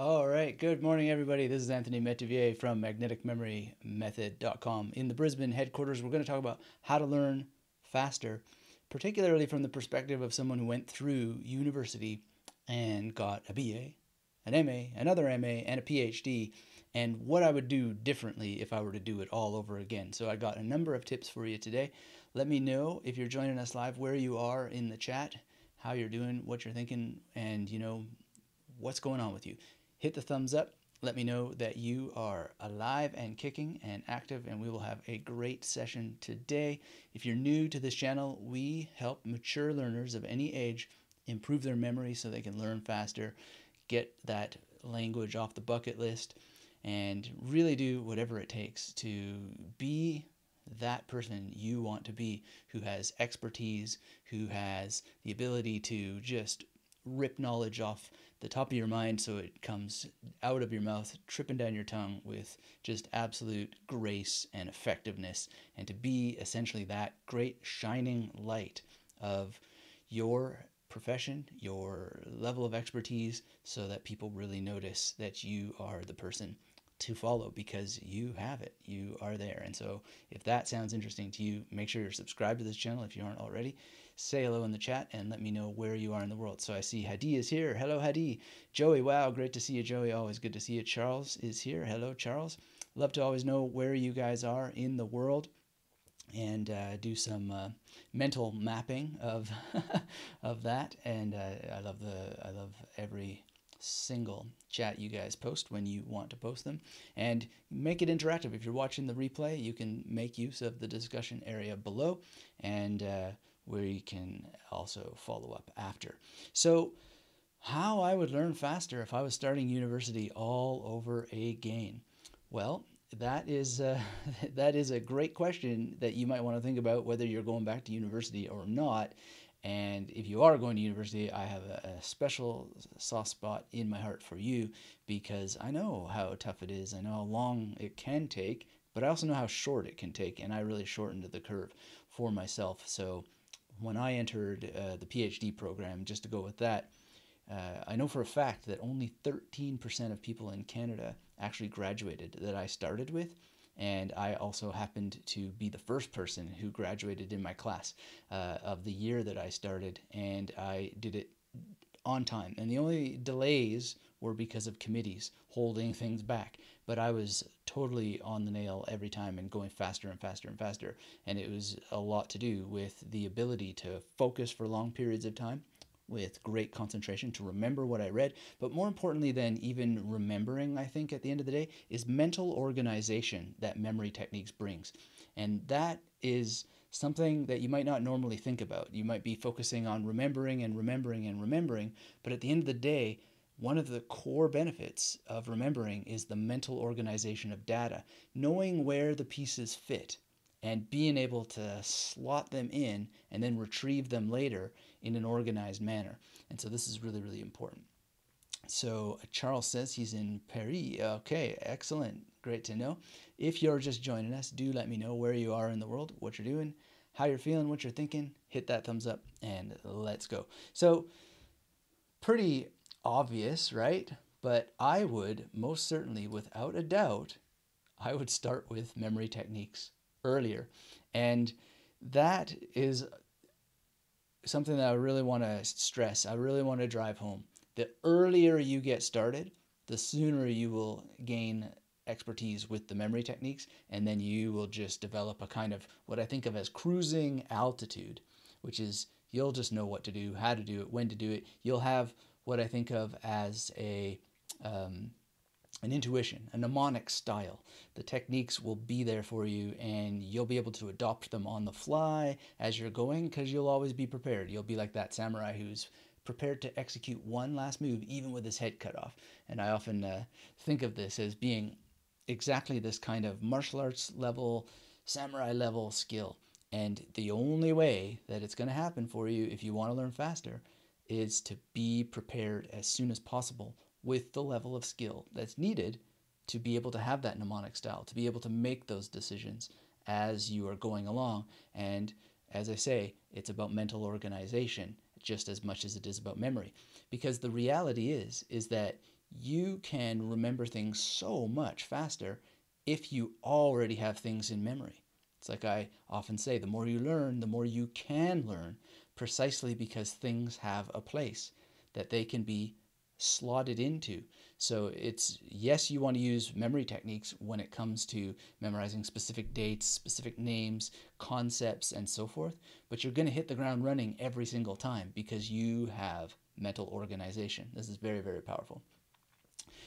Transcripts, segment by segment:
All right, good morning, everybody. This is Anthony Metivier from magneticmemorymethod.com. In the Brisbane headquarters, we're going to talk about how to learn faster, particularly from the perspective of someone who went through university and got a BA, an MA, another MA, and a PhD, and what I would do differently if I were to do it all over again. So I got a number of tips for you today. Let me know if you're joining us live where you are in the chat, how you're doing, what you're thinking, and what's going on with you. Hit the thumbs up. Let me know that you are alive and kicking and active, and we will have a great session today. If you're new to this channel, we help mature learners of any age improve their memory so they can learn faster, get that language off the bucket list, and really do whatever it takes to be that person you want to be, who has expertise, who has the ability to just rip knowledge off the top of your mind so it comes out of your mouth, tripping down your tongue with just absolute grace and effectiveness, and to be essentially that great shining light of your profession, your level of expertise, so that people really notice that you are the person to follow because you have it. You are there. And so if that sounds interesting to you, make sure you're subscribed to this channel if you aren't already. Say hello in the chat and let me know where you are in the world. So I see Hadi is here. Hello, Hadi. Joey, wow, great to see you, Joey. Always good to see you. Charles is here. Hello, Charles. Love to always know where you guys are in the world and do some mental mapping of of that. And I love every single chat you guys post when you want to post them, and make it interactive. If you're watching the replay, you can make use of the discussion area below, and where you can also follow up after. So how I would learn faster if I was starting university all over again? Well, that is that is a great question that you might want to think about, whether you're going back to university or not. And if you are going to university, I have a special soft spot in my heart for you, because I know how tough it is. I know how long it can take, but I also know how short it can take, and I really shortened the curve for myself. So when I entered the PhD program, just to go with that, I know for a fact that only 13% of people in Canada actually graduated that I started with. And I also happened to be the first person who graduated in my class of the year that I started, and I did it on time. And the only delays were because of committees holding things back. But I was totally on the nail every time and going faster and faster and faster. And it was a lot to do with the ability to focus for long periods of time, with great concentration, to remember what I read. But more importantly than even remembering, I think at the end of the day, is mental organization that memory techniques brings. And that is something that you might not normally think about. You might be focusing on remembering and remembering and remembering, but at the end of the day, one of the core benefits of remembering is the mental organization of data, knowing where the pieces fit and being able to slot them in and then retrieve them later in an organized manner. And so this is really, really important. So Charles says he's in Paris. Okay, excellent. Great to know. If you're just joining us, do let me know where you are in the world, what you're doing, how you're feeling, what you're thinking. Hit that thumbs up and let's go. So pretty obvious, right? But I would most certainly, without a doubt, I would start with memory techniques earlier. And that is something that I really want to stress. I really want to drive home. The earlier you get started, the sooner you will gain expertise with the memory techniques, and then you will just develop a kind of what I think of as cruising altitude, which is you'll just know what to do, how to do it, when to do it. You'll have what I think of as an intuition, a mnemonic style. The techniques will be there for you, and you'll be able to adopt them on the fly as you're going, because you'll always be prepared. You'll be like that samurai who's prepared to execute one last move even with his head cut off. And I often think of this as being exactly this kind of martial arts level, samurai level skill. And the only way that it's going to happen for you if you want to learn faster is to be prepared as soon as possible with the level of skill that's needed to be able to have that mnemonic style, to be able to make those decisions as you are going along. And as I say, it's about mental organization just as much as it is about memory. Because the reality is that you can remember things so much faster if you already have things in memory. It's like I often say, the more you learn, the more you can learn, precisely because things have a place that they can be slotted into. So it's, yes, you want to use memory techniques when it comes to memorizing specific dates, specific names, concepts, and so forth, but you're going to hit the ground running every single time because you have mental organization. This is very, very powerful.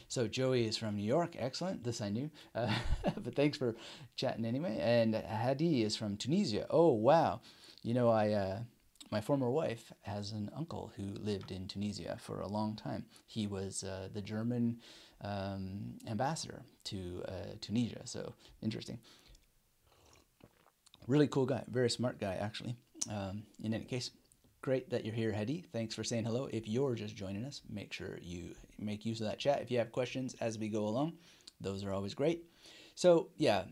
So Joey is from New York. Excellent. This I knew. But thanks for chatting anyway. And Hadi is from Tunisia. Oh, wow. You know, my former wife has an uncle who lived in Tunisia for a long time. He was the German ambassador to Tunisia. So interesting. Really cool guy. Very smart guy, actually. In any case, great that you're here, Hedy. Thanks for saying hello. If you're just joining us, make sure you make use of that chat. If you have questions as we go along, those are always great. So yeah,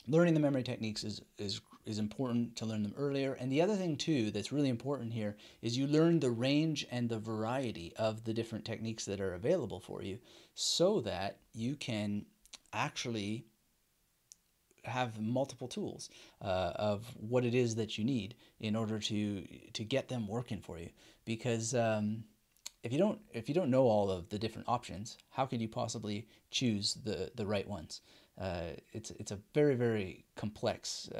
learning the memory techniques is important to learn them earlier. And the other thing too that's really important here is you learn the range and the variety of the different techniques that are available for you so that you can actually have multiple tools of what it is that you need in order to get them working for you. Because if you don't know all of the different options, how could you possibly choose the right ones? It's a very, very complex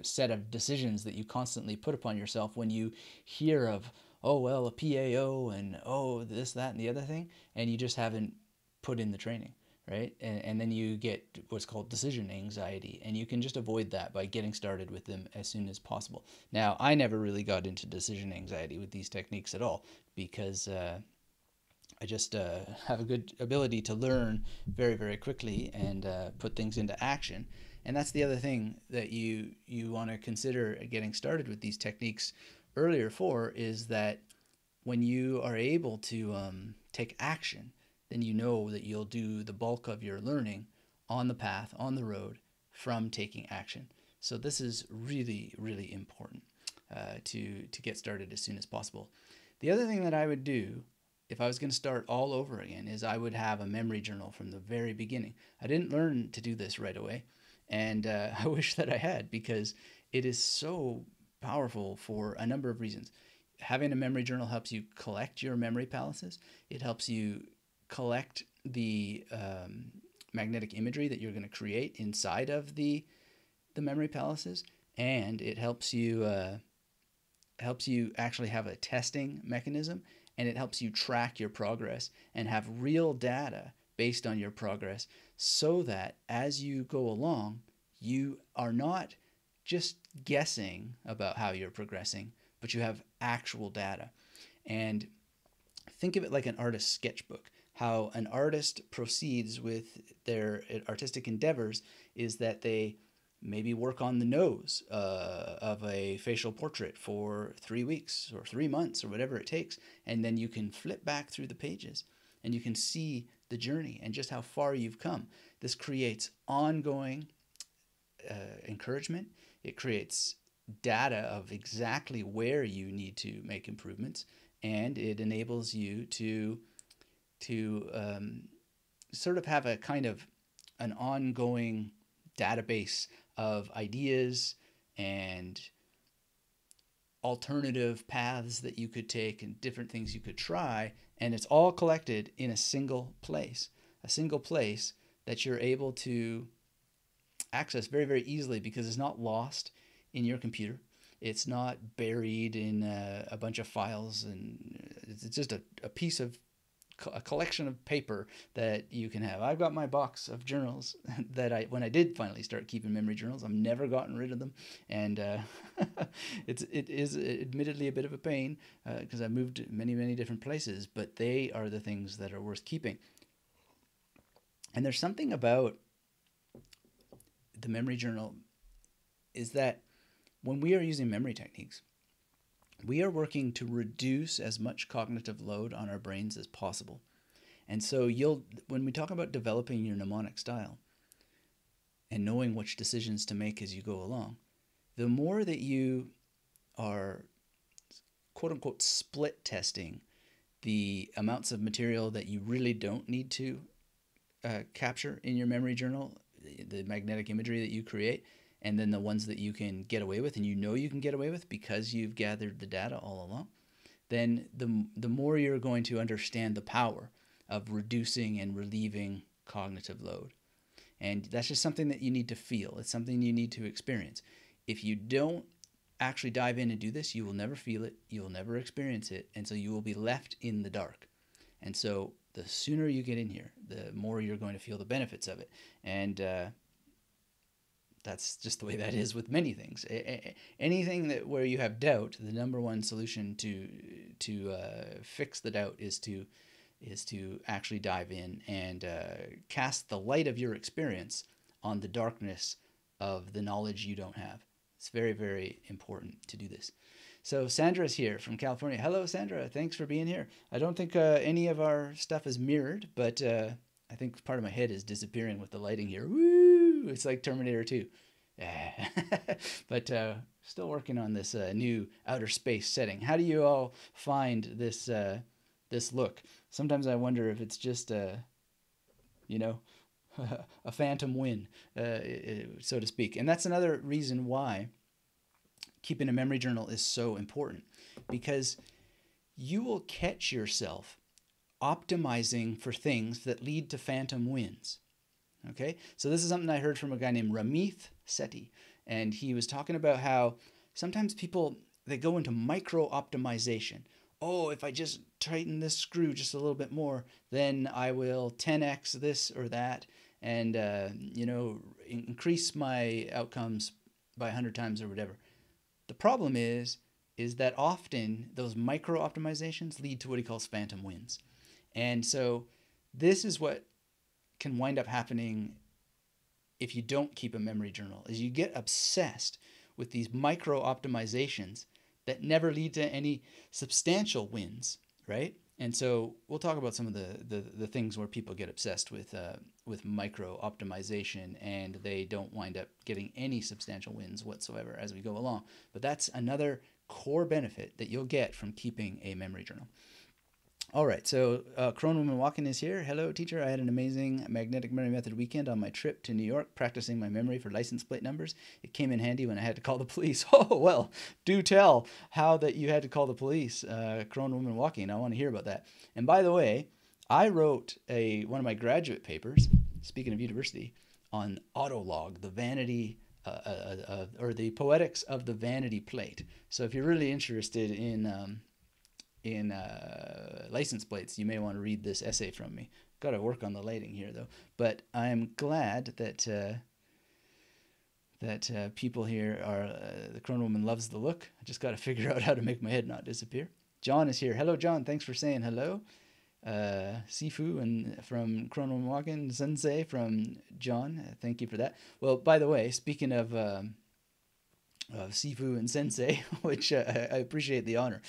set of decisions that you constantly put upon yourself when you hear of, oh well, a PAO and oh this, that, and the other thing, and you just haven't put in the training. Right? And then you get what's called decision anxiety, and you can just avoid that by getting started with them as soon as possible. Now, I never really got into decision anxiety with these techniques at all because I just have a good ability to learn very, very quickly and put things into action. And that's the other thing that you want to consider getting started with these techniques earlier for, is that when you are able to take action, then you know that you'll do the bulk of your learning on the path, on the road, from taking action. So this is really, really important to get started as soon as possible. The other thing that I would do if I was going to start all over again is I would have a memory journal from the very beginning. I didn't learn to do this right away, and I wish that I had, because it is so powerful for a number of reasons. Having a memory journal helps you collect your memory palaces. It helps you collect the magnetic imagery that you're going to create inside of the memory palaces, and it helps you actually have a testing mechanism, and it helps you track your progress and have real data based on your progress, so that as you go along, you are not just guessing about how you're progressing, but you have actual data. And think of it like an artist's sketchbook. How an artist proceeds with their artistic endeavors is that they maybe work on the nose of a facial portrait for 3 weeks or 3 months or whatever it takes, and then you can flip back through the pages and you can see the journey and just how far you've come. This creates ongoing encouragement. It creates data of exactly where you need to make improvements, and it enables you to sort of have a kind of an ongoing database of ideas and alternative paths that you could take and different things you could try, and it's all collected in a single place that you're able to access very, very easily, because it's not lost in your computer. It's not buried in a bunch of files, and it's just a piece of a collection of paper that you can have. I've got my box of journals that when I did finally start keeping memory journals, I've never gotten rid of them, and it is admittedly a bit of a pain because I moved many, many different places, but they are the things that are worth keeping. And there's something about the memory journal is that when we are using memory techniques, we are working to reduce as much cognitive load on our brains as possible. And so when we talk about developing your mnemonic style and knowing which decisions to make as you go along, the more that you are quote unquote split testing the amounts of material that you really don't need to capture in your memory journal, the magnetic imagery that you create, and then the ones that you can get away with, and you know you can get away with because you've gathered the data all along, then the more you're going to understand the power of reducing and relieving cognitive load. And that's just something that you need to feel. It's something you need to experience. If you don't actually dive in and do this, you will never feel it, you will never experience it, and so you will be left in the dark. And so the sooner you get in here, the more you're going to feel the benefits of it. And that's just the way that is with many things. Anything that where you have doubt, the number one solution to fix the doubt is to actually dive in and cast the light of your experience on the darkness of the knowledge you don't have. It's very, very important to do this. So Sandra's here from California. Hello, Sandra. Thanks for being here. I don't think any of our stuff is mirrored, but I think part of my head is disappearing with the lighting here. Woo! It's like Terminator 2. Yeah. But still working on this new outer space setting. How do you all find this this look? Sometimes I wonder if it's just you know, a phantom win, so to speak. And that's another reason why keeping a memory journal is so important, because you will catch yourself optimizing for things that lead to phantom wins. Okay, so this is something I heard from a guy named Ramith Sethi, and he was talking about how sometimes people, they go into micro optimization. Oh, if I just tighten this screw just a little bit more, then I will 10x this or that, and you know, increase my outcomes by 100 times or whatever. The problem is that often those micro optimizations lead to what he calls phantom wins. And so this is what can wind up happening if you don't keep a memory journal, is you get obsessed with these micro optimizations that never lead to any substantial wins, right? And so we'll talk about some of the things where people get obsessed with micro optimization and they don't wind up getting any substantial wins whatsoever as we go along. But that's another core benefit that you'll get from keeping a memory journal. All right, so Crone Woman Walking is here. Hello, teacher. I had an amazing magnetic memory method weekend on my trip to New York, practicing my memory for license plate numbers. It came in handy when I had to call the police. Oh, well, do tell how that you had to call the police, Crone Woman Walking. I want to hear about that. And by the way, I wrote one of my graduate papers, speaking of university, on autolog, the vanity or the poetics of the vanity plate. So if you're really interested in license plates, you may want to read this essay from me. Got to work on the lighting here, though. But I'm glad that people here are, the Crone Woman loves the look. I just got to figure out how to make my head not disappear. John is here. Hello, John. Thanks for saying hello. Sifu and from Crone Woman Walking, Sensei from John. Thank you for that. Well, by the way, speaking of Sifu and Sensei, which I appreciate the honor.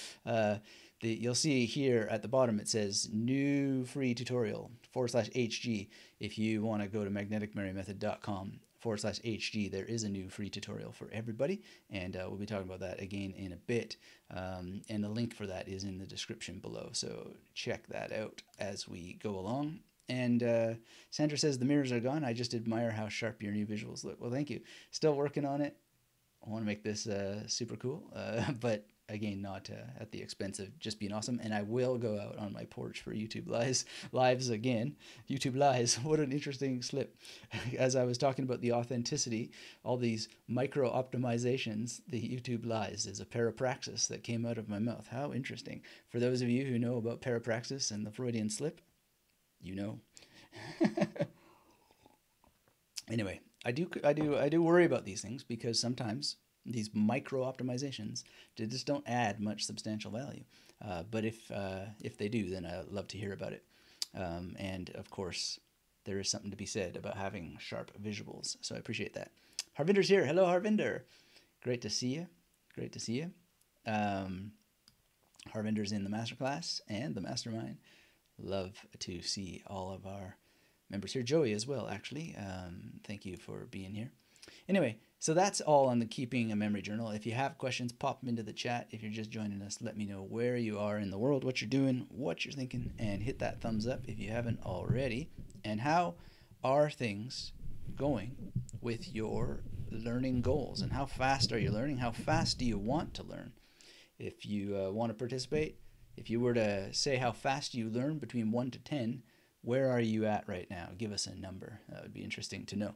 You'll see here at the bottom it says new free tutorial /HG. If you want to go to magneticmemorymethod.com/HG, there is a new free tutorial for everybody, and we'll be talking about that again in a bit. And the link for that is in the description below, so check that out as we go along. And Sandra says the mirrors are gone. I just admire how sharp your new visuals look. Well, thank you. Still working on it. I want to make this super cool, but again, not at the expense of just being awesome. And I will go out on my porch for YouTube lives again. YouTube lives. What an interesting slip. As I was talking about the authenticity, all these micro optimizations, the YouTube lies is a parapraxis that came out of my mouth. How interesting. For those of you who know about parapraxis and the Freudian slip, you know. Anyway, I do worry about these things because sometimes these micro optimizations just don't add much substantial value. But if they do, then I'd love to hear about it. And of course, there is something to be said about having sharp visuals. So I appreciate that. Harvinder's here. Hello, Harvinder. Great to see you. Great to see you. Harvinder's in the masterclass and the mastermind. Love to see all of our members here. Joey as well, actually. Thank you for being here. Anyway, so that's all on the keeping a memory journal. If you have questions, pop them into the chat. If you're just joining us, let me know where you are in the world, what you're doing, what you're thinking, and hit that thumbs up if you haven't already. And how are things going with your learning goals? And how fast are you learning? How fast do you want to learn? If you want to participate, if you were to say how fast you learn between 1 to 10, where are you at right now? Give us a number. That would be interesting to know.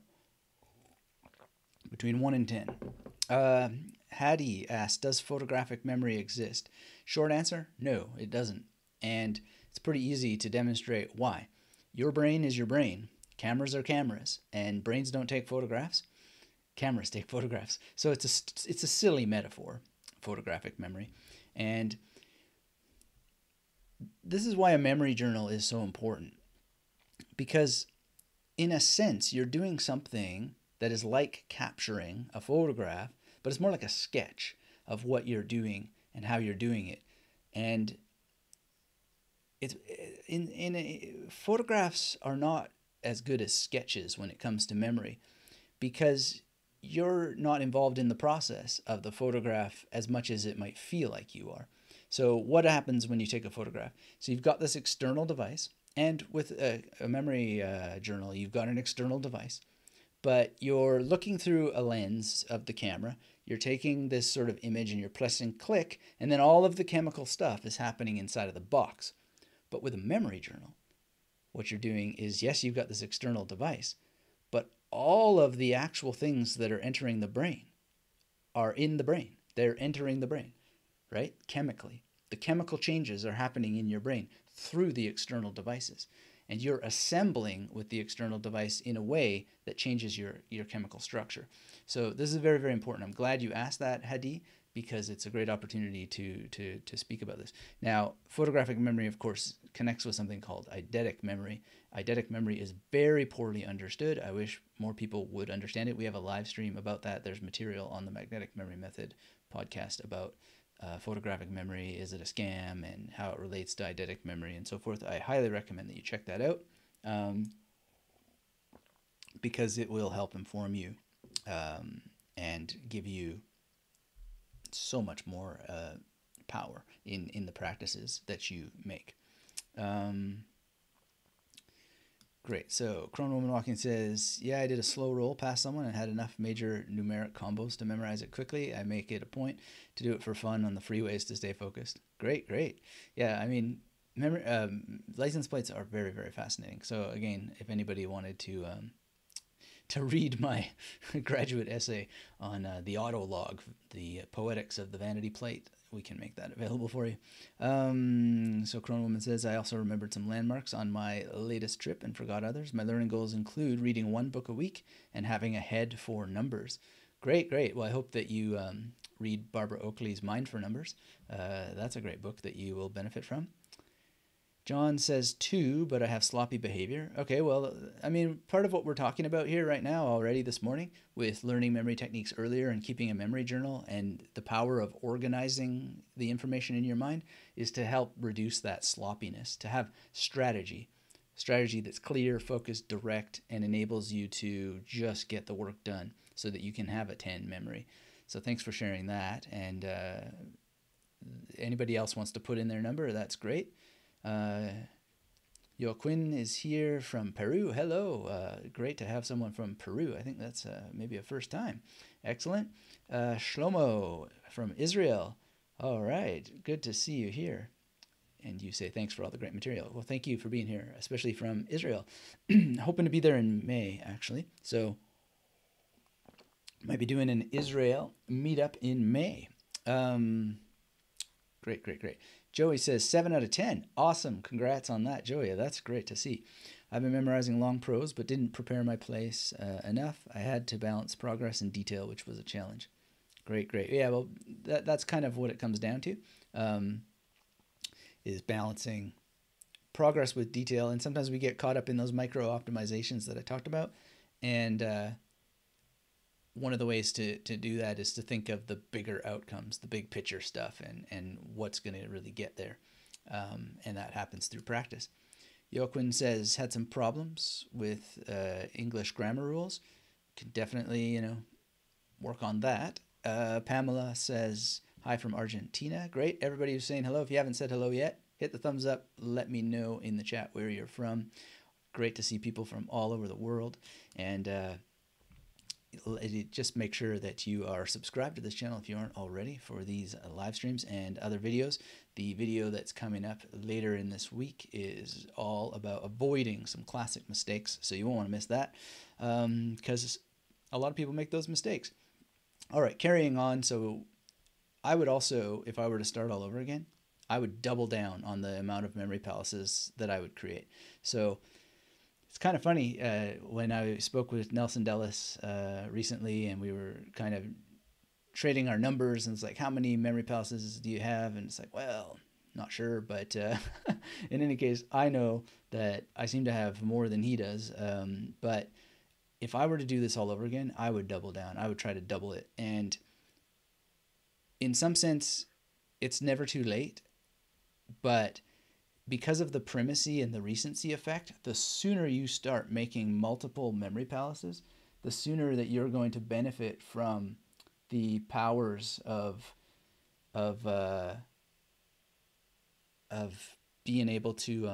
Between 1 and 10. Hattie asked, does photographic memory exist? Short answer, no, it doesn't. And it's pretty easy to demonstrate why. Your brain is your brain. Cameras are cameras. And brains don't take photographs. Cameras take photographs. So it's a silly metaphor, photographic memory. And this is why a memory journal is so important. Because in a sense, you're doing something that is like capturing a photograph, but it's more like a sketch of what you're doing and how you're doing it. And it's photographs are not as good as sketches when it comes to memory, because you're not involved in the process of the photograph as much as it might feel like you are. So what happens when you take a photograph? So you've got this external device, and with a memory journal, you've got an external device, but you're looking through a lens of the camera. You're taking this sort of image and you're pressing click, and then all of the chemical stuff is happening inside of the box. But with a memory journal, what you're doing is, yes, you've got this external device, but all of the actual things that are entering the brain are in the brain. They're entering the brain, right? Chemically. The chemical changes are happening in your brain through the external devices. And you're assembling with the external device in a way that changes your chemical structure. So this is very, very important. I'm glad you asked that, Hadi, because it's a great opportunity to speak about this. Now, photographic memory, of course, connects with something called eidetic memory. Eidetic memory is very poorly understood. I wish more people would understand it. We have a live stream about that. There's material on the Magnetic Memory Method podcast about photographic memory, is it a scam, and how it relates to eidetic memory and so forth. I highly recommend that you check that out, because it will help inform you and give you so much more power in the practices that you make. Great. So Crone Woman Walking says, yeah, I did a slow roll past someone and had enough major numeric combos to memorize it quickly. I make it a point to do it for fun on the freeways to stay focused. Great, great. Yeah, I mean, license plates are very, very fascinating. So again, if anybody wanted to read my graduate essay on the autolog, the poetics of the vanity plate, we can make that available for you. So Crone Woman says, I also remembered some landmarks on my latest trip and forgot others. My learning goals include reading 1 book a week and having a head for numbers. Great, great. Well, I hope that you read Barbara Oakley's Mind for Numbers. That's a great book that you will benefit from. John says 2, but I have sloppy behavior. Okay, well, I mean, part of what we're talking about here right now already this morning with learning memory techniques earlier and keeping a memory journal and the power of organizing the information in your mind is to help reduce that sloppiness, to have strategy that's clear, focused, direct, and enables you to just get the work done so that you can have a 10 memory. So thanks for sharing that. And anybody else wants to put in their number, that's great. Joaquin is here from Peru. Hello. Great to have someone from Peru. I think that's maybe a first time. Excellent. Shlomo from Israel. All right. Good to see you here. And you say thanks for all the great material. Well, thank you for being here, especially from Israel. Hoping to be there in May, actually. So might be doing an Israel meetup in May. Great, great, great. Joey says 7 out of 10. Awesome. Congrats on that, Joey. That's great to see. I've been memorizing long prose, but didn't prepare my place enough. I had to balance progress and detail, which was a challenge. Great, great. Yeah, well, that's kind of what it comes down to, is balancing progress with detail. And sometimes we get caught up in those micro optimizations that I talked about. And one of the ways to do that is to think of the bigger outcomes, the big picture stuff, and what's going to really get there. And that happens through practice. Joaquin says, had some problems with English grammar rules. Can definitely, work on that. Pamela says, hi from Argentina. Great. Everybody who's saying hello, if you haven't said hello yet, hit the thumbs up. Let me know in the chat where you're from. Great to see people from all over the world. And just make sure that you are subscribed to this channel if you aren't already for these live streams and other videos. The video that's coming up later in this week is all about avoiding some classic mistakes, so you won't want to miss that, because a lot of people make those mistakes. All right, carrying on. So I would also, if I were to start all over again, I would double down on the amount of memory palaces that I would create. So it's kind of funny, when I spoke with Nelson Dellis recently, and we were kind of trading our numbers, and it's like, how many memory palaces do you have? And it's like, well, not sure, but in any case, I know that I seem to have more than he does. But if I were to do this all over again, I would double down. I would try to double it. And in some sense, it's never too late, but because of the primacy and the recency effect, the sooner you start making multiple memory palaces, the sooner that you're going to benefit from the powers of being able to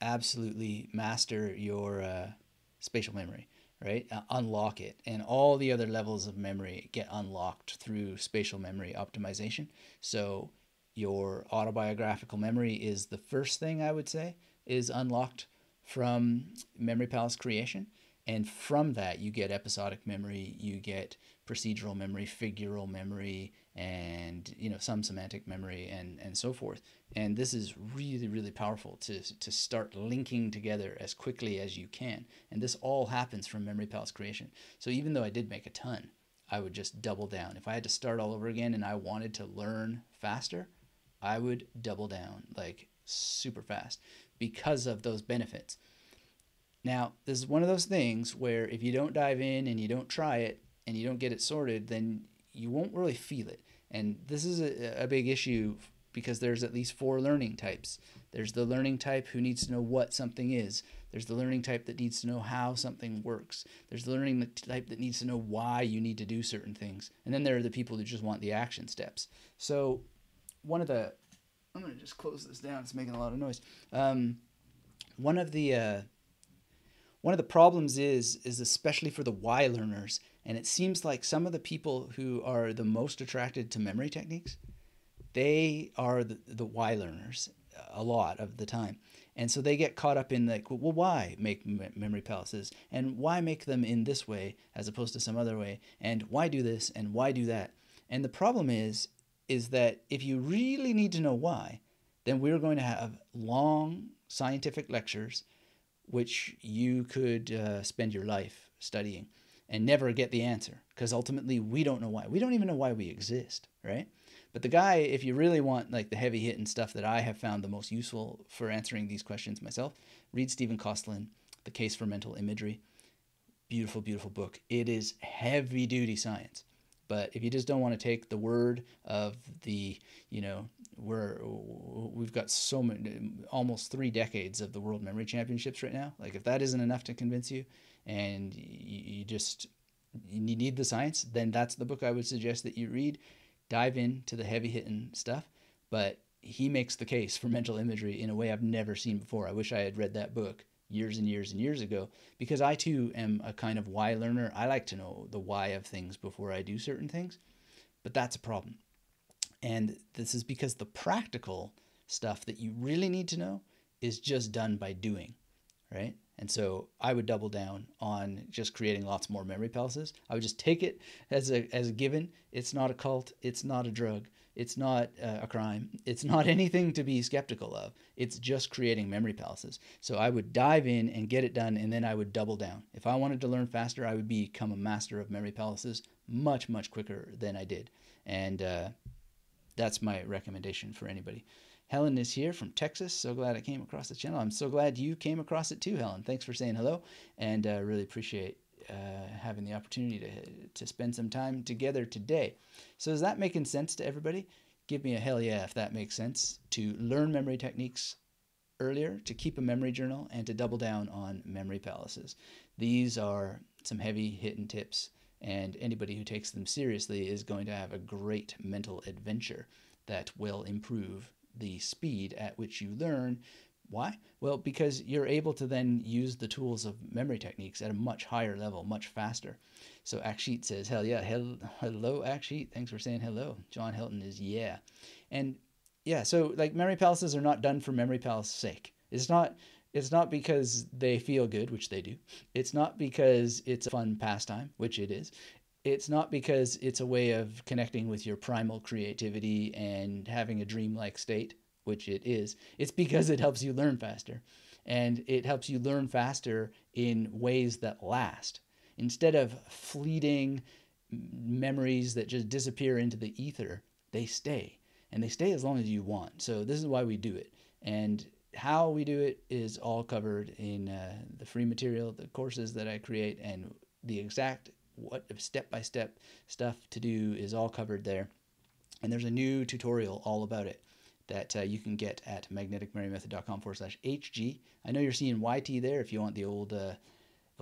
absolutely master your spatial memory, right? Unlock it, and all the other levels of memory get unlocked through spatial memory optimization. So your autobiographical memory is the first thing I would say is unlocked from memory palace creation. And from that, you get episodic memory, you get procedural memory, figural memory, and some semantic memory, and so forth. And this is really, really powerful to start linking together as quickly as you can. And this all happens from memory palace creation. So even though I did make a ton, I would just double down. If I had to start all over again and I wanted to learn faster, I would double down like super fast because of those benefits. Now, this is one of those things where if you don't dive in and you don't try it and you don't get it sorted, then you won't really feel it. And this is a big issue because there's at least 4 learning types. There's the learning type who needs to know what something is. There's the learning type that needs to know how something works. There's the learning type that needs to know why you need to do certain things. And then there are the people who just want the action steps. So I'm going to just close this down. It's making a lot of noise. One of the problems is especially for the why learners, and it seems like some of the people who are the most attracted to memory techniques, they are the why learners a lot of the time. And so they get caught up in like, well, why make memory palaces? And why make them in this way as opposed to some other way? And why do this and why do that? And the problem is that if you really need to know why, then we're going to have long scientific lectures which you could spend your life studying and never get the answer, because ultimately we don't know why. We don't even know why we exist, right? But the guy, if you really want like the heavy hitting stuff that I have found the most useful for answering these questions myself, read Stephen Kostlin, The Case for Mental Imagery. Beautiful, beautiful book. It is heavy duty science. But if you just don't want to take the word of the, we've got so many, almost 3 decades of the World Memory Championships right now. Like if that isn't enough to convince you, and you need the science, then that's the book I would suggest that you read. Dive into the heavy hitting stuff. But he makes the case for mental imagery in a way I've never seen before. I wish I had read that book years and years and years ago, because I too am a kind of why learner. I like to know the why of things before I do certain things, but that's a problem. And this is because the practical stuff that you really need to know is just done by doing, right? And so I would double down on just creating lots more memory palaces. I would just take it as a given. It's not a cult. It's not a drug. It's not a crime. It's not anything to be skeptical of. It's just creating memory palaces. So I would dive in and get it done, and then I would double down. If I wanted to learn faster, I would become a master of memory palaces much, much quicker than I did. And that's my recommendation for anybody. Helen is here from Texas. So glad I came across the channel. I'm so glad you came across it too, Helen. Thanks for saying hello, and really appreciate having the opportunity to spend some time together today. So is that making sense to everybody? Give me a hell yeah if that makes sense. To learn memory techniques earlier, to keep a memory journal, and to double down on memory palaces. These are some heavy hitting tips, and anybody who takes them seriously is going to have a great mental adventure that will improve the speed at which you learn. Why? Well, because you're able to then use the tools of memory techniques at a much higher level, much faster. So Aksheet says, hell yeah. Hello, Aksheet. Thanks for saying hello. John Hilton is yeah. And yeah, so like memory palaces are not done for memory palace sake. It's not because they feel good, which they do. It's not because it's a fun pastime, which it is. It's not because it's a way of connecting with your primal creativity and having a dreamlike state, which it is. It's because it helps you learn faster. And it helps you learn faster in ways that last. Instead of fleeting memories that just disappear into the ether, they stay. And they stay as long as you want. So this is why we do it. And how we do it is all covered in the free material, the courses that I create, and the exact what step-by-step stuff to do is all covered there. And there's a new tutorial all about it that you can get at magneticmerrymethod.com/HG. I know you're seeing YT there if you want the old, well,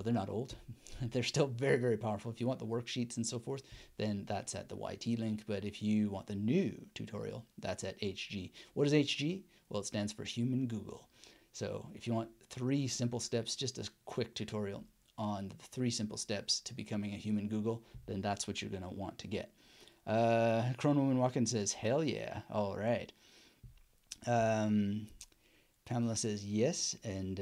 they're not old. They're still very, very powerful. If you want the worksheets and so forth, then that's at the YT link. But if you want the new tutorial, that's at HG. What is HG? Well, it stands for Human Google. So if you want 3 simple steps, just a quick tutorial on the 3 simple steps to becoming a human Google, then that's what you're going to want to get. Cronewoman Watkins says, hell yeah. All right. Pamela says yes. And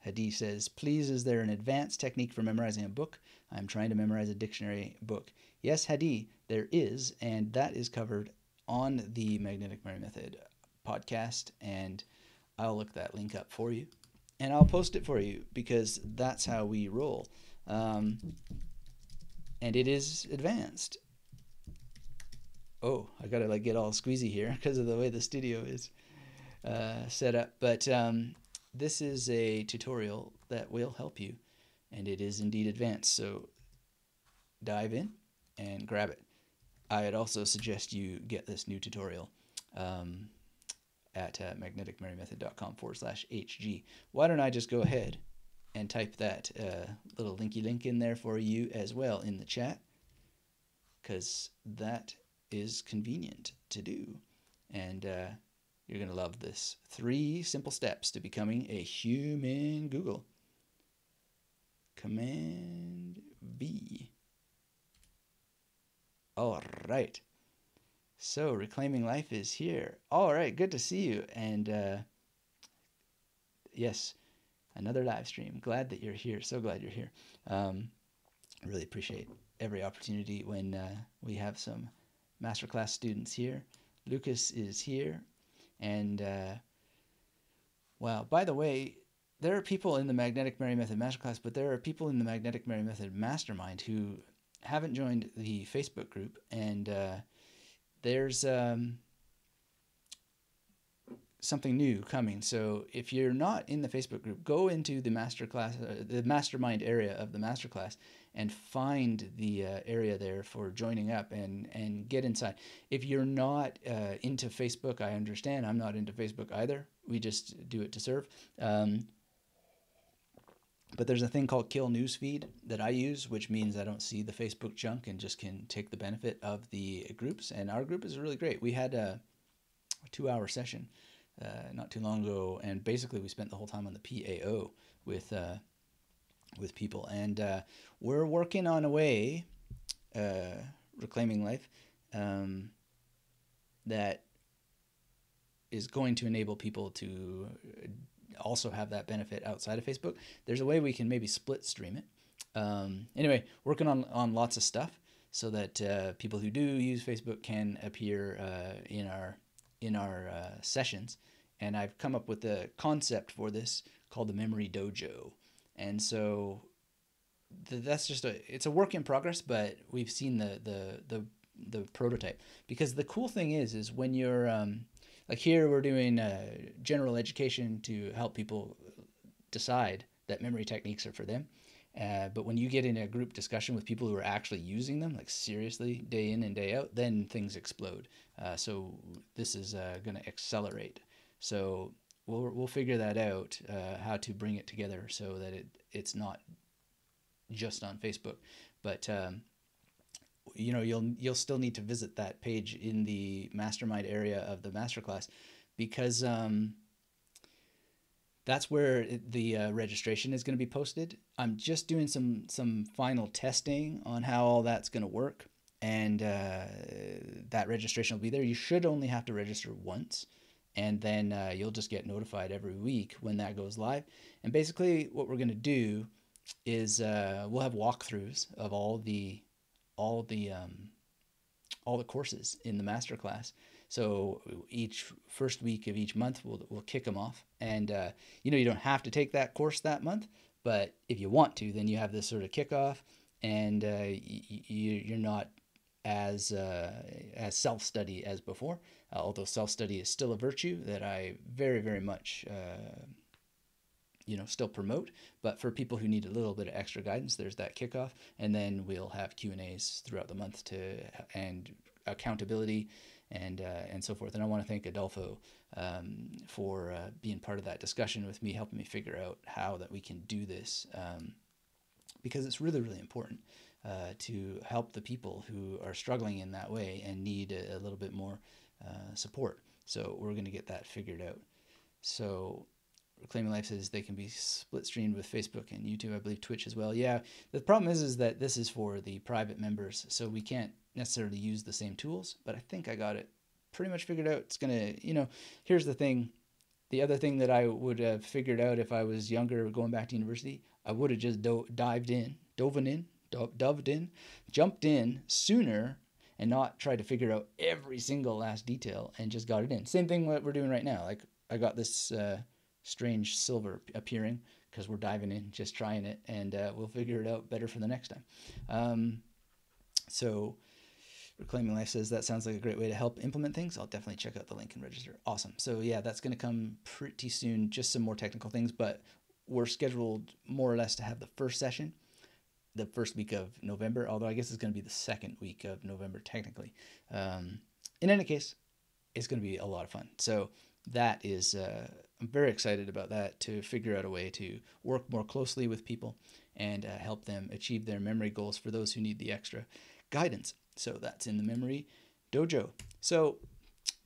Hadi says, please, is there an advanced technique for memorizing a book? I'm trying to memorize a dictionary book. Yes, Hadi, there is. And that is covered on the Magnetic Memory Method podcast. And I'll look that link up for you. And I'll post it for you because that's how we roll. And it is advanced. Oh, I gotta like get all squeezy here because of the way the studio is set up. But this is a tutorial that will help you, and it is indeed advanced. So dive in and grab it. I'd also suggest you get this new tutorial at magneticmerrymethod.com/HG. Why don't I just go ahead and type that little linky link in there for you as well in the chat, because that is convenient to do. And you're going to love this. 3 simple steps to becoming a human Google. Command V. All right. So Reclaiming Life is here. All right, good to see you. And yes, another live stream. Glad that you're here. So glad you're here. I really appreciate every opportunity when we have some masterclass students here. Lucas is here. And wow, by the way, there are people in the Magnetic Memory Method Masterclass, but there are people in the Magnetic Memory Method Mastermind who haven't joined the Facebook group. And there's something new coming. So if you're not in the Facebook group, go into the masterclass, the mastermind area of the masterclass, and find the area there for joining up and get inside. If you're not into Facebook, I understand. I'm not into Facebook either. We just do it to serve. But there's a thing called Kill Newsfeed that I use, which means I don't see the Facebook junk and just can take the benefit of the groups. And our group is really great. We had a 2-hour session not too long ago, and basically we spent the whole time on the PAO with people. And we're working on a way, Reclaiming Life, that is going to enable people to also have that benefit outside of Facebook. There's a way we can maybe split stream it. Anyway, working on lots of stuff so that people who do use Facebook can appear in our sessions. And I've come up with a concept for this called the Memory Dojo. And so that's just it's a work in progress, but we've seen the prototype. Because the cool thing is when you're like here we're doing general education to help people decide that memory techniques are for them. But when you get in a group discussion with people who are actually using them, like seriously, day in and day out, then things explode. So this is going to accelerate. So we'll figure that out, how to bring it together so that it's not just on Facebook. But you'll still need to visit that page in the mastermind area of the masterclass, because that's where the registration is going to be posted. I'm just doing some final testing on how all that's going to work, and that registration will be there. You should only have to register once, and then you'll just get notified every week when that goes live. And basically what we're going to do is we'll have walkthroughs of all the courses in the masterclass. So each first week of each month, we'll kick them off. And, you don't have to take that course that month, but if you want to, then you have this sort of kickoff, and you're not as self-study as before, although self-study is still a virtue that I very, very much still promote. But for people who need a little bit of extra guidance, there's that kickoff, and then we'll have Q&As throughout the month and accountability and so forth. And I want to thank Adolfo for being part of that discussion with me, helping me figure out how that we can do this, because it's really, really important to help the people who are struggling in that way and need a little bit more support. So we're going to get that figured out. So Reclaiming Life says they can be split streamed with Facebook and YouTube, I believe Twitch as well. Yeah, the problem is that this is for the private members, so we can't necessarily use the same tools, but I think I got it pretty much figured out. It's gonna, here's the thing. The other thing that I would have figured out if I was younger, going back to university, I would have just jumped in sooner and not tried to figure out every single last detail and just got it in. Same thing what we're doing right now. Like, I got this strange silver appearing because we're diving in, just trying it, and we'll figure it out better for the next time. So Reclaiming Life says that sounds like a great way to help implement things. I'll definitely check out the link and register. Awesome. So yeah, that's going to come pretty soon. Just some more technical things, but we're scheduled more or less to have the first session the first week of November, although I guess it's going to be the second week of November technically. In any case, it's going to be a lot of fun. So that is, I'm very excited about that, to figure out a way to work more closely with people and help them achieve their memory goals for those who need the extra guidance. So that's in the Memory Dojo. So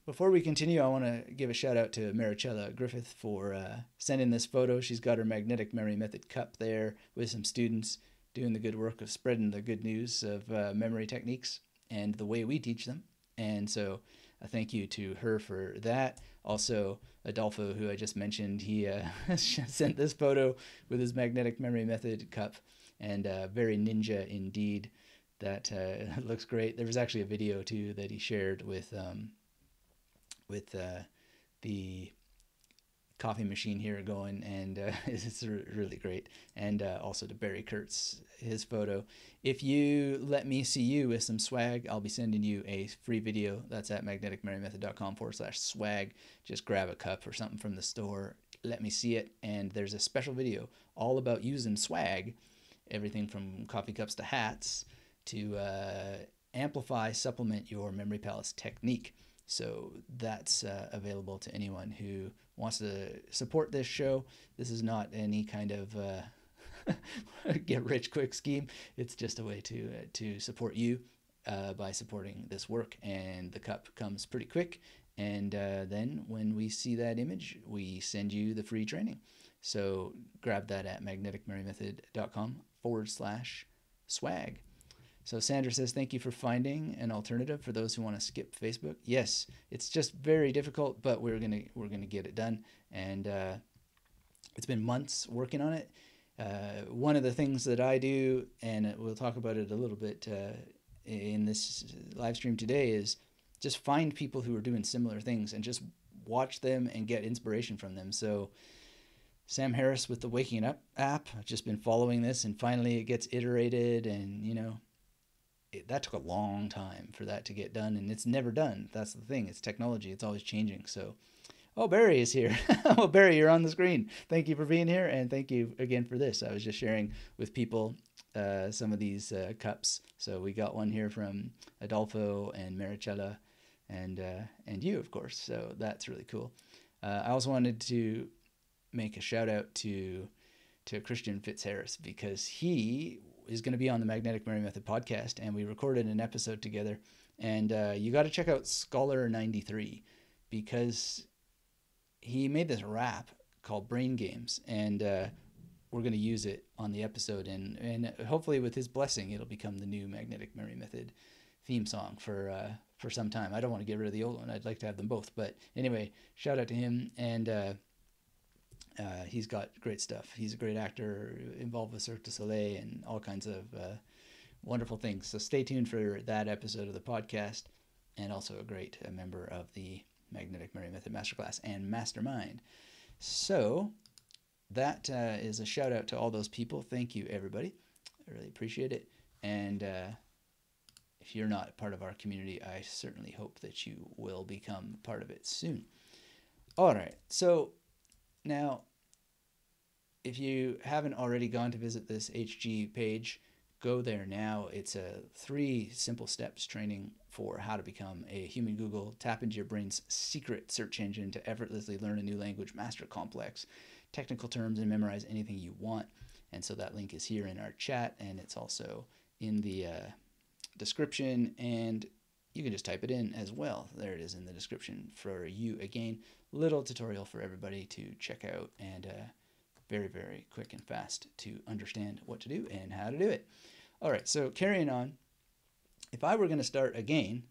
before we continue, I want to give a shout out to Maricella Griffith for sending this photo. She's got her Magnetic Memory Method cup there with some students doing the good work of spreading the good news of memory techniques and the way we teach them. And so a thank you to her for that. Also, Adolfo, who I just mentioned, he sent this photo with his Magnetic Memory Method cup, and very ninja indeed. That looks great. There was actually a video too that he shared with the coffee machine here going, and it's really great. And also to Barry Kurtz, his photo. If you let me see you with some swag, I'll be sending you a free video. That's at magneticmerrymethod.com/swag. Just grab a cup or something from the store, let me see it, and there's a special video all about using swag, everything from coffee cups to hats, to amplify, supplement your memory palace technique. So that's available to anyone who wants to support this show. This is not any kind of get rich quick scheme. It's just a way to support you by supporting this work. And the cup comes pretty quick. And then when we see that image, we send you the free training. So grab that at magneticmerrymethod.com/swag. So Sandra says, thank you for finding an alternative for those who want to skip Facebook. Yes, it's just very difficult, but we're gonna get it done. And it's been months working on it. One of the things that I do, and we'll talk about it a little bit in this live stream today, is just find people who are doing similar things and just watch them and get inspiration from them. So Sam Harris with the Waking Up app, I've just been following this, and finally it gets iterated, and that took a long time for that to get done, and it's never done. That's the thing. It's technology. It's always changing. So, oh, Barry is here. Well, Barry, you're on the screen. Thank you for being here, and thank you again for this. I was just sharing with people some of these cups. So we got one here from Adolfo and Maricella and you, of course. So that's really cool. I also wanted to make a shout out to Christian Fitzharris, because he is going to be on the Magnetic Memory Method podcast, and we recorded an episode together. And you got to check out Scholar93, because he made this rap called Brain Games, and we're going to use it on the episode, and hopefully with his blessing, it'll become the new Magnetic Memory Method theme song for some time. I don't want to get rid of the old one. I'd like to have them both. But anyway, shout out to him, and he's got great stuff. He's a great actor involved with Cirque du Soleil and all kinds of wonderful things. So stay tuned for that episode of the podcast, and also a great member of the Magnetic Memory Method Masterclass and Mastermind. So that is a shout out to all those people. Thank you, everybody. I really appreciate it. And if you're not part of our community, I certainly hope that you will become part of it soon. All right. So now, if you haven't already gone to visit this HG page, go there now. It's a 3 simple steps training for how to become a human Google, tap into your brain's secret search engine to effortlessly learn a new language, master complex technical terms, and memorize anything you want. And so that link is here in our chat, and it's also in the description, and you can just type it in as well. There it is in the description for you. Again, little tutorial for everybody to check out, and very, very quick and fast to understand what to do and how to do it. All right, so carrying on, if I were going to start again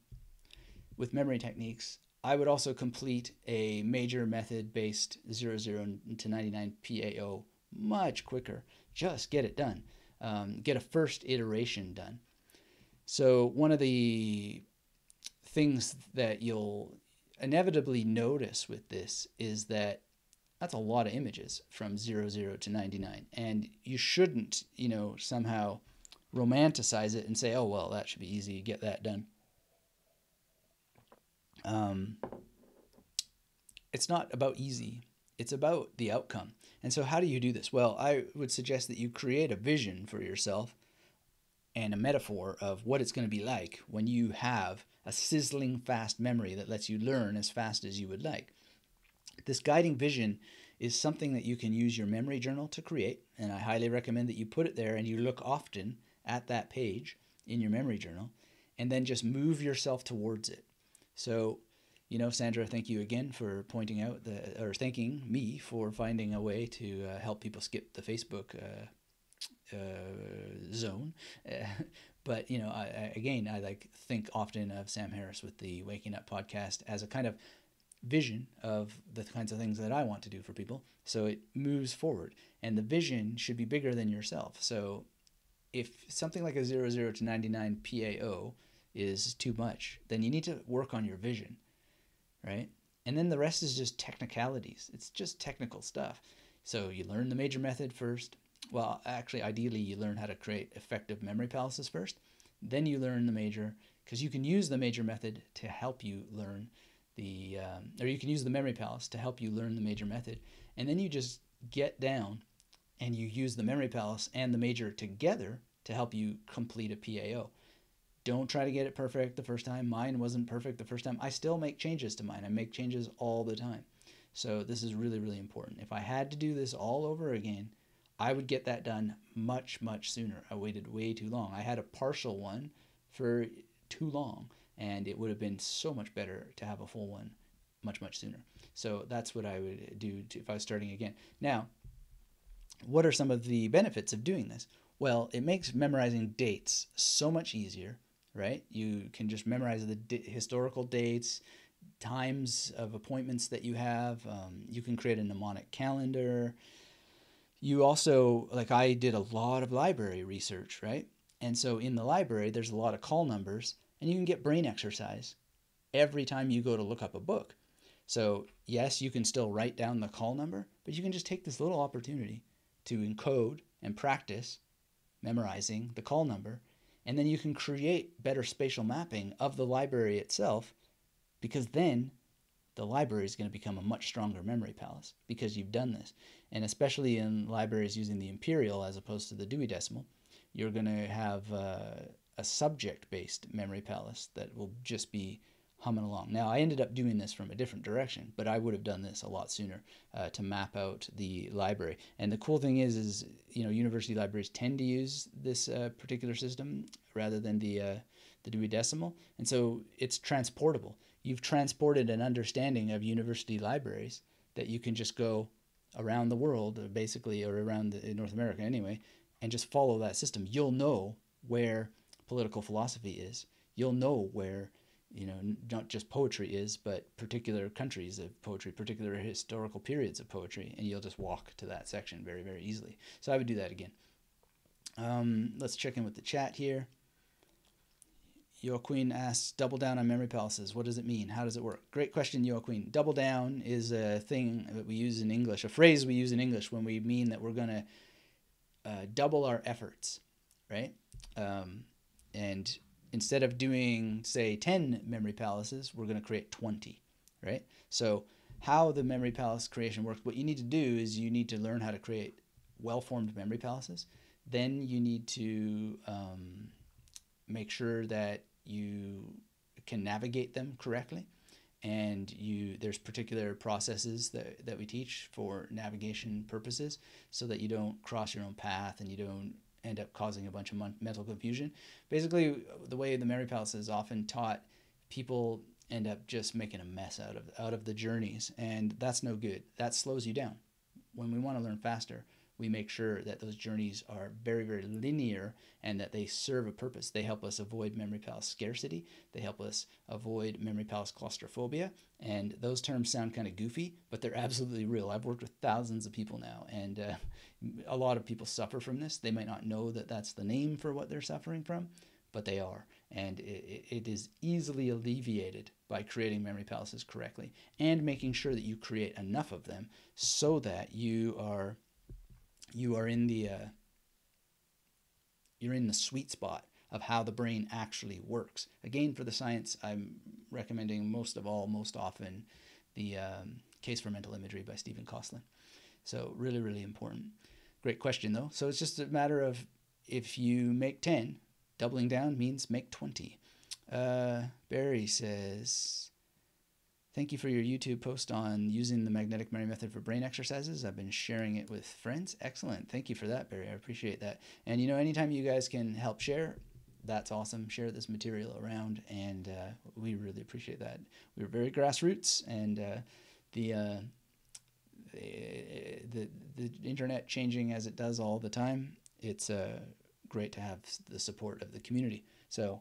with memory techniques, I would also complete a major method based 00 to 99 PAO much quicker. Just get it done. Get a first iteration done. So one of the things that you'll inevitably notice with this is that that's a lot of images from 00 to 99. And you shouldn't, somehow romanticize it and say, oh, well, that should be easy, get that done. It's not about easy. It's about the outcome. And so how do you do this? Well, I would suggest that you create a vision for yourself and a metaphor of what it's going to be like when you have a sizzling fast memory that lets you learn as fast as you would like. This guiding vision is something that you can use your memory journal to create, and I highly recommend that you put it there and you look often at that page in your memory journal, and then just move yourself towards it. So, Sandra, thank you again for pointing out thanking me for finding a way to help people skip the Facebook zone. But I think often of Sam Harris with the Waking Up podcast as a kind of vision of the kinds of things that I want to do for people. So it moves forward, and the vision should be bigger than yourself. So if something like a 00 to 99 PAO is too much, then you need to work on your vision, right? And then the rest is just technicalities. It's just technical stuff. So you learn the major method first. Well, actually, ideally, you learn how to create effective memory palaces first. Then you learn the major, because you can use the major method to help you learn or you can use the memory palace to help you learn the major method. And then you just get down and you use the memory palace and the major together to help you complete a PAO. Don't try to get it perfect the first time. Mine wasn't perfect the first time. I still make changes to mine. I make changes all the time. So this is really, really important. If I had to do this all over again, I would get that done much, much sooner. I waited way too long. I had a partial one for too long, and it would have been so much better to have a full one much, much sooner. So that's what I would do if I was starting again. Now, what are some of the benefits of doing this? Well, it makes memorizing dates so much easier, right? You can just memorize the historical dates, times of appointments that you have. You can create a mnemonic calendar. You also, like I did a lot of library research, right? And so in the library, there's a lot of call numbers, and you can get brain exercise every time you go to look up a book. So yes, you can still write down the call number, but you can just take this little opportunity to encode and practice memorizing the call number, and then you can create better spatial mapping of the library itself, because then the library is going to become a much stronger memory palace because you've done this. And especially in libraries using the imperial as opposed to the Dewey Decimal, you're going to have a subject-based memory palace that will just be humming along. Now, I ended up doing this from a different direction, but I would have done this a lot sooner to map out the library. And the cool thing is university libraries tend to use this particular system rather than the Dewey Decimal, and so it's transportable. You've transported an understanding of university libraries that you can just go around the world, basically, or around North America anyway, and just follow that system. You'll know where political philosophy is. You'll know where, not just poetry is, but particular countries of poetry, particular historical periods of poetry, and you'll just walk to that section very, very easily. So I would do that again. Let's check in with the chat here. Joaquin asks, double down on memory palaces. What does it mean? How does it work? Great question, Joaquin. Double down is a thing that we use in English, a phrase we use in English when we mean that we're going to double our efforts, right? And instead of doing, say, 10 memory palaces, we're going to create 20, right? So how the memory palace creation works, what you need to do is you need to learn how to create well-formed memory palaces. Then you need to make sure that you can navigate them correctly, and there's particular processes that we teach for navigation purposes so that you don't cross your own path and you don't end up causing a bunch of mental confusion. Basically, the way the memory palace is often taught, people end up just making a mess out of the journeys, and that's no good. That slows you down. When we want to learn faster, we make sure that those journeys are very, very linear and that they serve a purpose. They help us avoid memory palace scarcity. They help us avoid memory palace claustrophobia. And those terms sound kind of goofy, but they're absolutely real. I've worked with thousands of people now, and a lot of people suffer from this. They might not know that that's the name for what they're suffering from, but they are. And it is easily alleviated by creating memory palaces correctly and making sure that you create enough of them so that you are in the you're in the sweet spot of how the brain actually works. Again, for the science, I'm recommending most often the Case for Mental Imagery by Stephen Kosslyn. So really, really important. Great question though. So it's just a matter of, if you make 10, doubling down means make 20. Barry says, thank you for your YouTube post on using the magnetic memory method for brain exercises. I've been sharing it with friends. Excellent. Thank you for that, Barry. I appreciate that. And anytime you guys can help share, that's awesome. Share this material around, and we really appreciate that. We're very grassroots, and the internet changing as it does all the time, it's great to have the support of the community. So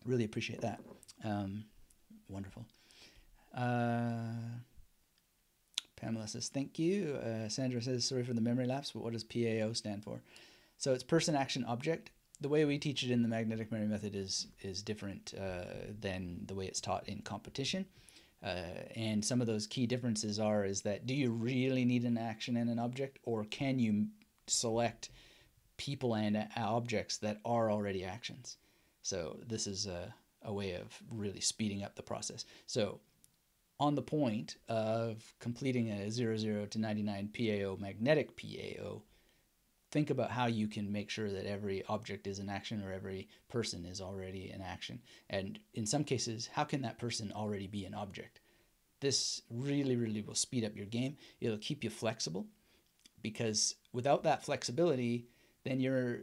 really appreciate that. Wonderful. Pamela says, thank you. Sandra says, sorry for the memory lapse, but what does PAO stand for? So it's person, action, object. The way we teach it in the magnetic memory method is different than the way it's taught in competition. And some of those key differences is that, do you really need an action and an object, or can you select people and objects that are already actions? So this is a way of really speeding up the process. So on the point of completing a 00 to 99 PAO, magnetic PAO, think about how you can make sure that every object is an action or every person is already an action. And in some cases, how can that person already be an object? This really, really will speed up your game. It'll keep you flexible, because without that flexibility, then you're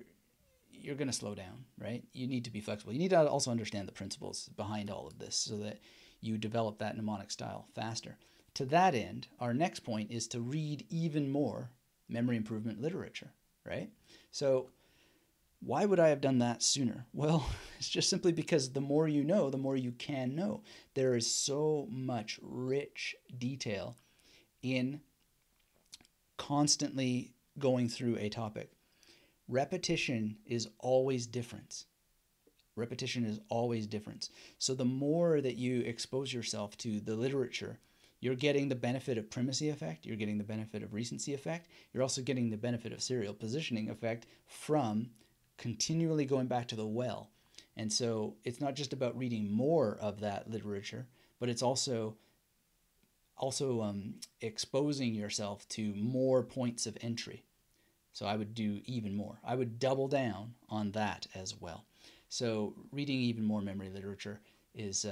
going to slow down, right? You need to be flexible. You need to also understand the principles behind all of this so that you develop that mnemonic style faster. To that end, our next point is to read even more memory improvement literature, right? So why would I have done that sooner? Well, it's just simply because the more you know, the more you can know. There is so much rich detail in constantly going through a topic. Repetition is always different. Repetition is always different. So the more that you expose yourself to the literature, you're getting the benefit of primacy effect, you're getting the benefit of recency effect, you're also getting the benefit of serial positioning effect from continually going back to the well. And so it's not just about reading more of that literature, but it's also exposing yourself to more points of entry. So I would do even more. I would double down on that as well. So reading even more memory literature is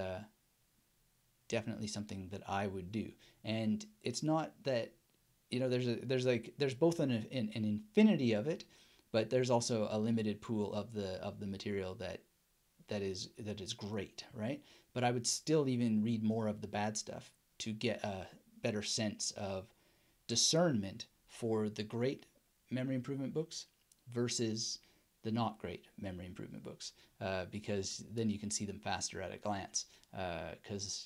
definitely something that I would do. And it's not that, there's both an infinity of it, but there's also a limited pool of the material that is great, right? But I would still even read more of the bad stuff to get a better sense of discernment for the great memory improvement books versus the not great memory improvement books, because then you can see them faster at a glance. Because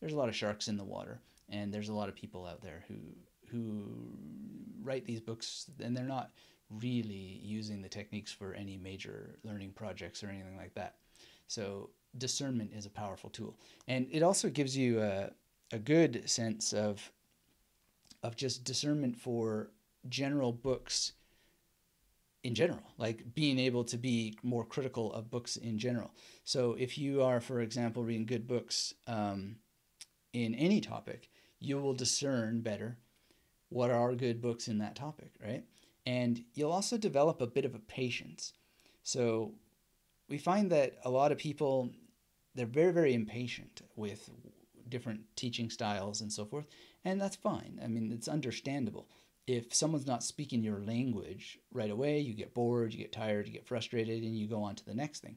there's a lot of sharks in the water, and there's a lot of people out there who write these books, and they're not really using the techniques for any major learning projects or anything like that. So discernment is a powerful tool, and it also gives you a good sense of just discernment for general books in general, like being able to be more critical of books in general. So if you are, for example, reading good books in any topic, you will discern better what are good books in that topic, right? And you'll also develop a bit of a patience. So we find that a lot of people, they're very, very impatient with different teaching styles and so forth, and that's fine. I mean, it's understandable. If someone's not speaking your language right away, you get bored, you get tired, you get frustrated, and you go on to the next thing.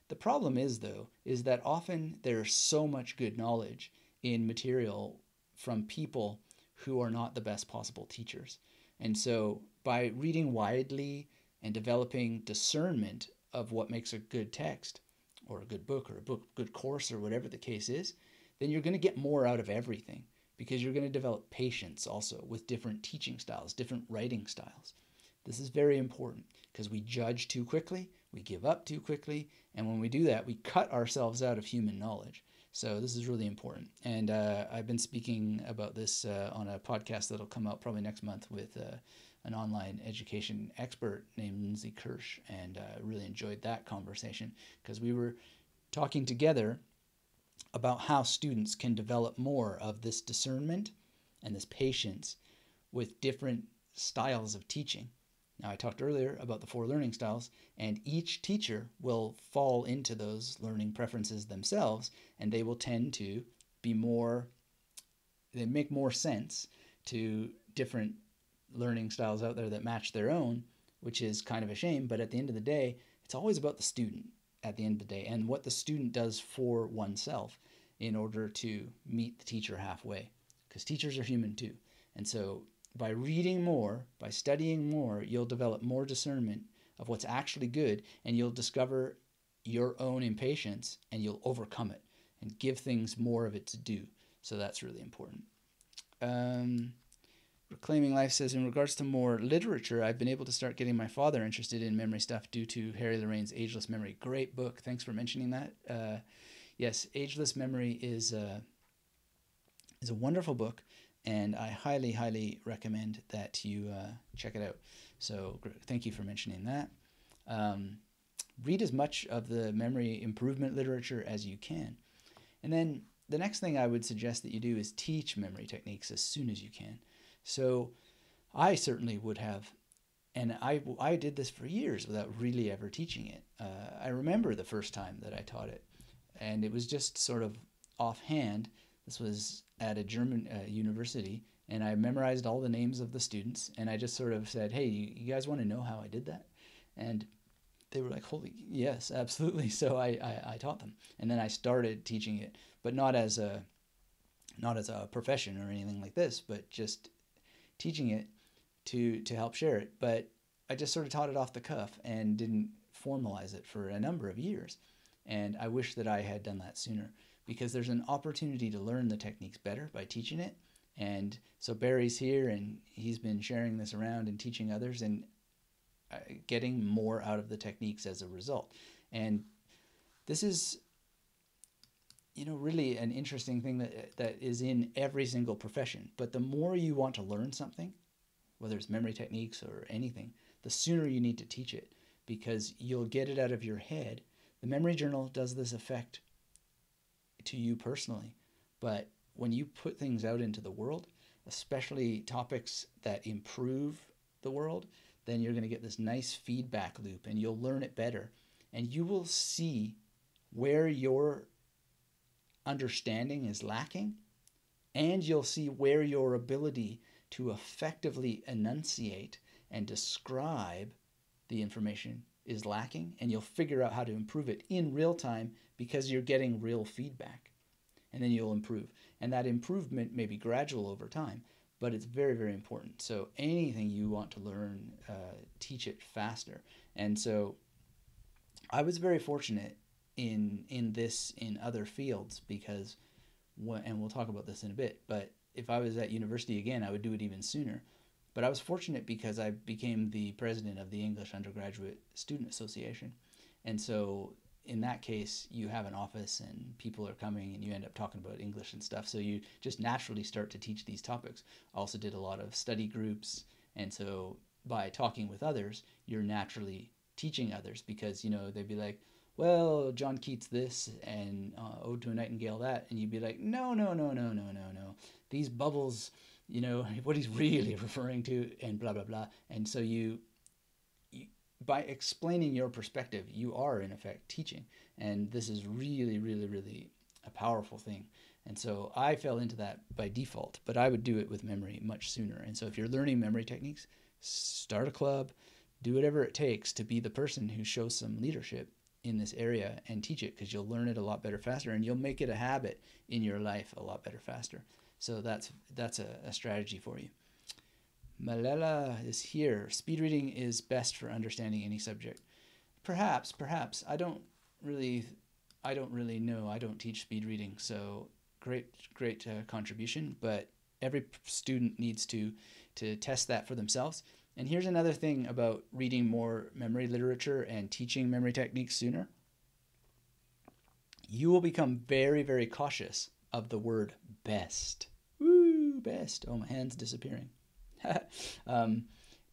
The problem is, though, is that often there's so much good knowledge in material from people who are not the best possible teachers. And so by reading widely and developing discernment of what makes a good text or a good book or a good course or whatever the case is, then you're going to get more out of everything, because you're going to develop patience also with different teaching styles, different writing styles. This is very important because we judge too quickly, we give up too quickly, and when we do that, we cut ourselves out of human knowledge. So this is really important. And I've been speaking about this on a podcast that'll come out probably next month with an online education expert named Lindsay Kirsch, and really enjoyed that conversation because we were talking together about how students can develop more of this discernment and this patience with different styles of teaching. Now, I talked earlier about the 4 learning styles, and each teacher will fall into those learning preferences themselves, and they will tend to be they make more sense to different learning styles out there that match their own, which is kind of a shame, but at the end of the day, it's always about the student at the end of the day and what the student does for oneself in order to meet the teacher halfway, because teachers are human too. And so by reading more, by studying more, you'll develop more discernment of what's actually good, and you'll discover your own impatience, and you'll overcome it and give things more of it to do. So that's really important. Reclaiming Life says, in regards to more literature, I've been able to start getting my father interested in memory stuff due to Harry Lorraine's Ageless Memory. Great book. Thanks for mentioning that. Yes, Ageless Memory is a wonderful book, and I highly, highly recommend that you check it out. So thank you for mentioning that. Read as much of the memory improvement literature as you can. And then the next thing I would suggest that you do is teach memory techniques as soon as you can. So I certainly would have, and I did this for years without really ever teaching it. I remember the first time that I taught it, and it was just sort of offhand. This was at a German university, and I memorized all the names of the students, and I just sort of said, hey, you guys want to know how I did that? And they were like, holy, yes, absolutely. So I taught them, and then I started teaching it, but not as a profession or anything like this, but just teaching it to help share it. But I just sort of taught it off the cuff and didn't formalize it for a number of years. And I wish that I had done that sooner, because there's an opportunity to learn the techniques better by teaching it. And so Barry's here, and he's been sharing this around and teaching others and getting more out of the techniques as a result. And this is, really an interesting thing that is in every single profession. But the more you want to learn something, whether it's memory techniques or anything, the sooner you need to teach it, because you'll get it out of your head. The memory journal does this effect to you personally, but when you put things out into the world, especially topics that improve the world, then you're going to get this nice feedback loop, and you'll learn it better, and you will see where your understanding is lacking, and you'll see where your ability to effectively enunciate and describe the information is lacking, and you'll figure out how to improve it in real time because you're getting real feedback. And then you'll improve. And that improvement may be gradual over time, but it's very, very important. So anything you want to learn, teach it faster. And so I was very fortunate in other fields because, and we'll talk about this in a bit, but if I was at university again, I would do it even sooner. But I was fortunate because I became the president of the English Undergraduate Student Association. And so in that case, you have an office and people are coming and you end up talking about English and stuff. So you just naturally start to teach these topics. I also did a lot of study groups. And so by talking with others, you're naturally teaching others because, you know, they'd be like, well, John Keats this and Ode to a Nightingale that. And you'd be like, no. These bubbles, you know, what he's really referring to and blah, blah, blah. And so you by explaining your perspective, you are in effect teaching. And this is really, really, really a powerful thing. And so I fell into that by default, but I would do it with memory much sooner. And so if you're learning memory techniques, start a club, do whatever it takes to be the person who shows some leadership in this area and teach it, because you'll learn it a lot better faster and you'll make it a habit in your life a lot better faster. So that's a strategy for you. Malela is here. Speed reading is best for understanding any subject. Perhaps. I don't really know. I don't teach speed reading, so great contribution. But every student needs to test that for themselves. And here's another thing about reading more memory literature and teaching memory techniques sooner. You will become very, very cautious of the word best. Woo, best. Oh, my hand's disappearing.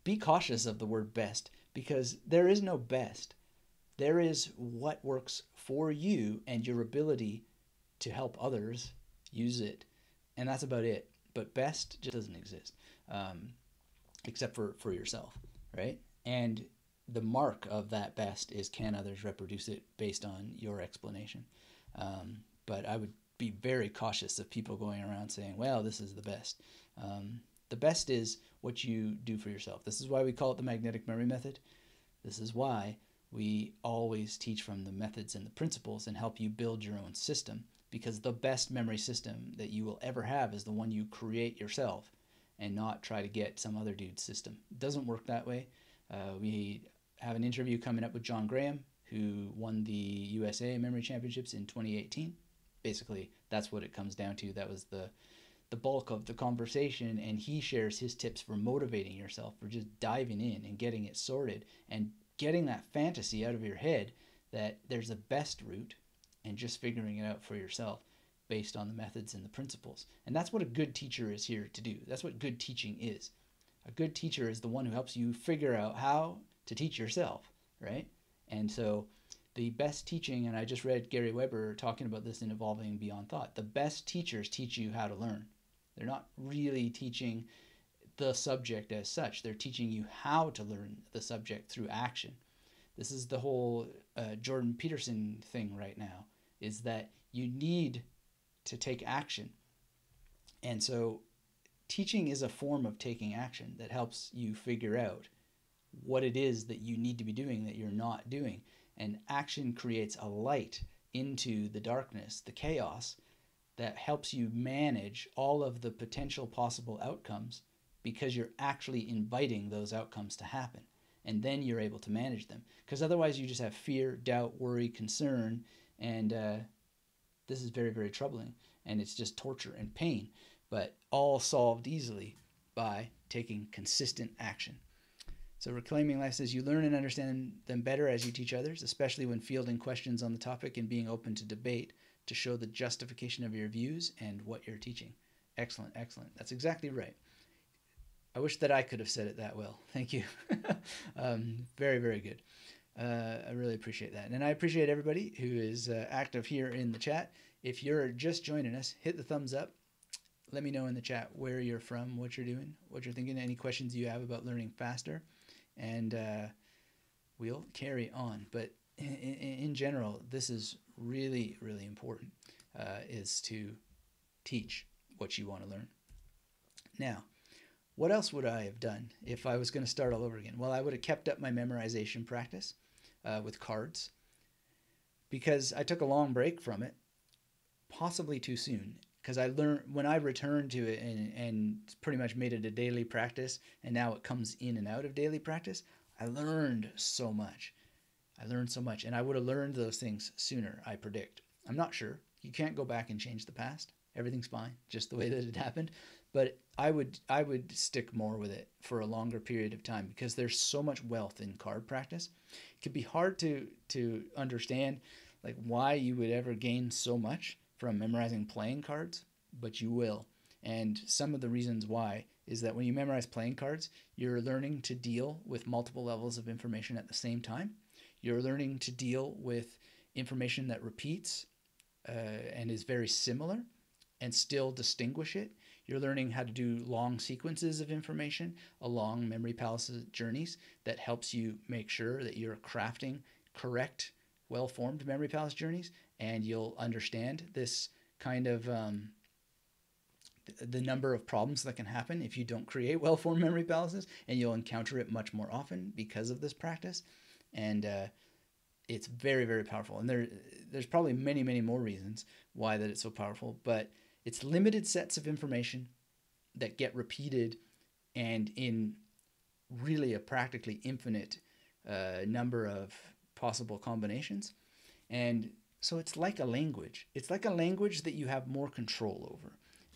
Be cautious of the word best, because there is no best. There is what works for you and your ability to help others use it. And that's about it. But best just doesn't exist, except for yourself, right? And the mark of that best is, can others reproduce it based on your explanation? But I would be very cautious of people going around saying, well, this is the best. The best is what you do for yourself. This is why we call it the magnetic memory method. This is why we always teach from the methods and the principles and help you build your own system, because the best memory system that you will ever have is the one you create yourself and not try to get some other dude's system. It doesn't work that way. We have an interview coming up with John Graham, who won the USA Memory Championships in 2018. Basically, that's what it comes down to. That was the bulk of the conversation, and he shares his tips for motivating yourself, for just diving in and getting it sorted and getting that fantasy out of your head that there's a best route, and just figuring it out for yourself based on the methods and the principles. And that's what a good teacher is here to do. That's what good teaching is. A good teacher is the one who helps you figure out how to teach yourself, right? And so the best teaching, and I just read Gary Weber talking about this in Evolving Beyond Thought, the best teachers teach you how to learn. They're not really teaching the subject as such. They're teaching you how to learn the subject through action. This is the whole Jordan Peterson thing right now, is that you need to take action. And so teaching is a form of taking action that helps you figure out what it is that you need to be doing that you're not doing. And action creates a light into the darkness, the chaos, that helps you manage all of the potential possible outcomes, because you're actually inviting those outcomes to happen. And then you're able to manage them. Because otherwise you just have fear, doubt, worry, concern, and this is very, very troubling. And it's just torture and pain, but all solved easily by taking consistent action. So Reclaiming Life says, you learn and understand them better as you teach others, especially when fielding questions on the topic and being open to debate to show the justification of your views and what you're teaching. Excellent. That's exactly right. I wish that I could have said it that well. Thank you. Very, very good. I really appreciate that. And I appreciate everybody who is active here in the chat. If you're just joining us, hit the thumbs up. Let me know in the chat where you're from, what you're doing, what you're thinking, any questions you have about learning faster. And we'll carry on. But in general, this is really, really important. is to teach what you want to learn. Now, what else would I have done if I was going to start all over again? Well, I would have kept up my memorization practice with cards, because I took a long break from it, possibly too soon. Because I learned, when I returned to it and pretty much made it a daily practice, and now it comes in and out of daily practice, I learned so much. And I would have learned those things sooner, I predict. I'm not sure. You can't go back and change the past. Everything's fine, just the way that it happened. But I would stick more with it for a longer period of time, because there's so much wealth in card practice. It could be hard to understand like why you would ever gain so much from memorizing playing cards, but you will. And some of the reasons why is that when you memorize playing cards, you're learning to deal with multiple levels of information at the same time. You're learning to deal with information that repeats and is very similar and still distinguish it. You're learning how to do long sequences of information along memory palace journeys that helps you make sure that you're crafting correct, well-formed memory palace journeys, and you'll understand this kind of the number of problems that can happen if you don't create well-formed memory palaces, and you'll encounter it much more often because of this practice. And it's very, very powerful. And there's probably many, many more reasons why that it's so powerful, but it's limited sets of information that get repeated and in really a practically infinite number of possible combinations. And so it's like a language. It's like a language that you have more control over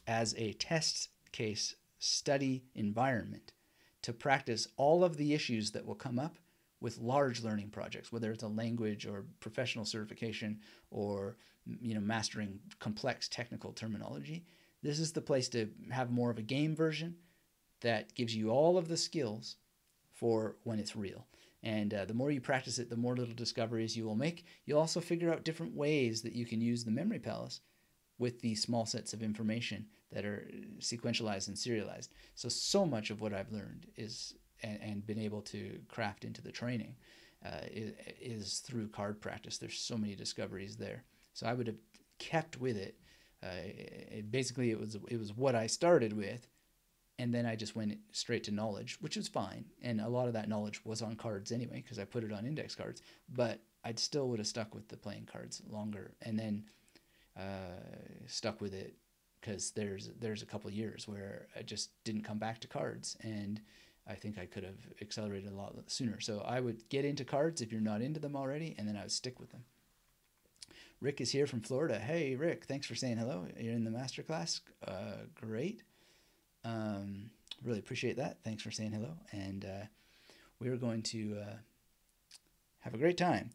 as a test case study environment to practice all of the issues that will come up with large learning projects, whether it's a language or professional certification or mastering complex technical terminology. This is the place to have more of a game version that gives you all of the skills for when it's real. And the more you practice it, the more little discoveries you will make. You'll also figure out different ways that you can use the memory palace with these small sets of information that are sequentialized and serialized. So much of what I've learned is and been able to craft into the training is through card practice. There's so many discoveries there. So I would have kept with it. Basically, it was what I started with, and then I just went straight to knowledge, which was fine. And a lot of that knowledge was on cards anyway, because I put it on index cards. But I'd still would have stuck with the playing cards longer, and then stuck with it because there's a couple of years where I just didn't come back to cards, and I think I could have accelerated a lot sooner. So I would get into cards if you're not into them already, and then I would stick with them. Rick is here from Florida. Hey, Rick, thanks for saying hello. You're in the masterclass. Great. Really appreciate that. Thanks for saying hello. And we're going to have a great time.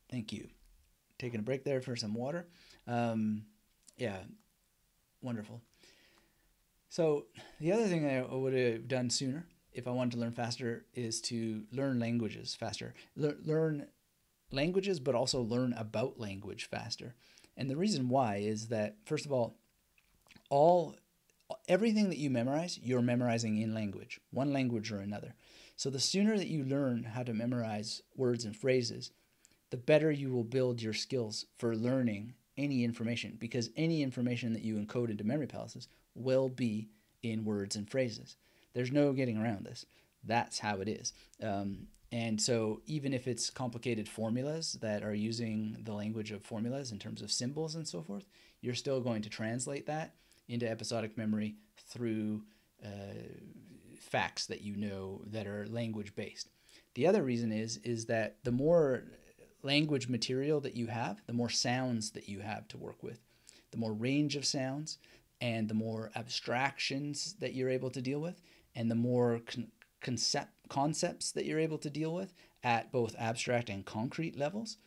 Thank you. Taking a break there for some water. Yeah, wonderful. So the other thing I would have done sooner if I wanted to learn faster is to learn languages faster. Learn languages, but also learn about language faster. And the reason why is that, first of all, everything that you memorize, you're memorizing in language, one language or another. So the sooner that you learn how to memorize words and phrases, the better you will build your skills for learning any information, because any information that you encode into memory palaces will be in words and phrases. There's no getting around this. That's how it is. And so even if it's complicated formulas that are using the language of formulas in terms of symbols and so forth, you're still going to translate that into episodic memory through facts that you know that are language based. The other reason is that the more language material that you have, the more sounds that you have to work with, the more range of sounds, and the more abstractions that you're able to deal with, and the more concepts that you're able to deal with at both abstract and concrete levels.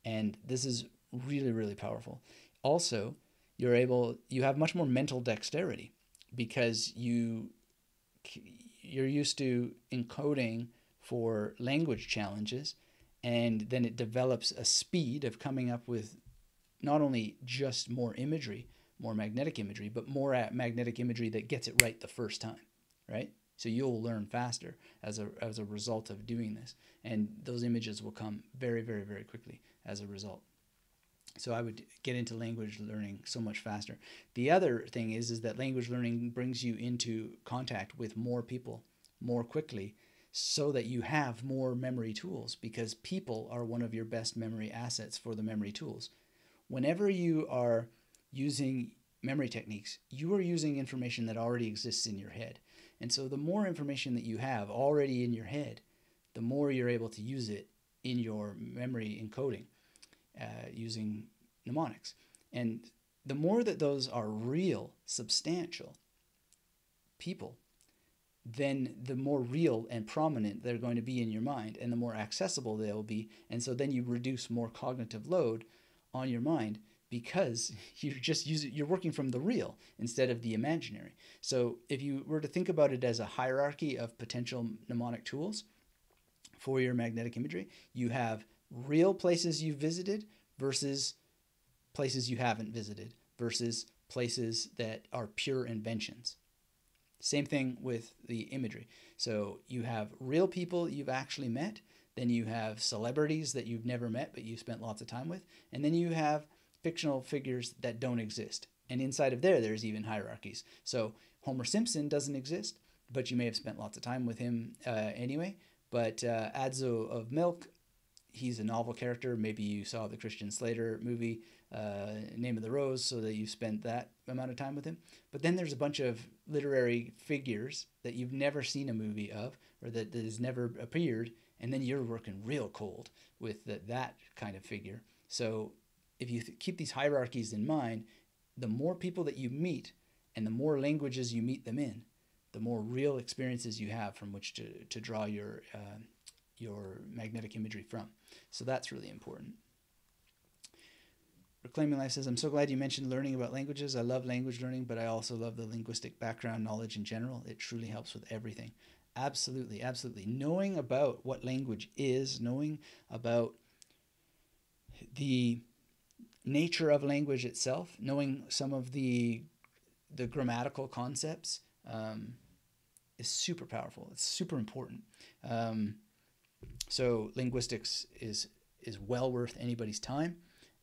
And this is really, really powerful. Also, you have much more mental dexterity because you're used to encoding for language challenges, and then it develops a speed of coming up with not only just more imagery, more magnetic imagery, but more magnetic imagery that gets it right the first time, right? So you'll learn faster as a result of doing this, and those images will come very, very, very quickly as a result. So I would get into language learning so much faster. The other thing is that language learning brings you into contact with more people more quickly, so that you have more memory tools, because people are one of your best memory assets for the memory tools. Whenever you are using memory techniques, you are using information that already exists in your head. And so the more information that you have already in your head, the more you're able to use it in your memory encoding using mnemonics. And the more that those are real, substantial people, then the more real and prominent they're going to be in your mind, and the more accessible they'll be. And so then you reduce more cognitive load on your mind, because you're working from the real instead of the imaginary. So if you were to think about it as a hierarchy of potential mnemonic tools for your magnetic imagery, you have real places you've visited versus places you haven't visited versus places that are pure inventions. Same thing with the imagery. So you have real people you've actually met, then you have celebrities that you've never met but you spent lots of time with, and then you have fictional figures that don't exist. And inside of there's even hierarchies. So Homer Simpson doesn't exist, but you may have spent lots of time with him anyway. But Adzo of Milk, he's a novel character. Maybe you saw the Christian Slater movie, Name of the Rose, so that you spent that amount of time with him. But then there's a bunch of literary figures that you've never seen a movie of, or that has never appeared, and then you're working real cold with that kind of figure. So if you keep these hierarchies in mind, the more people that you meet and the more languages you meet them in, the more real experiences you have from which to draw your magnetic imagery from. So that's really important. Reclaiming Life says, I'm so glad you mentioned learning about languages. I love language learning, but I also love the linguistic background knowledge in general. It truly helps with everything. Absolutely, absolutely. Knowing about what language is, knowing about the nature of language itself, knowing some of the grammatical concepts is super powerful. It's super important. So linguistics is well worth anybody's time.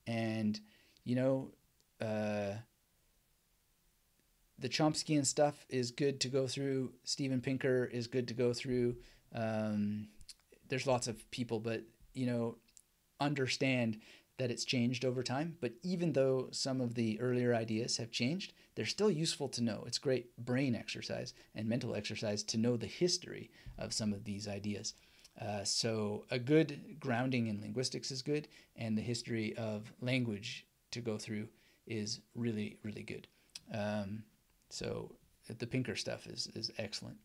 And, the Chomskyan stuff is good to go through. Steven Pinker is good to go through. There's lots of people, but, understand that it's changed over time. But even though some of the earlier ideas have changed, they're still useful to know. It's great brain exercise and mental exercise to know the history of some of these ideas. So a good grounding in linguistics is good, and the history of language to go through is really, really good. So the Pinker stuff is excellent.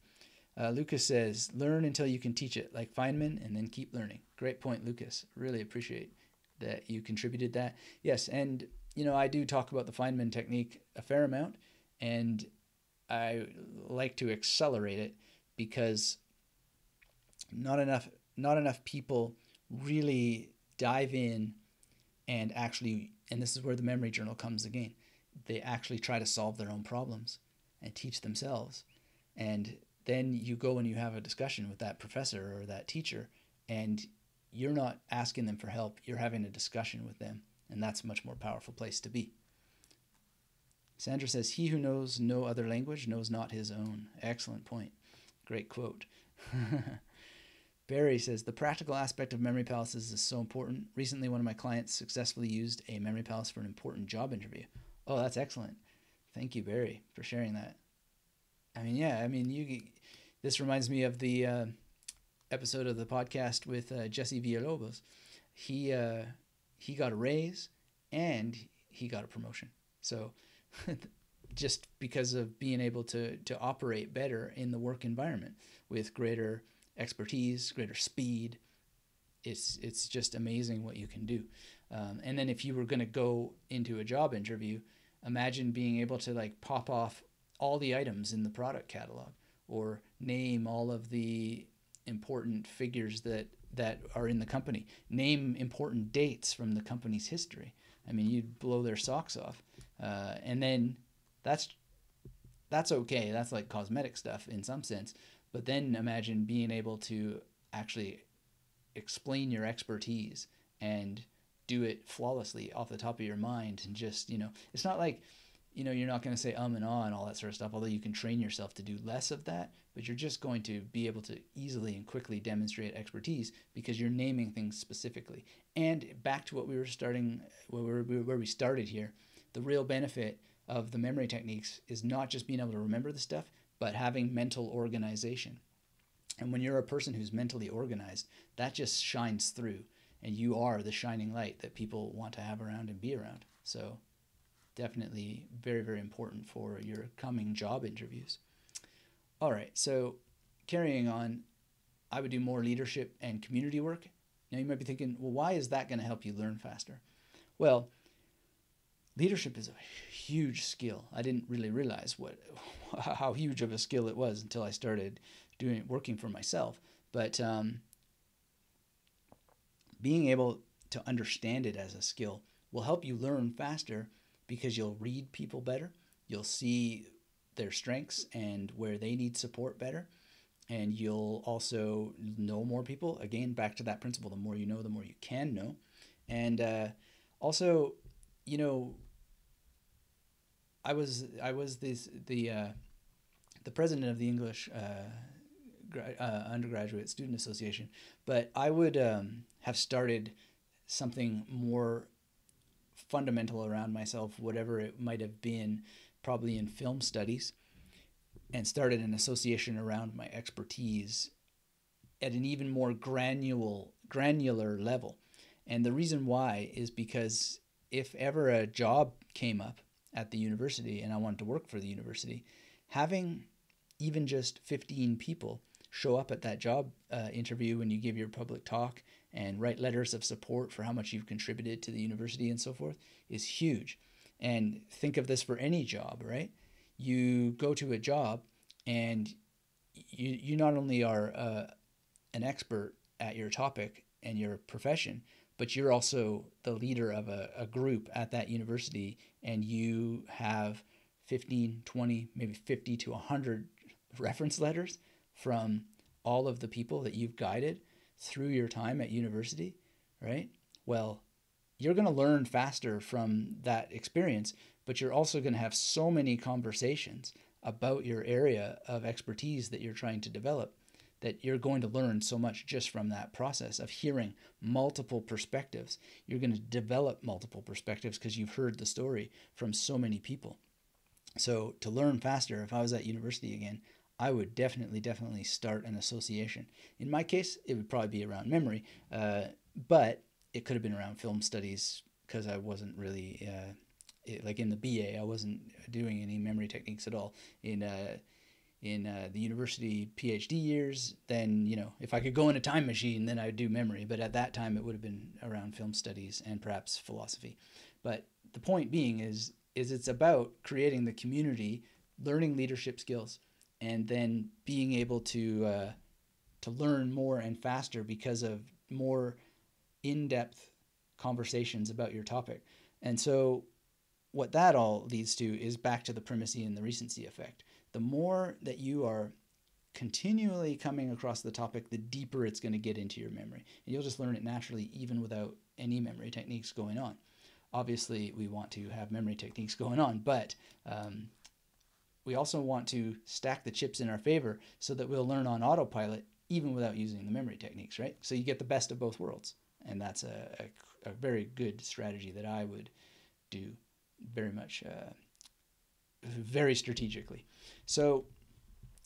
Lucas says, learn until you can teach it, like Feynman, and then keep learning. Great point, Lucas. Really appreciate that you contributed that. Yes, and I do talk about the Feynman technique a fair amount, and I like to accelerate it because not enough people really dive in and actually, and this is where the memory journal comes again, they actually try to solve their own problems and teach themselves. And then you go and you have a discussion with that professor or that teacher, and you're not asking them for help, you're having a discussion with them, and that's a much more powerful place to be. Sandra says, he who knows no other language knows not his own. Excellent point. Great quote. Barry says, the practical aspect of memory palaces is so important. Recently, one of my clients successfully used a memory palace for an important job interview. Oh, that's excellent. Thank you, Barry, for sharing that. This reminds me of the episode of the podcast with Jesse Villalobos. He got a raise and he got a promotion. So just because of being able to operate better in the work environment with greater expertise, greater speed, it's just amazing what you can do. And then if you were going to go into a job interview, imagine being able to pop off all the items in the product catalog, or name all of the important figures that are in the company, name important dates from the company's history. You'd blow their socks off. And then that's okay. That's like cosmetic stuff in some sense. But then imagine being able to actually explain your expertise and do it flawlessly off the top of your mind, and just, it's not like, you're not going to say and ah and all that sort of stuff, although you can train yourself to do less of that, but you're just going to be able to easily and quickly demonstrate expertise because you're naming things specifically. And back to what we were starting, where we started here, the real benefit of the memory techniques is not just being able to remember the stuff, but having mental organization. And when you're a person who's mentally organized, that just shines through, and you are the shining light that people want to have around and be around. So definitely very, very important for your coming job interviews. All right, so carrying on, I would do more leadership and community work. Now you might be thinking, well, why is that going to help you learn faster? Well, leadership is a huge skill. I didn't really realize how huge of a skill it was until I started working for myself. But being able to understand it as a skill will help you learn faster, because you'll read people better, you'll see their strengths and where they need support better, and you'll also know more people. Again, back to that principle, the more you know, the more you can know. And also, I was the president of the English undergraduate student association, but I would have started something more fundamental around myself, whatever it might have been, probably in film studies, and started an association around my expertise at an even more granular level. And the reason why is because if ever a job came up at the university and I wanted to work for the university, having even just 15 people show up at that job interview when you give your public talk and write letters of support for how much you've contributed to the university and so forth is huge. And think of this for any job, right? You go to a job and you not only are an expert at your topic and your profession, but you're also the leader of a group at that university, and you have 15, 20, maybe 50 to 100 reference letters from all of the people that you've guided through your time at university, right? Well, you're going to learn faster from that experience, but you're also going to have so many conversations about your area of expertise that you're trying to develop that you're going to learn so much just from that process of hearing multiple perspectives. You're going to develop multiple perspectives because you've heard the story from so many people. So to learn faster, if I was at university again, I would definitely start an association. In my case, it would probably be around memory, but it could have been around film studies because I wasn't really, like in the BA, I wasn't doing any memory techniques at all. In the university PhD years, then, if I could go in a time machine, then I'd do memory. But at that time, it would have been around film studies and perhaps philosophy. But the point being is it's about creating the community, learning leadership skills, and then being able to learn more and faster because of more in-depth conversations about your topic. And so what that all leads to is back to the primacy and the recency effect. The more that you are continually coming across the topic, the deeper it's going to get into your memory. And you'll just learn it naturally, even without any memory techniques going on. Obviously, we want to have memory techniques going on, but we also want to stack the chips in our favor so that we'll learn on autopilot even without using the memory techniques, right? So you get the best of both worlds. And that's a very good strategy that I would do very much, very strategically. So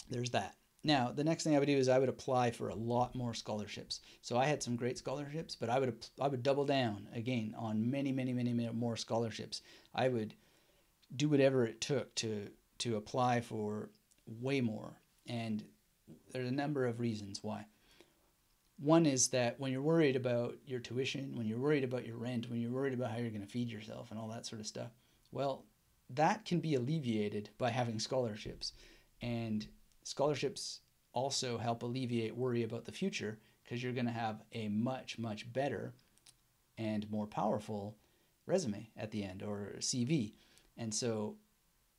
there's that. Now, the next thing I would do is I would apply for a lot more scholarships. So I had some great scholarships, but I would double down again on many more scholarships. I would do whatever it took to apply for way more. And there's a number of reasons why. One is that when you're worried about your tuition, when you're worried about your rent, when you're worried about how you're going to feed yourself and all that sort of stuff, well, that can be alleviated by having scholarships. And scholarships also help alleviate worry about the future because you're going to have a much better and more powerful resume at the end, or CV. And so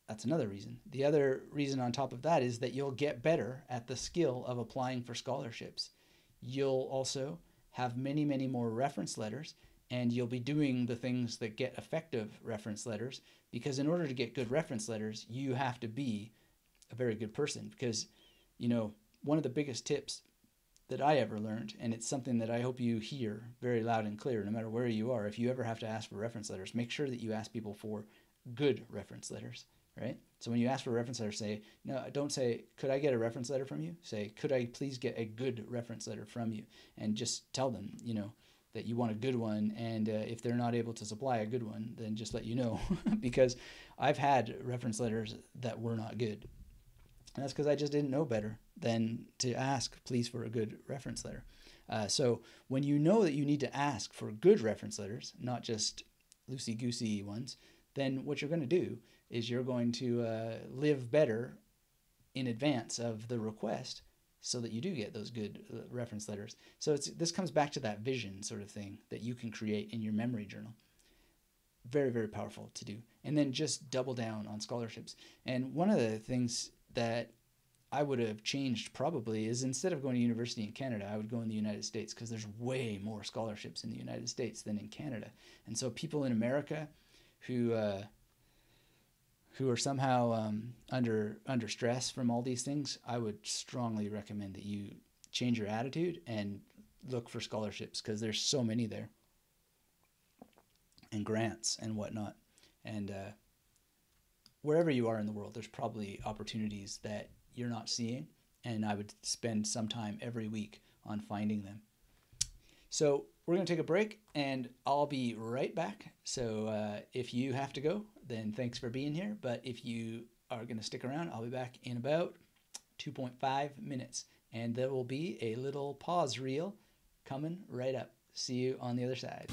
that's another reason. The other reason on top of that is that you'll get better at the skill of applying for scholarships. You'll also have many more reference letters, and you'll be doing the things that get effective reference letters, because in order to get good reference letters, you have to be a very good person. Because, one of the biggest tips that I ever learned, and it's something that I hope you hear very loud and clear no matter where you are, if you ever have to ask for reference letters, make sure that you ask people for good reference letters, right? So when you ask for a reference letter, don't say, could I get a reference letter from you? Say, could I please get a good reference letter from you? And just tell them, that you want a good one, and if they're not able to supply a good one, then just let you know, because I've had reference letters that were not good. And that's because I just didn't know better than to ask, please, for a good reference letter. So when you know that you need to ask for good reference letters, not just loosey-goosey ones, then what you're going to do is you're going to live better in advance of the request so that you do get those good reference letters. So this comes back to that vision sort of thing that you can create in your memory journal. Very, very powerful to do. And then just double down on scholarships. And one of the things that I would have changed probably is, instead of going to university in Canada, I would go in the United States, because there's way more scholarships in the United States than in Canada. And so people in America who are somehow under stress from all these things, I would strongly recommend that you change your attitude and look for scholarships, because there's so many there, and grants and whatnot. And wherever you are in the world, there's probably opportunities that you're not seeing, and I would spend some time every week on finding them. So we're going to take a break, and I'll be right back. So if you have to go, then thanks for being here. But if you are going to stick around, I'll be back in about 2.5 minutes. And there will be a little pause reel coming right up. See you on the other side.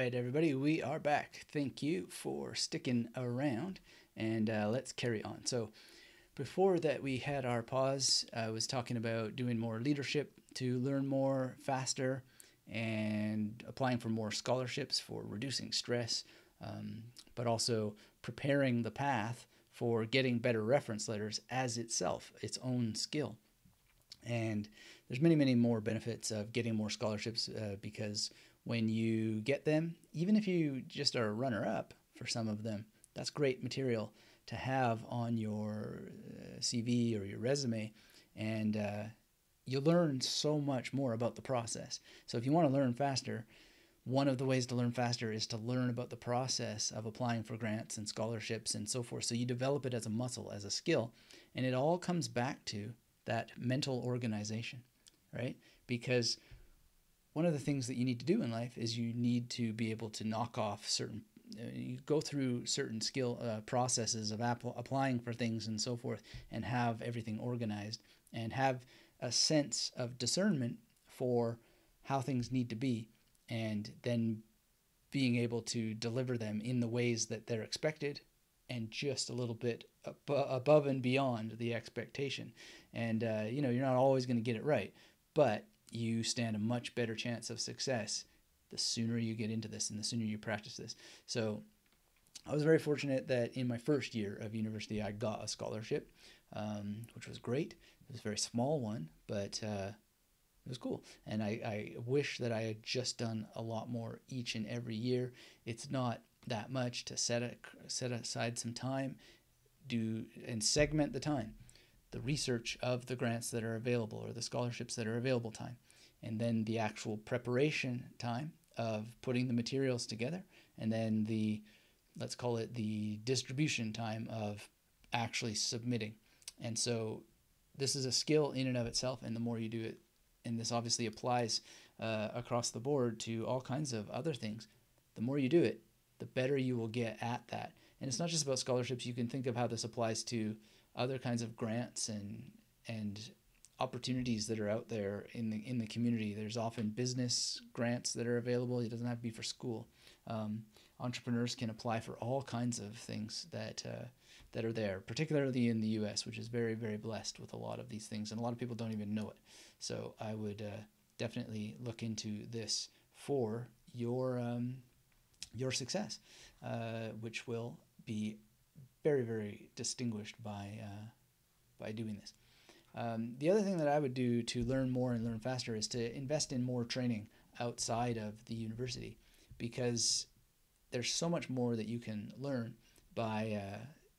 right, everybody, we are back. Thank you for sticking around, and let's carry on. So before that, we had our pause. I was talking about doing more leadership to learn more faster and applying for more scholarships for reducing stress, but also preparing the path for getting better reference letters as itself, its own skill. And there's many, many more benefits of getting more scholarships because when you get them, even if you just are a runner-up for some of them, that's great material to have on your CV or your resume, and you learn so much more about the process. So if you want to learn faster, one of the ways to learn faster is to learn about the process of applying for grants and scholarships and so forth. So you develop it as a muscle, as a skill, and it all comes back to that mental organization, right? Because one of the things that you need to do in life is you need to be able to knock off certain, you go through certain skill processes of applying for things and so forth, and have everything organized and have a sense of discernment for how things need to be, and then being able to deliver them in the ways that they're expected and just a little bit above and beyond the expectation. And, you're not always going to get it right, but you stand a much better chance of success the sooner you get into this and the sooner you practice this. So I was very fortunate that in my first year of university, I got a scholarship, which was great. It was a very small one, but it was cool. And I wish that I had just done a lot more each and every year. It's not that much to set aside some time, and segment the time, the research of the grants that are available or the scholarships that are available time, and then the actual preparation time of putting the materials together, and then let's call it the distribution time of actually submitting. And so this is a skill in and of itself, and the more you do it, and this obviously applies across the board to all kinds of other things, the more you do it, the better you will get at that. And it's not just about scholarships. You can think of how this applies to other kinds of grants and opportunities that are out there in the community. There's often business grants that are available. It doesn't have to be for school. Entrepreneurs can apply for all kinds of things that are there, particularly in the U.S., which is very, very blessed with a lot of these things, and a lot of people don't even know it. So I would definitely look into this for your success, which will be very, very distinguished by doing this. The other thing that I would do to learn more and learn faster is to invest in more training outside of the university, because there's so much more that you can learn by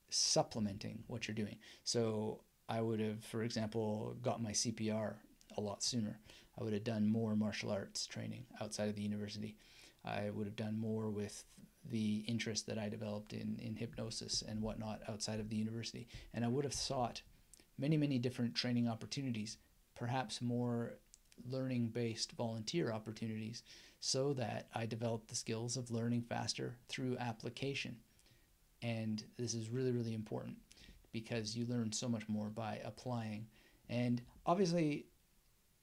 supplementing what you're doing. So I would have, for example, got my CPR a lot sooner. I would have done more martial arts training outside of the university. I would have done more with the interest that I developed in hypnosis and whatnot outside of the university. And I would have sought many, many different training opportunities, perhaps more learning-based volunteer opportunities, so that I developed the skills of learning faster through application. And this is really, really important because you learn so much more by applying. And obviously,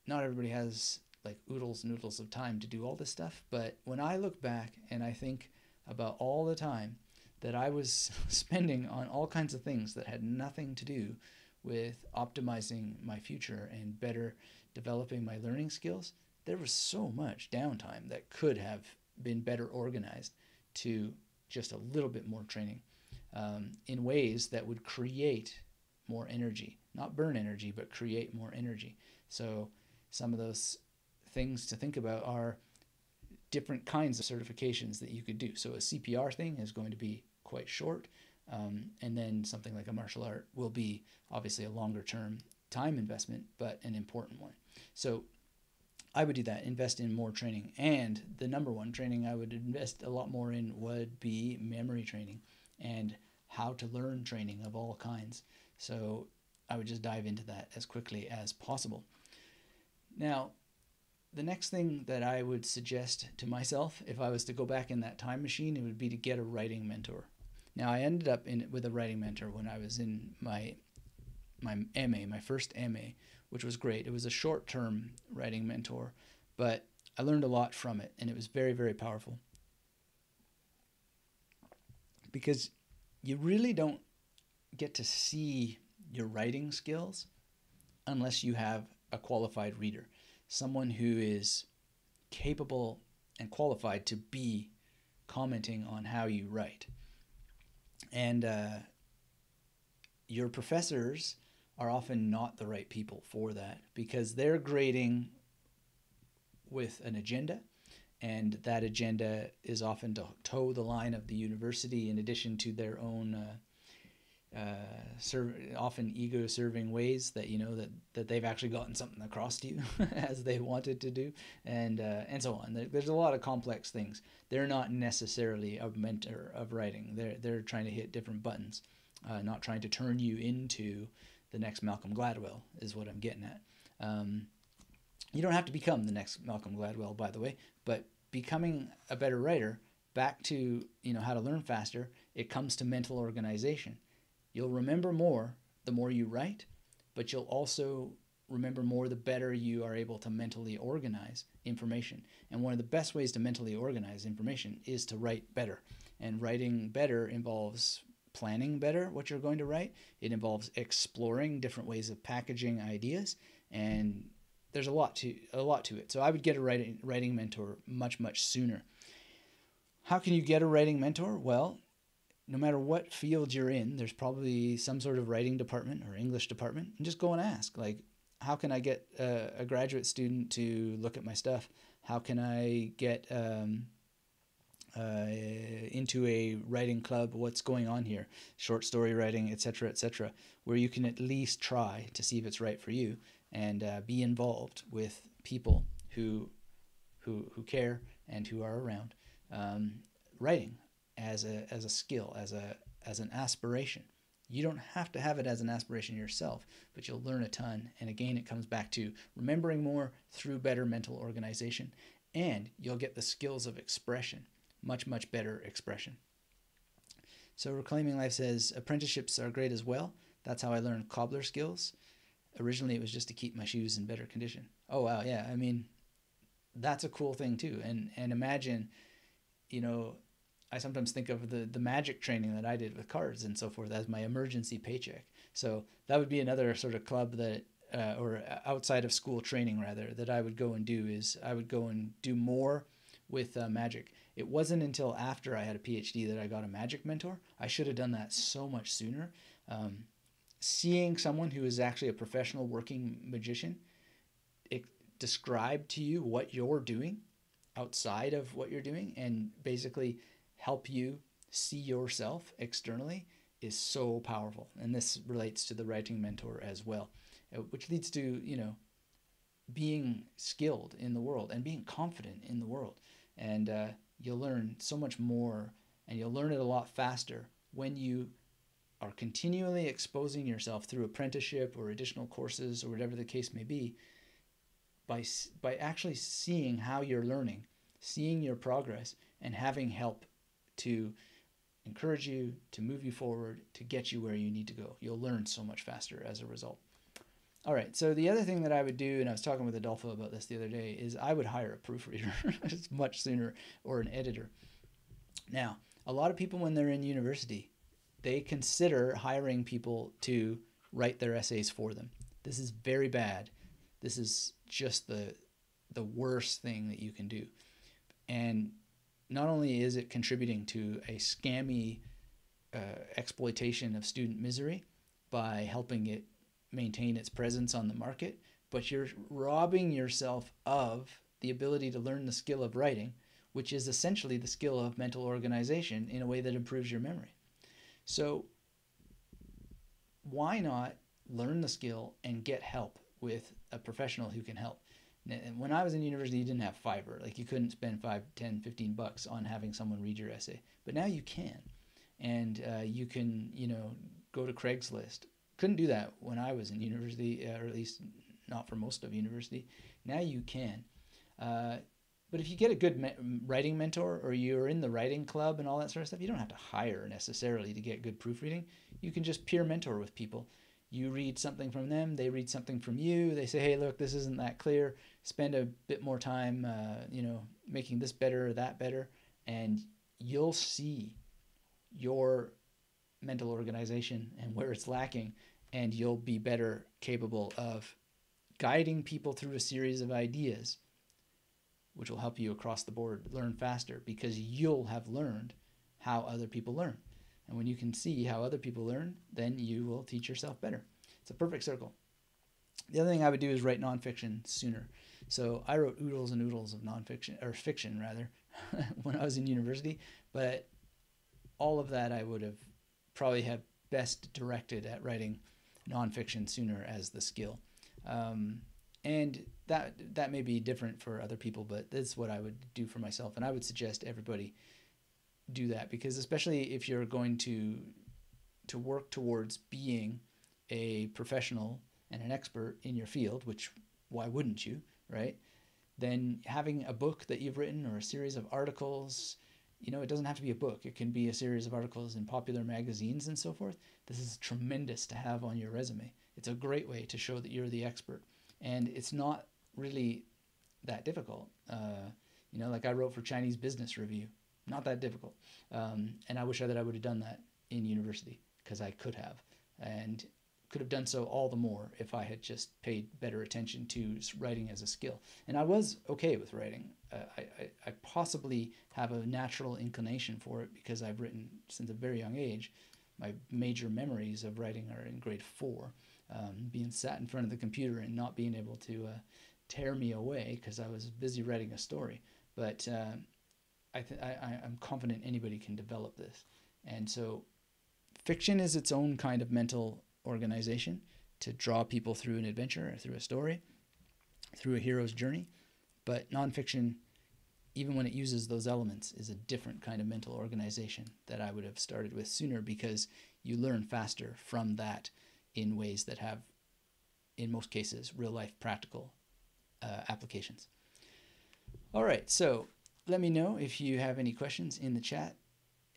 not everybody has like oodles and oodles of time to do all this stuff, but when I look back and I think about all the time that I was spending on all kinds of things that had nothing to do with optimizing my future and better developing my learning skills, there was so much downtime that could have been better organized to just a little bit more training in ways that would create more energy, not burn energy, but create more energy. So some of those things to think about are different kinds of certifications that you could do. So a CPR thing is going to be quite short, and then something like a martial art will be obviously a longer term time investment, but an important one. So I would do that, invest in more training. And the number one training I would invest a lot more in would be memory training and how to learn training of all kinds. So I would just dive into that as quickly as possible. Now, the next thing that I would suggest to myself, if I was to go back in that time machine, it would be to get a writing mentor. Now, I ended up with a writing mentor when I was in my MA, my first MA, which was great. It was a short-term writing mentor, but I learned a lot from it, and it was very, very powerful. because you really don't get to see your writing skills unless you have a qualified reader, someone who is capable and qualified to be commenting on how you write. And your professors are often not the right people for that, because they're grading with an agenda, and that agenda is often to toe the line of the university, in addition to their own often ego-serving ways that that they've actually gotten something across to you as they wanted to do, and so on. There's a lot of complex things. They're not necessarily a mentor of writing. They're trying to hit different buttons, not trying to turn you into the next Malcolm Gladwell, is what I'm getting at. You don't have to become the next Malcolm Gladwell, by the way, but becoming a better writer, back to how to learn faster, it comes to mental organization. You'll remember more the more you write, but you'll also remember more the better you are able to mentally organize information. And one of the best ways to mentally organize information is to write better. And writing better involves planning better what you're going to write. It involves exploring different ways of packaging ideas, and there's a lot to it. So I would get a writing mentor much sooner. How can you get a writing mentor? Well, no matter what field you're in, there's probably some sort of writing department or English department, and just go and ask, like, how can I get a graduate student to look at my stuff? How can I get into a writing club? What's going on here? Short story writing, etc., where you can at least try to see if it's right for you, and be involved with people who care and who are around. Writing as a skill, as an aspiration. You don't have to have it as an aspiration yourself, but you'll learn a ton. And again, it comes back to remembering more through better mental organization, and you'll get the skills of expression, much better expression. So Reclaiming Life says, apprenticeships are great as well. That's how I learned cobbler skills. Originally, it was just to keep my shoes in better condition. Oh, wow, yeah. I mean, that's a cool thing too. And imagine, I sometimes think of the magic training that I did with cards and so forth as my emergency paycheck. So that would be another sort of club that, or outside of school training rather, that I would go and do, is I would go and do more with magic. It wasn't until after I had a PhD that I got a magic mentor. I should have done that so much sooner. Seeing someone who is actually a professional working magician describe to you what you're doing outside of what you're doing, and basically help you see yourself externally, is so powerful. And this relates to the writing mentor as well, which leads to, being skilled in the world and being confident in the world. And you'll learn so much more, and you'll learn it a lot faster when you are continually exposing yourself through apprenticeship or additional courses or whatever the case may be, by actually seeing how you're learning, seeing your progress, and having help to encourage you, to move you forward, to get you where you need to go. You'll learn so much faster as a result. All right, so the other thing that I would do, and I was talking with Adolfo about this the other day, is I would hire a proofreader much sooner, or an editor. Now, a lot of people when they're in university, they consider hiring people to write their essays for them. This is very bad. This is just the worst thing that you can do. And not only is it contributing to a scammy exploitation of student misery by helping it maintain its presence on the market, but you're robbing yourself of the ability to learn the skill of writing, which is essentially the skill of mental organization in a way that improves your memory. So why not learn the skill and get help with a professional who can help? And when I was in university, you didn't have Fiverr. Like, you couldn't spend $5, $10, $15 on having someone read your essay. But now you can. And you can, go to Craigslist. Couldn't do that when I was in university, or at least not for most of university. Now you can. But if you get a good writing mentor, or you're in the writing club and all that sort of stuff, you don't have to hire necessarily to get good proofreading. You can just peer mentor with people. You read something from them, they read something from you. They say, hey, look, this isn't that clear. Spend a bit more time, making this better or that better. And you'll see your mental organization and where it's lacking, and you'll be better capable of guiding people through a series of ideas, which will help you across the board learn faster, because you'll have learned how other people learn. And when you can see how other people learn, then you will teach yourself better. It's a perfect circle. The other thing I would do is write nonfiction sooner. So I wrote oodles and oodles of nonfiction, or fiction rather, when I was in university, but all of that I would have probably have best directed at writing nonfiction sooner as the skill. And that may be different for other people, but that's what I would do for myself. And I would suggest everybody do that, because especially if you're going to work towards being a professional and an expert in your field, which why wouldn't you, right? Then having a book that you've written or a series of articles, it doesn't have to be a book. It can be a series of articles in popular magazines and so forth. This is tremendous to have on your resume. It's a great way to show that you're the expert. And it's not really that difficult. Like I wrote for Chinese Business Review. Not that difficult. And I wish that I would have done that in university, because I could have. And could have done so all the more if I had just paid better attention to writing as a skill. And I was okay with writing. I possibly have a natural inclination for it, because I've written since a very young age. My major memories of writing are in grade 4, being sat in front of the computer and not being able to tear me away because I was busy writing a story. But I'm confident anybody can develop this. And so fiction is its own kind of mental organization to draw people through an adventure or through a story, through a hero's journey. But nonfiction, even when it uses those elements, is a different kind of mental organization that I would have started with sooner, because you learn faster from that in ways that have, in most cases, real life practical applications. All right, so let me know if you have any questions in the chat.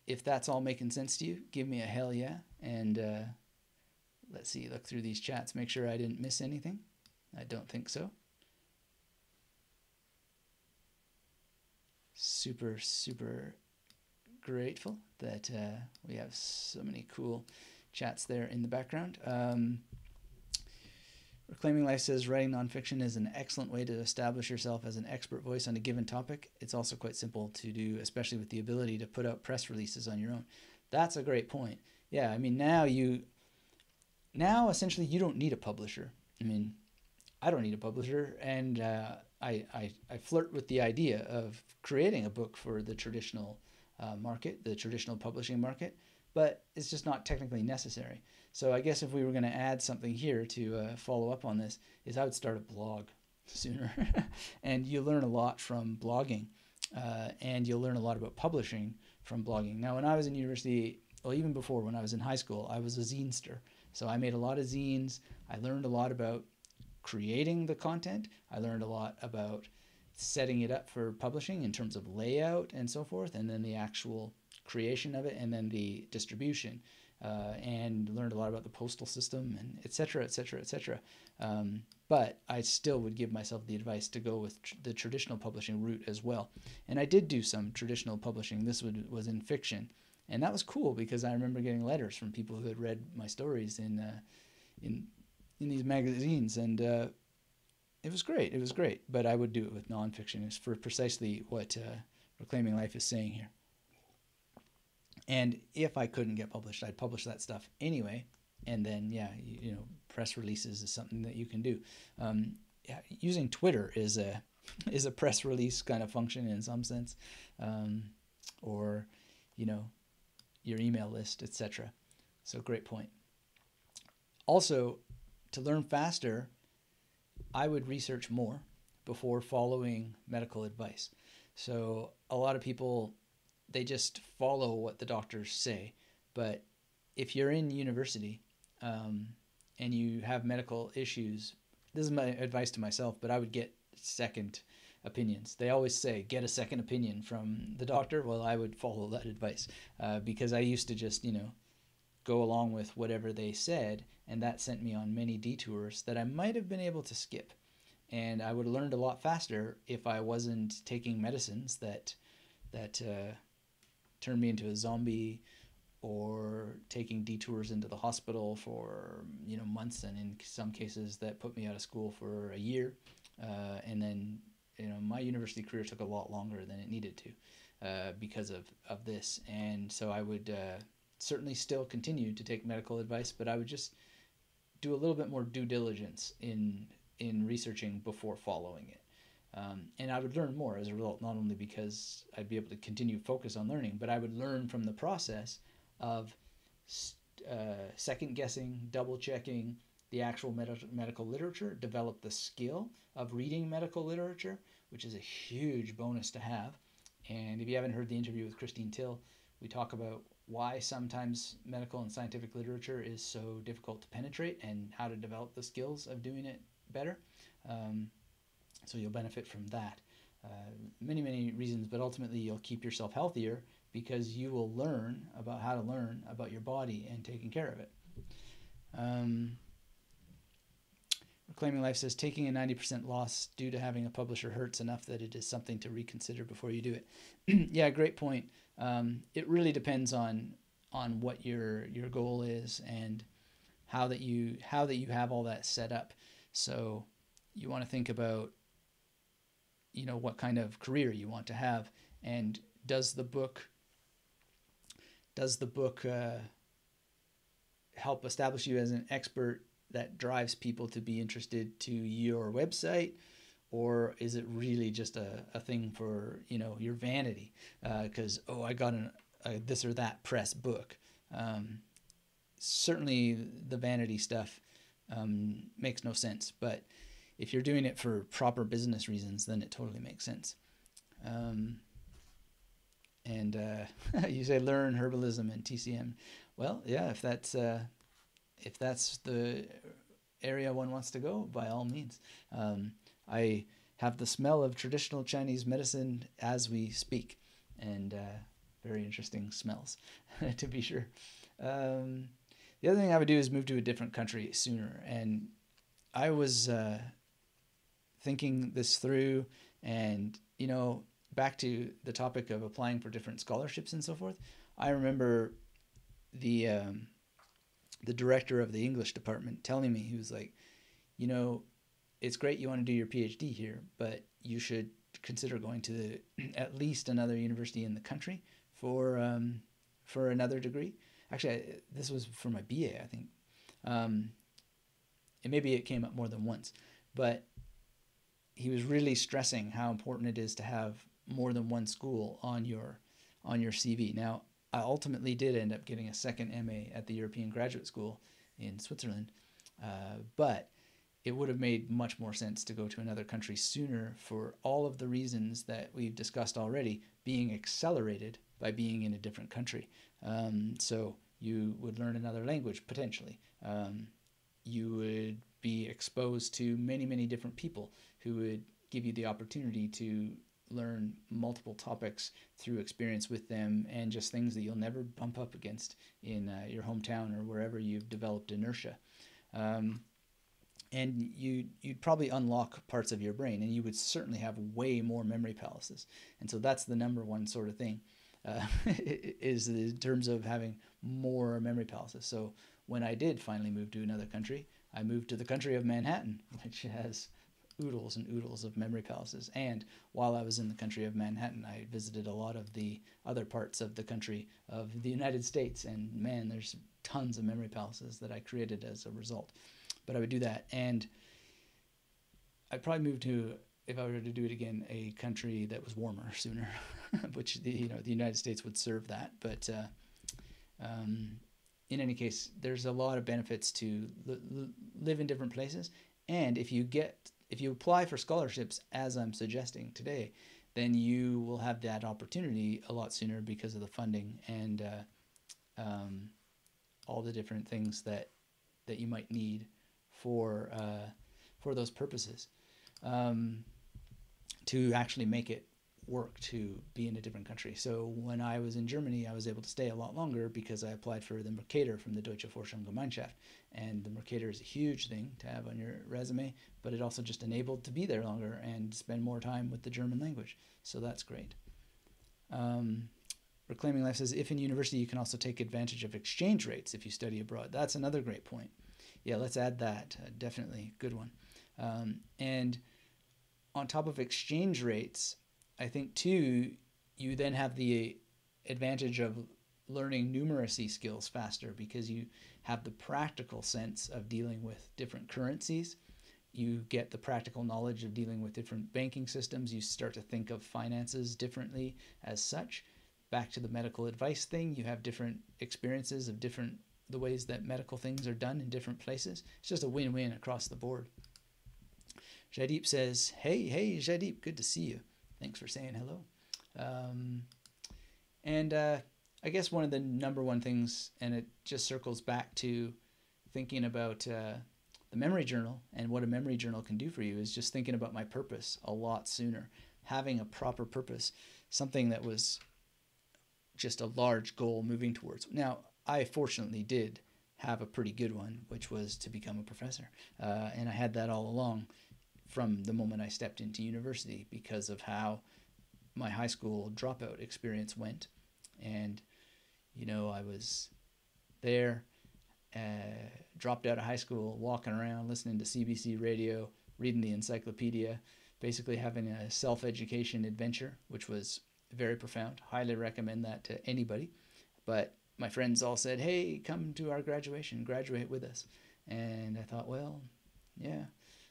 If that's all making sense to you, give me a hell yeah. And let's see, look through these chats, make sure I didn't miss anything. I don't think so. Super, super grateful that we have so many cool chats there in the background. Reclaiming Life says, writing nonfiction is an excellent way to establish yourself as an expert voice on a given topic. It's also quite simple to do, especially with the ability to put out press releases on your own. That's a great point. Yeah, I mean, now essentially you don't need a publisher. I mean, I don't need a publisher, and I flirt with the idea of creating a book for the traditional market, the traditional publishing market, but it's just not technically necessary. So I guess if we were going to add something here to follow up on this, is I would start a blog sooner. And you learn a lot from blogging, and you'll learn a lot about publishing from blogging. Now, when I was in university, well, even before, when I was in high school, I was a zinester. So I made a lot of zines. I learned a lot about creating the content. I learned a lot about setting it up for publishing in terms of layout and so forth, and then the actual creation of it, and then the distribution, and learned a lot about the postal system, and et cetera, et cetera, et cetera. But I still would give myself the advice to go with the traditional publishing route as well. And I did do some traditional publishing. This was in fiction, and that was cool, because I remember getting letters from people who had read my stories in these magazines, and it was great. It was great. But I would do it with nonfiction. It's for precisely what Reclaiming Life is saying here. And if I couldn't get published, I'd publish that stuff anyway. And then, yeah, press releases is something that you can do. Using Twitter is a press release kind of function in some sense, or your email list, etc. So great point. Also, to learn faster, I would research more before following medical advice. So a lot of people, they just follow what the doctors say. But if you're in university and you have medical issues, this is my advice to myself, but I would get second opinions. They always say, get a second opinion from the doctor. Well, I would follow that advice because I used to just, go along with whatever they said, and that sent me on many detours that I might have been able to skip. And I would have learned a lot faster if I wasn't taking medicines that turned me into a zombie or taking detours into the hospital for months, and in some cases that put me out of school for a year. And then my university career took a lot longer than it needed to because of this. And so I would certainly still continue to take medical advice, but I would just do a little bit more due diligence in researching before following it. And I would learn more as a result, not only because I'd be able to continue focus on learning, but I would learn from the process of second guessing, double checking the actual medical literature, develop the skill of reading medical literature, which is a huge bonus to have. And if you haven't heard the interview with Christine Till, we talk about why sometimes medical and scientific literature is so difficult to penetrate and how to develop the skills of doing it better. So you'll benefit from that. Many, many reasons, but ultimately you'll keep yourself healthier because you will learn about how to learn about your body and taking care of it. Reclaiming Life says, taking a 90% loss due to having a publisher hurts enough that it is something to reconsider before you do it. Yeah, great point. It really depends on what your goal is and how that you have all that set up. So you want to think about what kind of career you want to have, and does the book help establish you as an expert that drives people to be interested to your website, or is it really just a thing for your vanity because I got a this or that press book. Certainly the vanity stuff makes no sense, but if you're doing it for proper business reasons, then it totally makes sense. And you say learn herbalism and TCM. Well, yeah, if that's the area one wants to go, by all means. I have the smell of traditional Chinese medicine as we speak, and very interesting smells, to be sure. The other thing I would do is move to a different country sooner, and I was thinking this through, and back to the topic of applying for different scholarships and so forth. I remember the director of the English department telling me, he was like, it's great you want to do your PhD here, but you should consider going to at least another university in the country for another degree. Actually, this was for my BA, I think. And maybe it came up more than once, but he was really stressing how important it is to have more than one school on your CV. Now, I ultimately did end up getting a second MA at the European Graduate School in Switzerland, but it would have made much more sense to go to another country sooner for all of the reasons that we've discussed already, being accelerated by being in a different country. So you would learn another language, potentially. You would be exposed to many, many different people who would give you the opportunity to learn multiple topics through experience with them, and just things that you'll never bump up against in your hometown or wherever you've developed inertia. And you'd probably unlock parts of your brain, and you would certainly have way more memory palaces. And so that's the number one sort of thing, is in terms of having more memory palaces. So when I did finally move to another country, I moved to the country of Manhattan, which has oodles and oodles of memory palaces. And while I was in the country of Manhattan, I visited a lot of the other parts of the country of the United States, and man, there's tons of memory palaces that I created as a result. But I would do that, and I'd probably move to, if I were to do it again, a country that was warmer sooner, which the United States would serve that. But in any case, there's a lot of benefits to live in different places, and if you apply for scholarships, as I'm suggesting today, then you will have that opportunity a lot sooner because of the funding and all the different things that you might need for those purposes, to actually make it work to be in a different country. So when I was in Germany, I was able to stay a lot longer because I applied for the Mercator from the Deutsche Forschungsgemeinschaft. And the Mercator is a huge thing to have on your resume, but it also just enabled to be there longer and spend more time with the German language. So that's great. Reclaiming Life says, if in university, you can also take advantage of exchange rates if you study abroad. That's another great point. Yeah, let's add that. Definitely good one. And on top of exchange rates, I think too, you then have the advantage of learning numeracy skills faster because you have the practical sense of dealing with different currencies. You get the practical knowledge of dealing with different banking systems. You start to think of finances differently as such. Back to the medical advice thing, you have different experiences of the ways that medical things are done in different places. It's just a win-win across the board. Jaideep says, hey, Jaideep, good to see you. Thanks for saying hello. I guess one of the number one things, and it just circles back to thinking about the memory journal and what a memory journal can do for you, is just thinking about my purpose a lot sooner. Having a proper purpose, something that was just a large goal moving towards. Now, I fortunately did have a pretty good one, which was to become a professor. And I had that all along from the moment I stepped into university because of how my high school dropout experience went. And, I was there, dropped out of high school, walking around, listening to CBC radio, reading the encyclopedia, basically having a self-education adventure, which was very profound. Highly recommend that to anybody. But my friends all said, hey, come to our graduation, graduate with us. And I thought, well, yeah,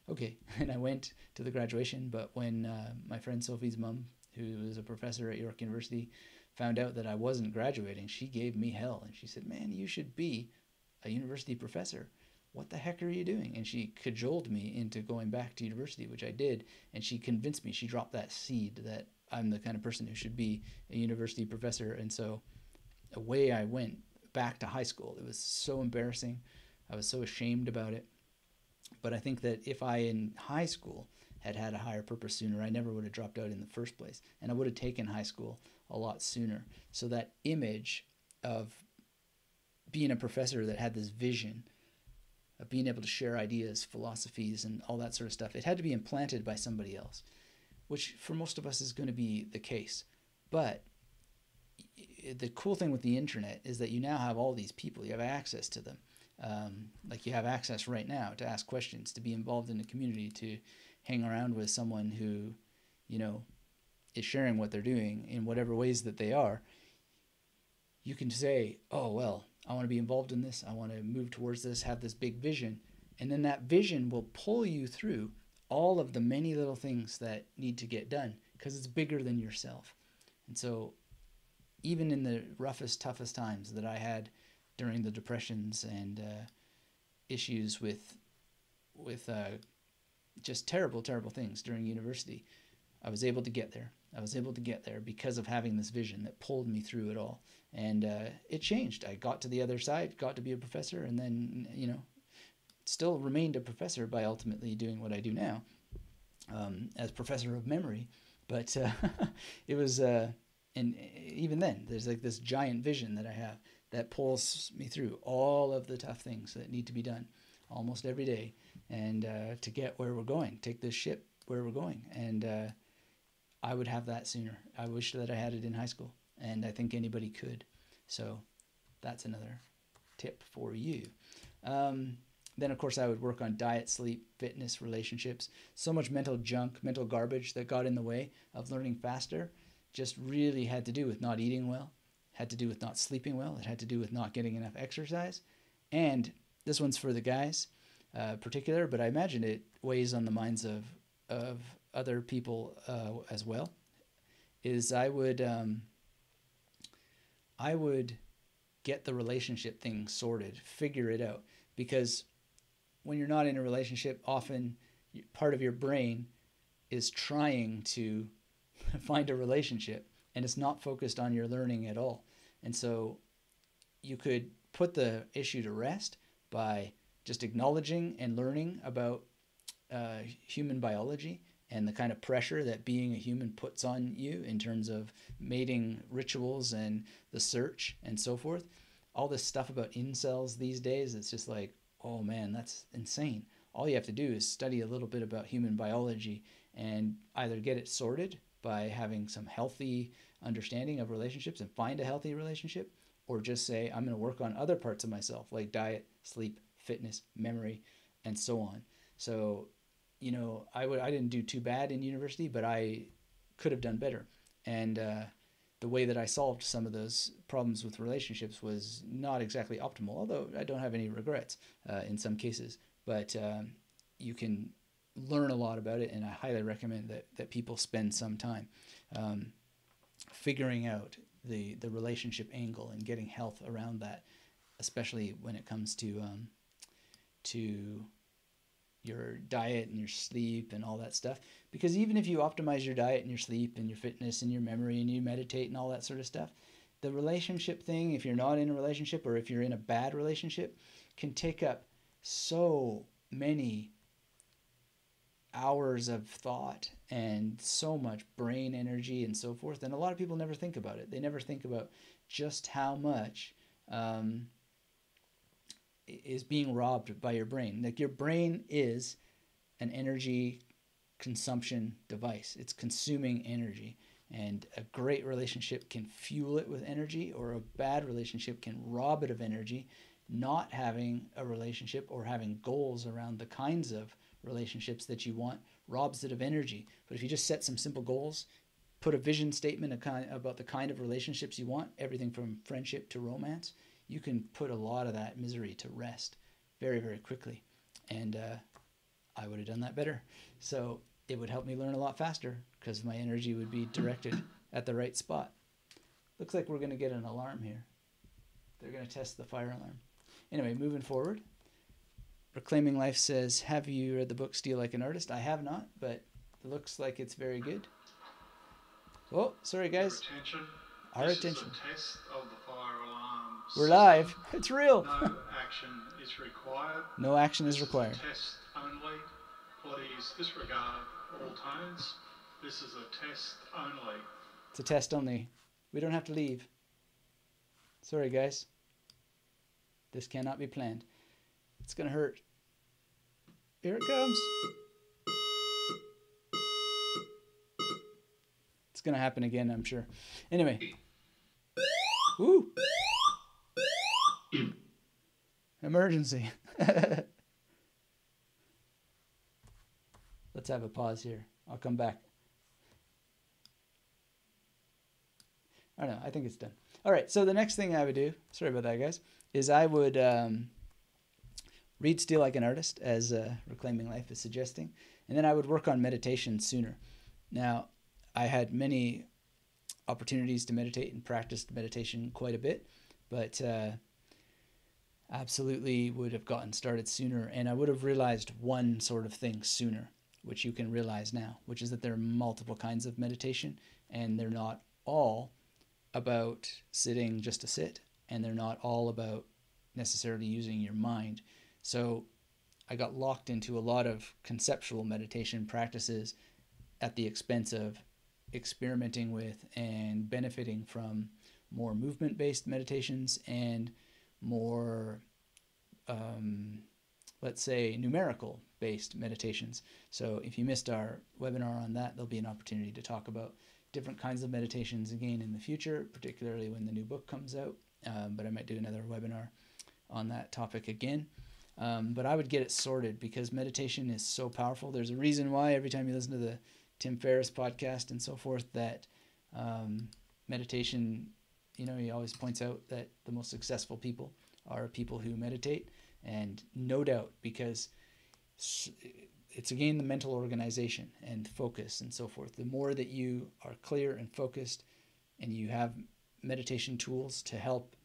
okay. And I went to the graduation, but when my friend Sophie's mom, who was a professor at York University, found out that I wasn't graduating, she gave me hell. And she said, man, you should be a university professor. What the heck are you doing? And she cajoled me into going back to university, which I did. And she convinced me, she dropped that seed that I'm the kind of person who should be a university professor. And so away I went back to high school. It was so embarrassing. I was so ashamed about it. But I think that if I in high school had had a higher purpose sooner, I never would have dropped out in the first place. And I would have taken high school a lot sooner. So that image of being a professor that had this vision of being able to share ideas, philosophies, and all that sort of stuff, it had to be implanted by somebody else, which for most of us is going to be the case. But the cool thing with the internet is that you now have all these people, you have access to them. Like you have access right now to ask questions, to be involved in a community, to hang around with someone who, is sharing what they're doing in whatever ways that they are. You can say, oh, well, I want to be involved in this. I want to move towards this, have this big vision. And then that vision will pull you through all of the many little things that need to get done because it's bigger than yourself. And so even in the roughest, toughest times that I had during the depressions and issues with just terrible, terrible things during university, I was able to get there. I was able to get there because of having this vision that pulled me through it all. And it changed. I got to the other side, got to be a professor, and then, still remained a professor by ultimately doing what I do now as professor of memory. But it was, and even then, there's like this giant vision that I have that pulls me through all of the tough things that need to be done almost every day, and to get where we're going, take this ship where we're going. And I would have that sooner. I wish that I had it in high school, and I think anybody could. So that's another tip for you. Then, of course, I would work on diet, sleep, fitness, relationships. So much mental junk, mental garbage that got in the way of learning faster just really had to do with not eating well, had to do with not sleeping well. It had to do with not getting enough exercise. And this one's for the guys particular, but I imagine it weighs on the minds of other people as well, is I would get the relationship thing sorted, figure it out. Because when you're not in a relationship, often part of your brain is trying to find a relationship, and it's not focused on your learning at all. And so you could put the issue to rest by just acknowledging and learning about human biology and the kind of pressure that being a human puts on you in terms of mating rituals and the search and so forth. All this stuff about incels these days, it's just like, oh man, that's insane. All you have to do is study a little bit about human biology and either get it sorted by having some healthy understanding of relationships and find a healthy relationship, or just say, I'm going to work on other parts of myself like diet, sleep, fitness, memory, and so on. So, I didn't do too bad in university, but I could have done better. And the way that I solved some of those problems with relationships was not exactly optimal, although I don't have any regrets in some cases. But you can learn a lot about it, and I highly recommend that people spend some time figuring out the relationship angle and getting health around that, especially when it comes to your diet and your sleep and all that stuff. Because even if you optimize your diet and your sleep and your fitness and your memory and you meditate and all that sort of stuff, the relationship thing, if you're not in a relationship or if you're in a bad relationship, can take up so many hours of thought and so much brain energy and so forth. And a lot of people never think about it. They never think about just how much is being robbed by your brain. Like, your brain is an energy consumption device. It's consuming energy, and a great relationship can fuel it with energy, or a bad relationship can rob it of energy. Not having a relationship or having goals around the kinds of relationships that you want robs it of energy. But if you just set some simple goals, put a vision statement about the kind of relationships you want, everything from friendship to romance, you can put a lot of that misery to rest very, very quickly. And I would have done that better. So it would help me learn a lot faster because my energy would be directed at the right spot. Looks like we're going to get an alarm here. They're going to test the fire alarm. Anyway, moving forward. Reclaiming Life says, have you read the book Steal Like an Artist? I have not, but it looks like it's very good. Oh, sorry guys. Our attention. This is a test of the fire alarm We're system. live. It's real. No action is required. No action is required. This is a test only. Please disregard all tones. This is a test only. It's a test only. We don't have to leave. Sorry guys. This cannot be planned. It's going to hurt. Here it comes. It's going to happen again, I'm sure. Anyway. Woo! Emergency. Let's have a pause here. I'll come back. I don't know. I think it's done. All right. So the next thing I would do, sorry about that, guys, is I would read Steal Like an Artist, as Reclaiming Life is suggesting, and then I would work on meditation sooner. Now, I had many opportunities to meditate and practiced meditation quite a bit, but absolutely would have gotten started sooner, and I would have realized one sort of thing sooner, which you can realize now, which is that there are multiple kinds of meditation, and they're not all about sitting just to sit, and they're not all about necessarily using your mind. So I got locked into a lot of conceptual meditation practices at the expense of experimenting with and benefiting from more movement-based meditations and more, let's say, numerical-based meditations. So if you missed our webinar on that, there'll be an opportunity to talk about different kinds of meditations again in the future, particularly when the new book comes out. But I might do another webinar on that topic again. But I would get it sorted because meditation is so powerful. There's a reason why every time you listen to the Tim Ferriss podcast and so forth that meditation, he always points out that the most successful people are people who meditate. And no doubt, because it's again the mental organization and focus and so forth. The more that you are clear and focused and you have meditation tools to help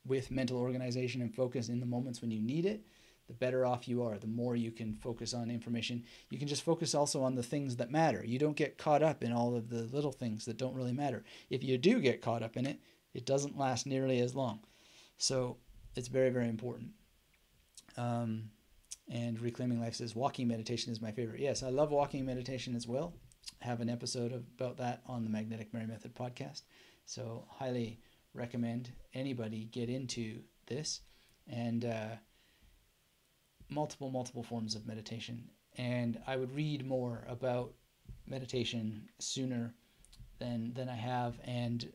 with mental organization and focus in the moments when you need it, the better off you are. The more you can focus on information. You can just focus also on the things that matter. You don't get caught up in all of the little things that don't really matter. If you do get caught up in it, it doesn't last nearly as long. So it's very, very important. And Reclaiming Life says, walking meditation is my favorite. Yes, I love walking meditation as well. I have an episode about that on the Magnetic Mirror Method podcast. So highly recommend anybody get into this. And multiple forms of meditation. And I would read more about meditation sooner than I have, and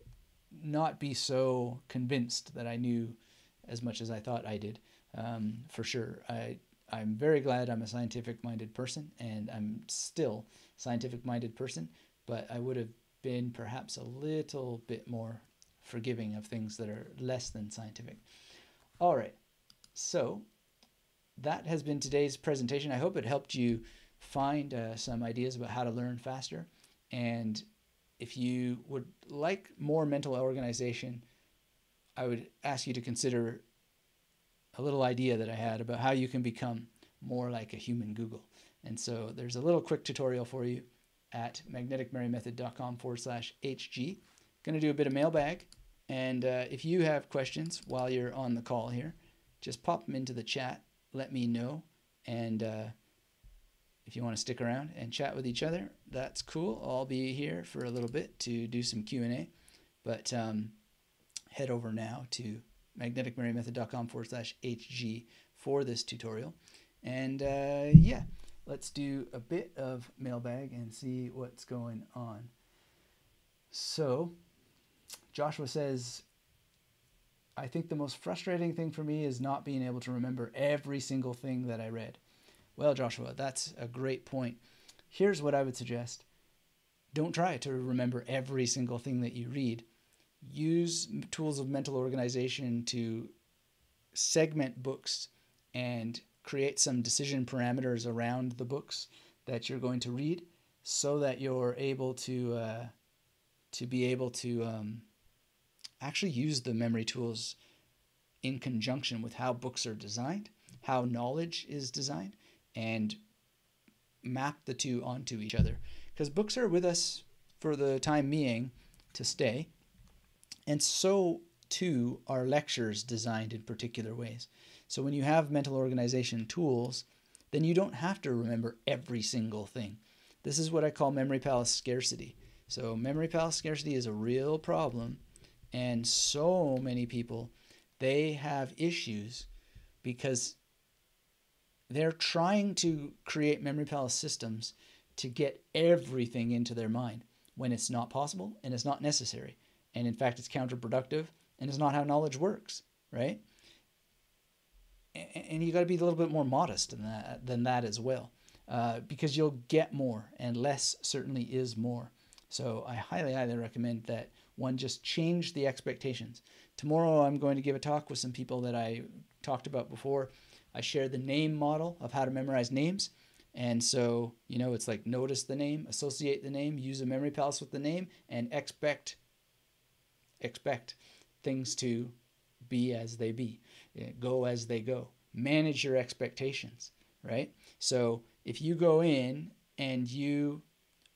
not be so convinced that I knew as much as I thought I did. For sure. I'm very glad I'm a scientific-minded person, and I'm still a scientific-minded person, but I would have been perhaps a little bit more forgiving of things that are less than scientific. All right, so that has been today's presentation. I hope it helped you find some ideas about how to learn faster. And if you would like more mental organization, I would ask you to consider a little idea that I had about how you can become more like a human Google. And so there's a little quick tutorial for you at magneticmarymethod.com/HG. Going to do a bit of mailbag. And if you have questions while you're on the call here, just pop them into the chat. Let me know. And if you want to stick around and chat with each other, that's cool. I'll be here for a little bit to do some Q&A. But head over now to magneticmarymethod.com/HG for this tutorial. And yeah, let's do a bit of mailbag and see what's going on. So Joshua says, I think the most frustrating thing for me is not being able to remember every single thing that I read. Well, Joshua, that's a great point. Here's what I would suggest. Don't try to remember every single thing that you read. Use tools of mental organization to segment books and create some decision parameters around the books that you're going to read, so that you're able to actually use the memory tools in conjunction with how books are designed, how knowledge is designed, and map the two onto each other. Because books are with us for the time being to stay, and so too are lectures designed in particular ways. So when you have mental organization tools, then you don't have to remember every single thing. This is what I call memory palace scarcity. So memory palace scarcity is a real problem, and so many people, they have issues because they're trying to create memory palace systems to get everything into their mind when it's not possible and it's not necessary. And in fact, it's counterproductive and it's not how knowledge works, right? And you got to be a little bit more modest than that as well, because you'll get more, and less certainly is more. So I highly, highly recommend that one just change the expectations. Tomorrow I'm going to give a talk with some people that I talked about before. I shared the name model of how to memorize names. And so, it's like notice the name, associate the name, use a memory palace with the name, and expect things to be as they be, go as they go. Manage your expectations, right? So if you go in and you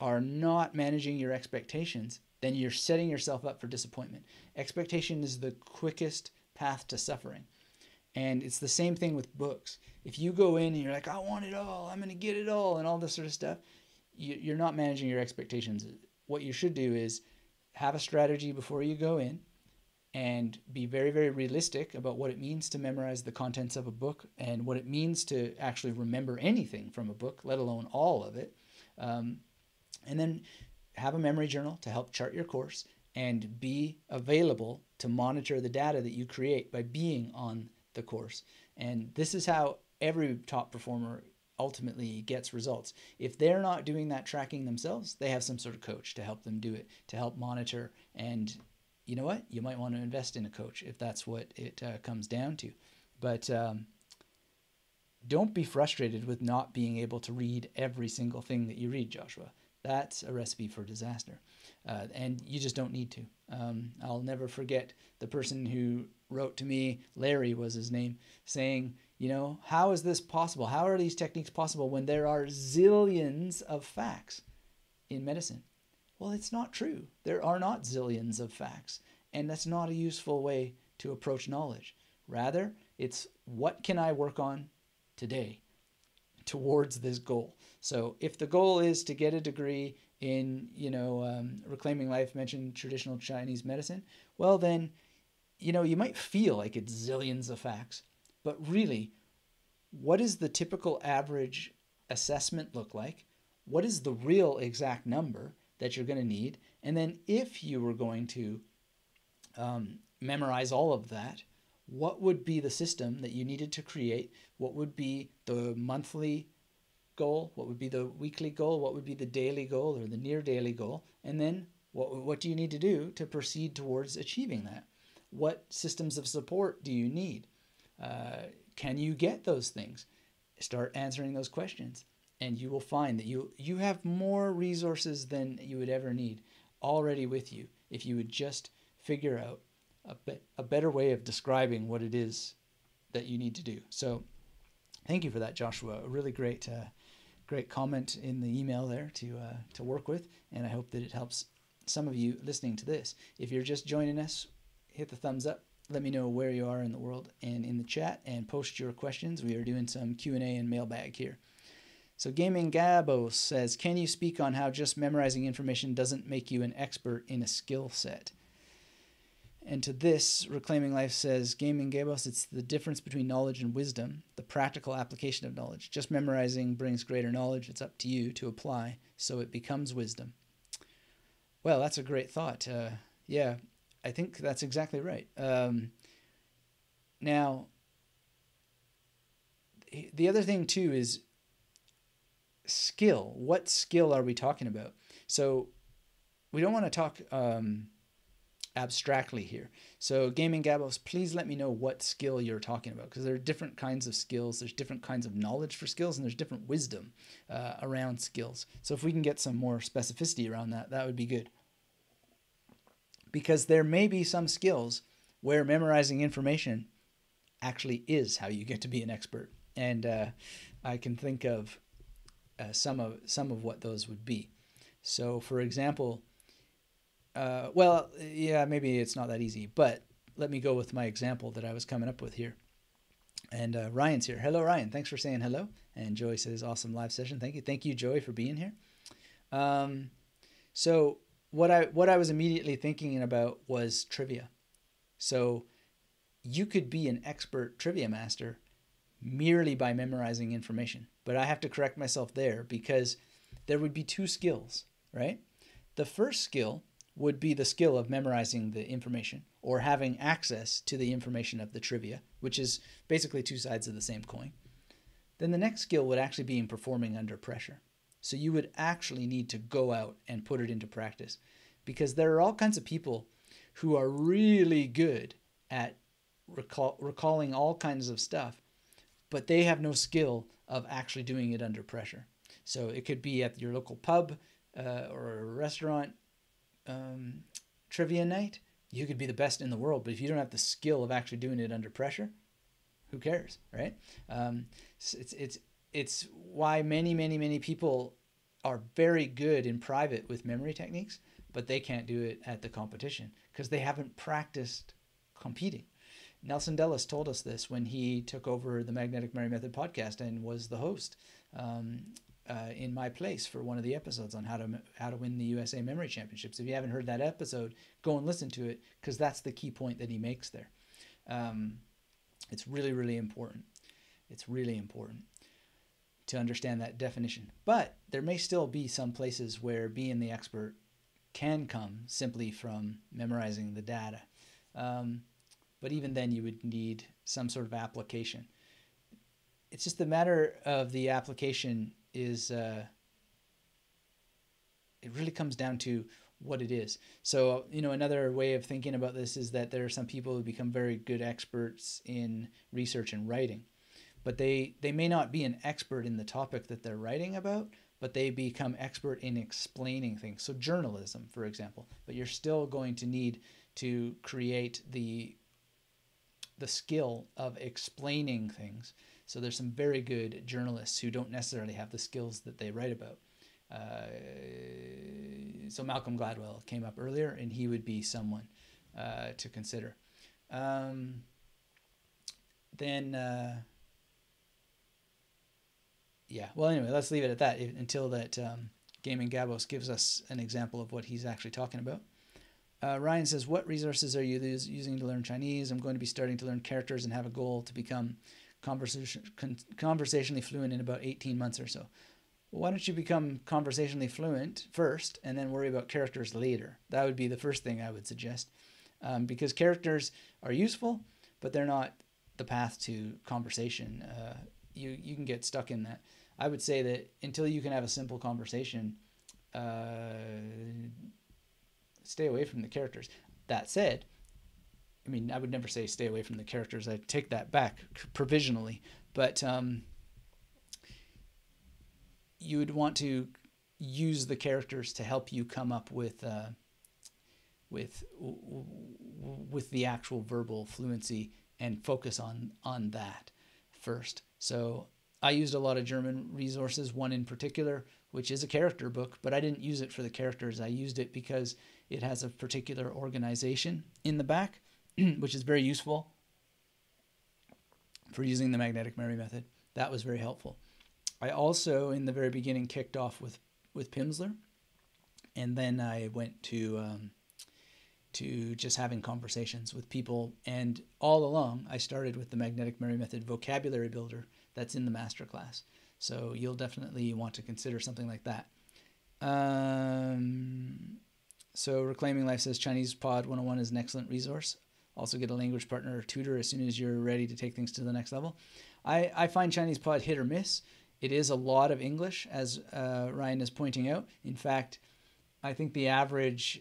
are not managing your expectations, then you're setting yourself up for disappointment. Expectation is the quickest path to suffering. And it's the same thing with books. If you go in and you're like, I want it all, I'm going to get it all, and all this sort of stuff, you're not managing your expectations. What you should do is have a strategy before you go in, and be very, very realistic about what it means to memorize the contents of a book, and what it means to actually remember anything from a book, let alone all of it. And then have a memory journal to help chart your course, and be available to monitor the data that you create by being on the course. And this is how every top performer ultimately gets results. If they're not doing that tracking themselves, they have some sort of coach to help them do it, to help monitor. And you know what? You might want to invest in a coach if that's what it comes down to. But don't be frustrated with not being able to read every single thing that you read, Joshua. That's a recipe for disaster. And you just don't need to. I'll never forget the person who wrote to me, Larry was his name, saying, how is this possible? How are these techniques possible when there are zillions of facts in medicine? Well, it's not true. There are not zillions of facts, and that's not a useful way to approach knowledge. Rather, it's what can I work on today towards this goal? So if the goal is to get a degree in, reclaiming life, mentioned traditional Chinese medicine, well then, you might feel like it's zillions of facts, but really, what does the typical average assessment look like? what is the real exact number that you're going to need? And then if you were going to memorize all of that, what would be the system that you needed to create? What would be the monthly goal? What would be the weekly goal? What would be the daily goal or the near daily goal? And then what do you need to do to proceed towards achieving that? What systems of support do you need? Can you get those things? Start answering those questions, and you will find that you have more resources than you would ever need already with you if you would just figure out a better way of describing what it is that you need to do. So thank you for that, Joshua. A really great comment in the email there to work with, and I hope that it helps some of you listening to this. If you're just joining us, hit the thumbs up. Let me know where you are in the world and in the chat, and post your questions. We are doing some Q&A and mailbag here. So Gaming Gabos says, can you speak on how just memorizing information doesn't make you an expert in a skill set? And to this, Reclaiming Life says, Gaming Gabos, it's the difference between knowledge and wisdom, the practical application of knowledge. Just memorizing brings greater knowledge. It's up to you to apply, so it becomes wisdom. Well, that's a great thought. Yeah, I think that's exactly right. Now, the other thing too is skill. What skill are we talking about? So we don't want to talk abstractly here. So Gaming Gabos, please let me know what skill you're talking about, because there are different kinds of skills. There's different kinds of knowledge for skills, and there's different wisdom around skills. So if we can get some more specificity around that, that would be good. Because there may be some skills where memorizing information actually is how you get to be an expert. And I can think of some of what those would be. So for example, well, yeah, maybe it's not that easy, but let me go with my example that I was coming up with here. And Ryan's here. Hello, Ryan. Thanks for saying hello. And Joey says, awesome live session. Thank you. Thank you, Joey, for being here. So what I was immediately thinking about was trivia. So you could be an expert trivia master merely by memorizing information. But I have to correct myself there, because there would be two skills, right? The first skill would be the skill of memorizing the information or having access to the information of the trivia, which is basically two sides of the same coin. Then the next skill would actually be in performing under pressure. So you would actually need to go out and put it into practice, because there are all kinds of people who are really good at recalling all kinds of stuff, but they have no skill of actually doing it under pressure. So it could be at your local pub or a restaurant trivia night. You could be the best in the world, but if you don't have the skill of actually doing it under pressure, who cares, right? It's why many people are very good in private with memory techniques, but they can't do it at the competition because they haven't practiced competing. Nelson Dellis told us this when he took over the Magnetic Memory Method podcast and was the host in my place for one of the episodes on how to win the USA Memory Championships. If you haven't heard that episode, go and listen to it, because that's the key point that he makes there. It's really, really important. It's really important to understand that definition. But there may still be some places where being the expert can come simply from memorizing the data. But even then, you would need some sort of application. It's just the matter of the application is, it really comes down to what it is. So, another way of thinking about this is that there are some people who become very good experts in research and writing, but they may not be an expert in the topic that they're writing about, but they become expert in explaining things. So journalism, for example, but you're still going to need to create the skill of explaining things. So there's some very good journalists who don't necessarily have the skills that they write about. So Malcolm Gladwell came up earlier, and he would be someone to consider. Yeah, well, anyway, let's leave it at that until that Gaming Gabos gives us an example of what he's actually talking about. Ryan says, what resources are you using to learn Chinese? I'm going to be starting to learn characters and have a goal to become conversationally fluent in about 18 months or so. why don't you become conversationally fluent first and then worry about characters later? That would be the first thing I would suggest, because characters are useful, but they're not the path to conversation. You can get stuck in that. I would say that until you can have a simple conversation, stay away from the characters. That said, I mean, I would never say stay away from the characters. I take that back provisionally, but you would want to use the characters to help you come up with the actual verbal fluency and focus on that first. So I used a lot of German resources, one in particular, which is a character book, but I didn't use it for the characters. I used it because it has a particular organization in the back, which is very useful for using the magnetic memory method. That was very helpful. I also, in the very beginning, kicked off with Pimsleur, and then I went to just having conversations with people. And all along, I started with the magnetic memory method vocabulary builder that's in the masterclass. So you'll definitely want to consider something like that. So Reclaiming Life says Chinese Pod 101 is an excellent resource. Also get a language partner or tutor as soon as you're ready to take things to the next level. I find Chinese Pod hit or miss. It is a lot of English, as Ryan is pointing out. In fact, I think the average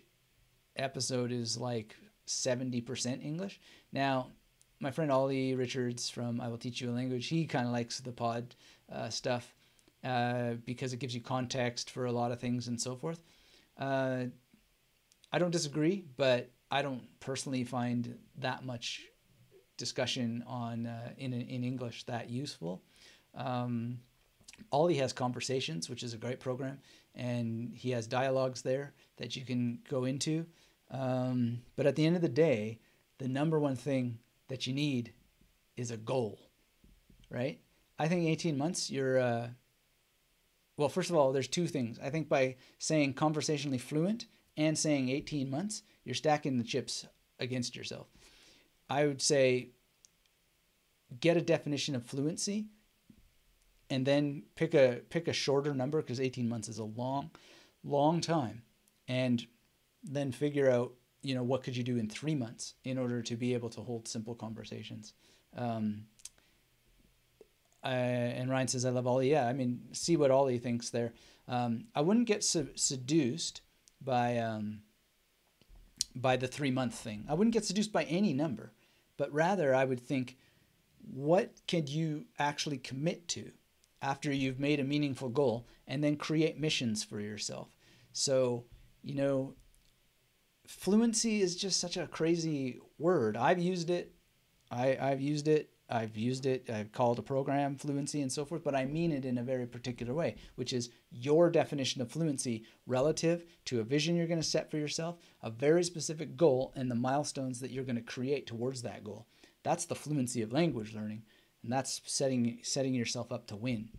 episode is like 70% English. Now, my friend Ollie Richards from I Will Teach You a Language, he kind of likes the pod stuff because it gives you context for a lot of things and so forth. I don't disagree, but I don't personally find that much discussion on in English that useful. Ollie has Conversations, which is a great program, and he has dialogues there that you can go into. But at the end of the day, the number one thing that you need is a goal, right? I think 18 months, you're, well, first of all, there's two things. I think by saying conversationally fluent and saying 18 months, you're stacking the chips against yourself. I would say get a definition of fluency and then pick a shorter number, because 18 months is a long time. And then figure out, what could you do in 3 months in order to be able to hold simple conversations. And Ryan says, I love Ollie. Yeah, I mean, see what Ollie thinks there. I wouldn't get seduced by the 3 month thing. I wouldn't get seduced by any number, but rather I would think, what can you actually commit to after you've made a meaningful goal, and then create missions for yourself. So, fluency is just such a crazy word. I've used it. I've called a program fluency and so forth, but I mean it in a very particular way, which is your definition of fluency relative to a vision you're going to set for yourself, a very specific goal, and the milestones that you're going to create towards that goal. That's the fluency of language learning, and that's setting yourself up to win.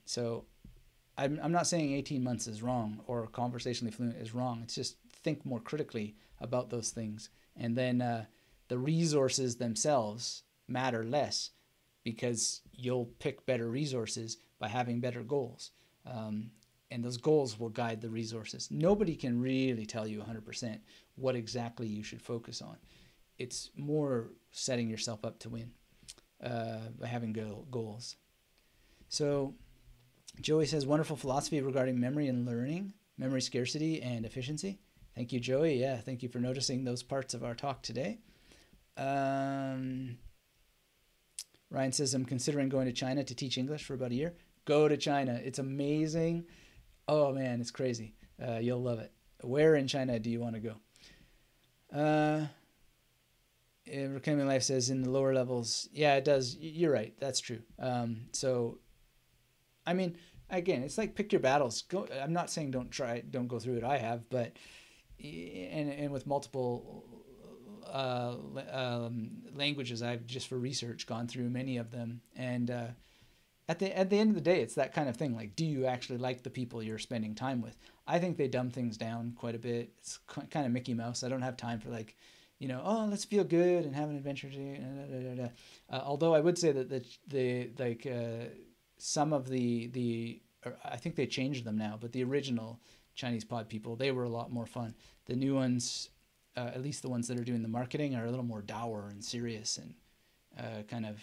So I'm not saying 18 months is wrong or conversationally fluent is wrong. It's just think more critically about those things. And then the resources themselves matter less, because you'll pick better resources by having better goals. And those goals will guide the resources. Nobody can really tell you 100% what exactly you should focus on. It's more setting yourself up to win by having goals. So Joey says, wonderful philosophy regarding memory and learning, memory scarcity and efficiency. Thank you, Joey. Yeah, thank you for noticing those parts of our talk today. Ryan says, I'm considering going to China to teach English for about a year. Go to China. It's amazing. Oh, man, it's crazy. You'll love it. Where in China do you want to go? Reclaiming Life says, in the lower levels. Yeah, it does. You're right. That's true. So, I mean, again, it's like pick your battles. I'm not saying don't go through it. I have, but and with multiple languages, I've just for research gone through many of them. And at the end of the day, it's that kind of thing. Like, do you actually like the people you're spending time with? I think they dumb things down quite a bit. It's kind of Mickey Mouse. I don't have time for like, let's feel good and have an adventure today. Although I would say that some of the I think they changed them now, but the original Chinese pod people, they were a lot more fun. The new ones, at least the ones that are doing the marketing, are a little more dour and serious and kind of,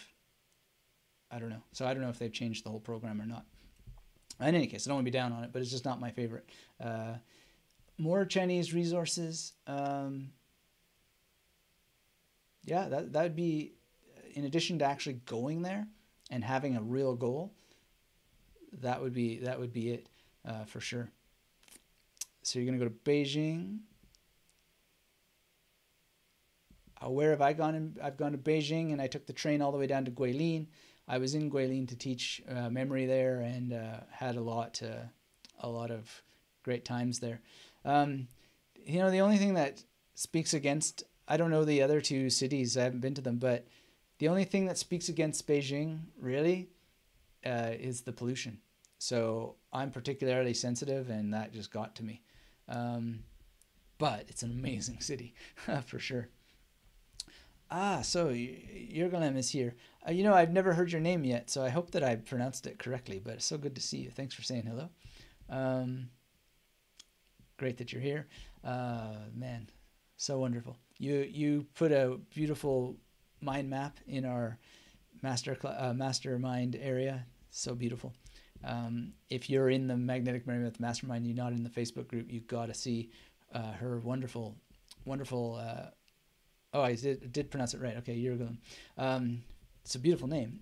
I don't know. So I don't know if they've changed the whole program or not. In any case, I don't want to be down on it, but it's just not my favorite. More Chinese resources. Yeah, that would be, in addition to actually going there and having a real goal, that would be it for sure. So you're going to go to Beijing. Where have I gone? I've gone to Beijing, and I took the train all the way down to Guilin. I was in Guilin to teach memory there, and had a lot of great times there. The only thing that speaks against, I don't know the other two cities, I haven't been to them, but the only thing that speaks against Beijing really is the pollution. So I'm particularly sensitive, and that just got to me. But it's an amazing city for sure. So Yergalem is here. I've never heard your name yet, so I hope that I pronounced it correctly, but it's so good to see you. Thanks for saying hello. Great that you're here. Man, so wonderful. You put a beautiful mind map in our mastermind area. So beautiful. If you're in the Magnetic Memory Myth Mastermind, you're not in the Facebook group, you've got to see her wonderful. I did pronounce it right. Okay, Yergalem. It's a beautiful name.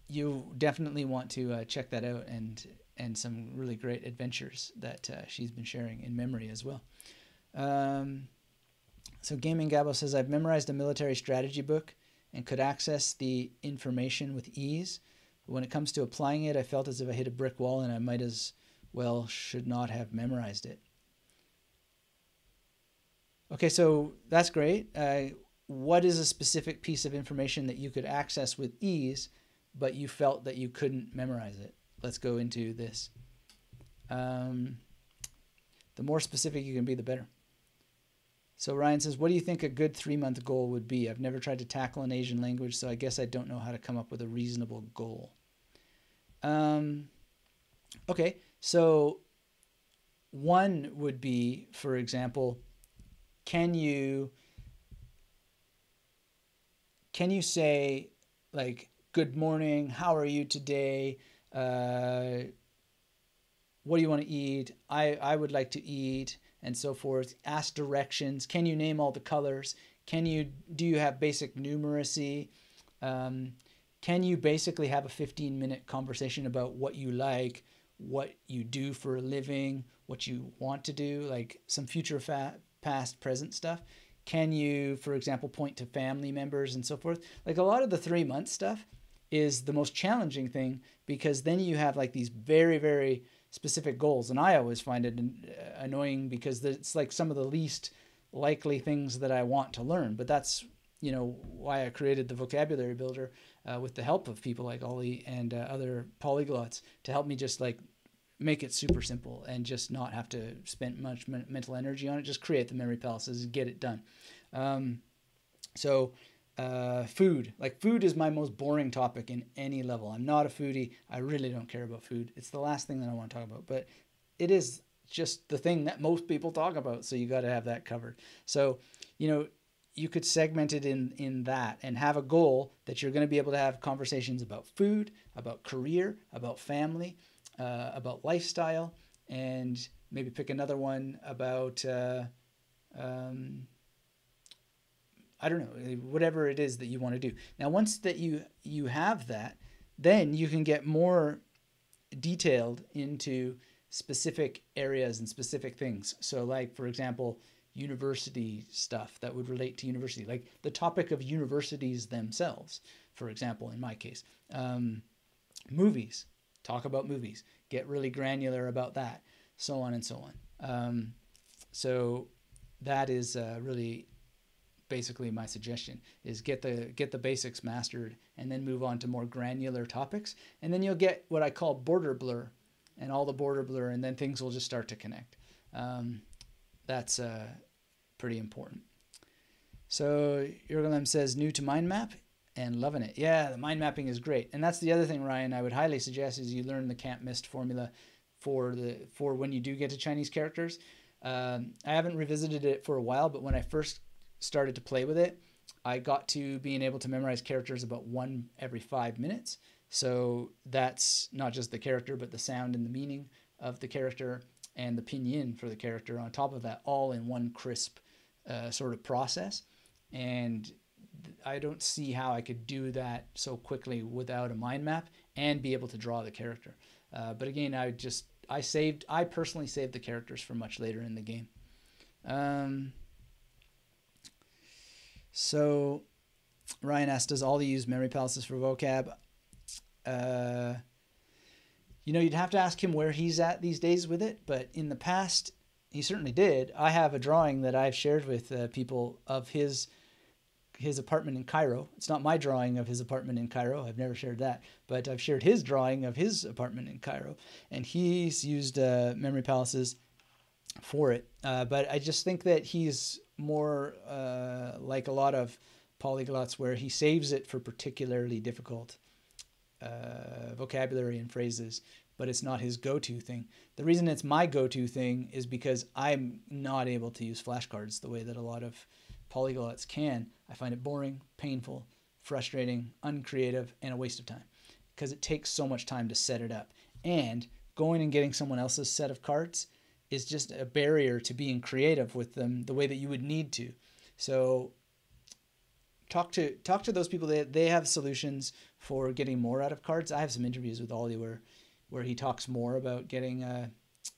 You definitely want to check that out, and some really great adventures that she's been sharing in memory as well. So Gaming Gabo says, I've memorized a military strategy book and could access the information with ease. But when it comes to applying it, I felt as if I hit a brick wall, and I might as well should not have memorized it. Okay, so that's great. What is a specific piece of information that you could access with ease, but you felt that you couldn't memorize it? Let's go into this. The more specific you can be, the better. So Ryan says, what do you think a good 3-month goal would be? I've never tried to tackle an Asian language, so I guess I don't know how to come up with a reasonable goal. Okay, so one would be, for example, can you say, like, good morning, how are you today? What do you want to eat? I would like to eat, and so forth. Ask directions. Can you name all the colors? Do you have basic numeracy? Can you basically have a 15-minute conversation about what you like, what you do for a living, what you want to do, like some future past, present stuff? Can you, for example, point to family members and so forth? Like, a lot of the 3-month stuff is the most challenging thing, because then you have like these very, very specific goals. And I always find it annoying because it's like some of the least likely things that I want to learn. But that's, why I created the vocabulary builder with the help of people like Ollie and other polyglots to help me just like make it super simple and just not have to spend much mental energy on it. Just create the memory palaces and get it done. Food. Like, food is my most boring topic in any level. I'm not a foodie. I really don't care about food. It's the last thing that I want to talk about, but it is just the thing that most people talk about. So you got to have that covered. So, you could segment it in that and have a goal that you're going to be able to have conversations about food, about career, about family, about lifestyle, and maybe pick another one about, I don't know, whatever it is that you want to do. Now, once that you have that, then you can get more detailed into specific areas and specific things. So, like, for example, university stuff that would relate to university, like the topic of universities themselves, for example, in my case. Movies, talk about movies, get really granular about that, so on and so on. So that is really basically my suggestion, is get the basics mastered and then move on to more granular topics, and then you'll get what I call border blur, and all the border blur, and then things will just start to connect. That's pretty important. So Yergalem says, new to mind map. and loving it. Yeah, the mind mapping is great. And that's the other thing, Ryan, I would highly suggest is you learn the can't miss formula for when you do get to Chinese characters. I haven't revisited it for a while, but when I first started to play with it, I got to being able to memorize characters about one every 5 minutes. So that's not just the character, but the sound and the meaning of the character and the pinyin for the character on top of that, all in one crisp sort of process. And I don't see how I could do that so quickly without a mind map and be able to draw the character. But again, I personally saved the characters for much later in the game. So Ryan asked, does Ollie use memory palaces for vocab? You'd have to ask him where he's at these days with it, but in the past, he certainly did. I have a drawing that I've shared with people of his apartment in Cairo. It's not my drawing of his apartment in Cairo. I've never shared that, but I've shared his drawing of his apartment in Cairo, and he's used memory palaces for it. But I just think that he's more like a lot of polyglots where he saves it for particularly difficult vocabulary and phrases, but it's not his go-to thing. The reason it's my go-to thing is because I'm not able to use flashcards the way that a lot of polyglots can. I find it boring, painful, frustrating, uncreative, and a waste of time because it takes so much time to set it up. And going and getting someone else's set of cards is just a barrier to being creative with them the way that you would need to. So talk to those people. They have solutions for getting more out of cards. I have some interviews with Ollie where he talks more about getting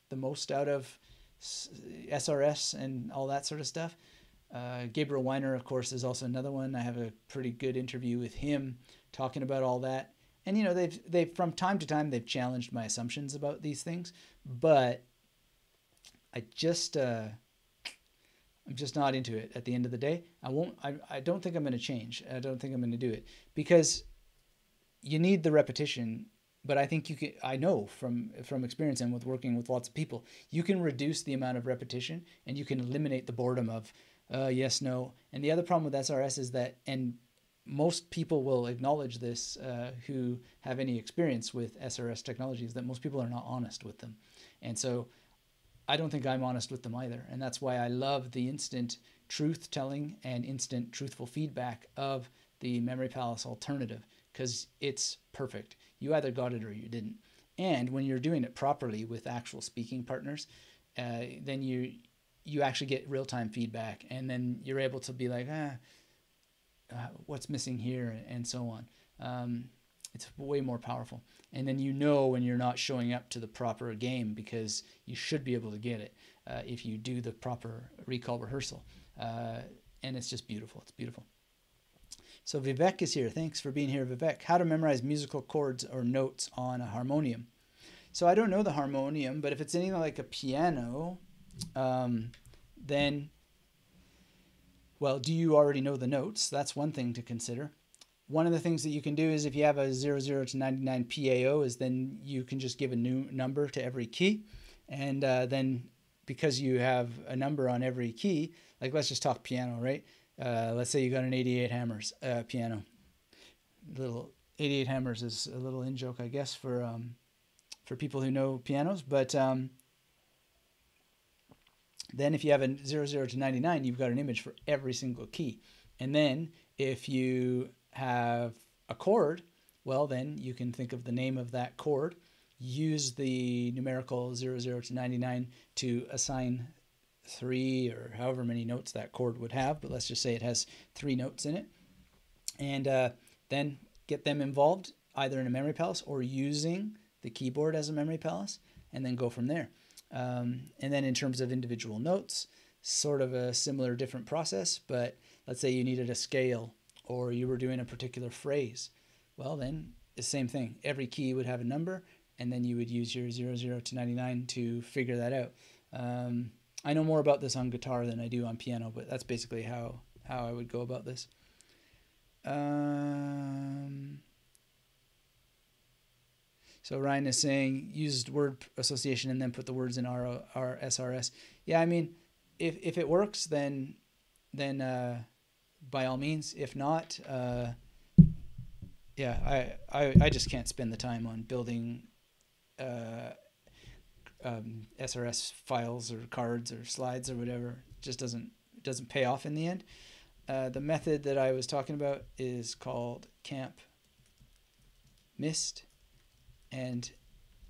the most out of SRS and all that sort of stuff. Gabriel Weiner, of course, is also another one. I have a pretty good interview with him talking about all that. And they've from time to time they've challenged my assumptions about these things, but I'm just not into it at the end of the day. I don't think I'm going to change. I don't think I'm going to do it because you need the repetition. But I think I know from experience and with working with lots of people, you can reduce the amount of repetition and you can eliminate the boredom of yes, no. And the other problem with SRS is that, and most people will acknowledge this who have any experience with SRS technologies, that most people are not honest with them. And so I don't think I'm honest with them either. And that's why I love the instant truth telling and instant truthful feedback of the Memory Palace alternative, because it's perfect. You either got it or you didn't. And when you're doing it properly with actual speaking partners, then you actually get real-time feedback, and then you're able to be like, what's missing here, and so on. It's way more powerful. And then when you're not showing up to the proper game, because you should be able to get it if you do the proper recall rehearsal. And it's just beautiful. It's beautiful. So Vivek is here. Thanks for being here, Vivek. How to memorize musical chords or notes on a harmonium. So I don't know the harmonium, but if it's anything like a piano, then, well, do you already know the notes? That's one thing to consider. One of the things that you can do is if you have a 00 to 99 PAO is then you can just give a new number to every key. And then because you have a number on every key, like let's just talk piano, right? Let's say you got an 88 hammers piano. Little 88 hammers is a little in joke, I guess, for people who know pianos. But then if you have a 00 to 99, you've got an image for every single key. And then if you have a chord, well, then you can think of the name of that chord, use the numerical 00 to 99 to assign 3 or however many notes that chord would have, but let's just say it has 3 notes in it, and then get them involved either in a memory palace or using the keyboard as a memory palace, and then go from there. And then in terms of individual notes, sort of a similar different process, but let's say you needed a scale or you were doing a particular phrase. Well, then the same thing. Every key would have a number, and then you would use your 00 to 99 to figure that out. I know more about this on guitar than I do on piano, but that's basically how I would go about this. So Ryan is saying use word association and then put the words in our SRS. Yeah, I mean, if it works, then by all means. If not, Yeah, I just can't spend the time on building SRS files or cards or slides or whatever. It just doesn't pay off in the end. The method that I was talking about is called Camp Mist, and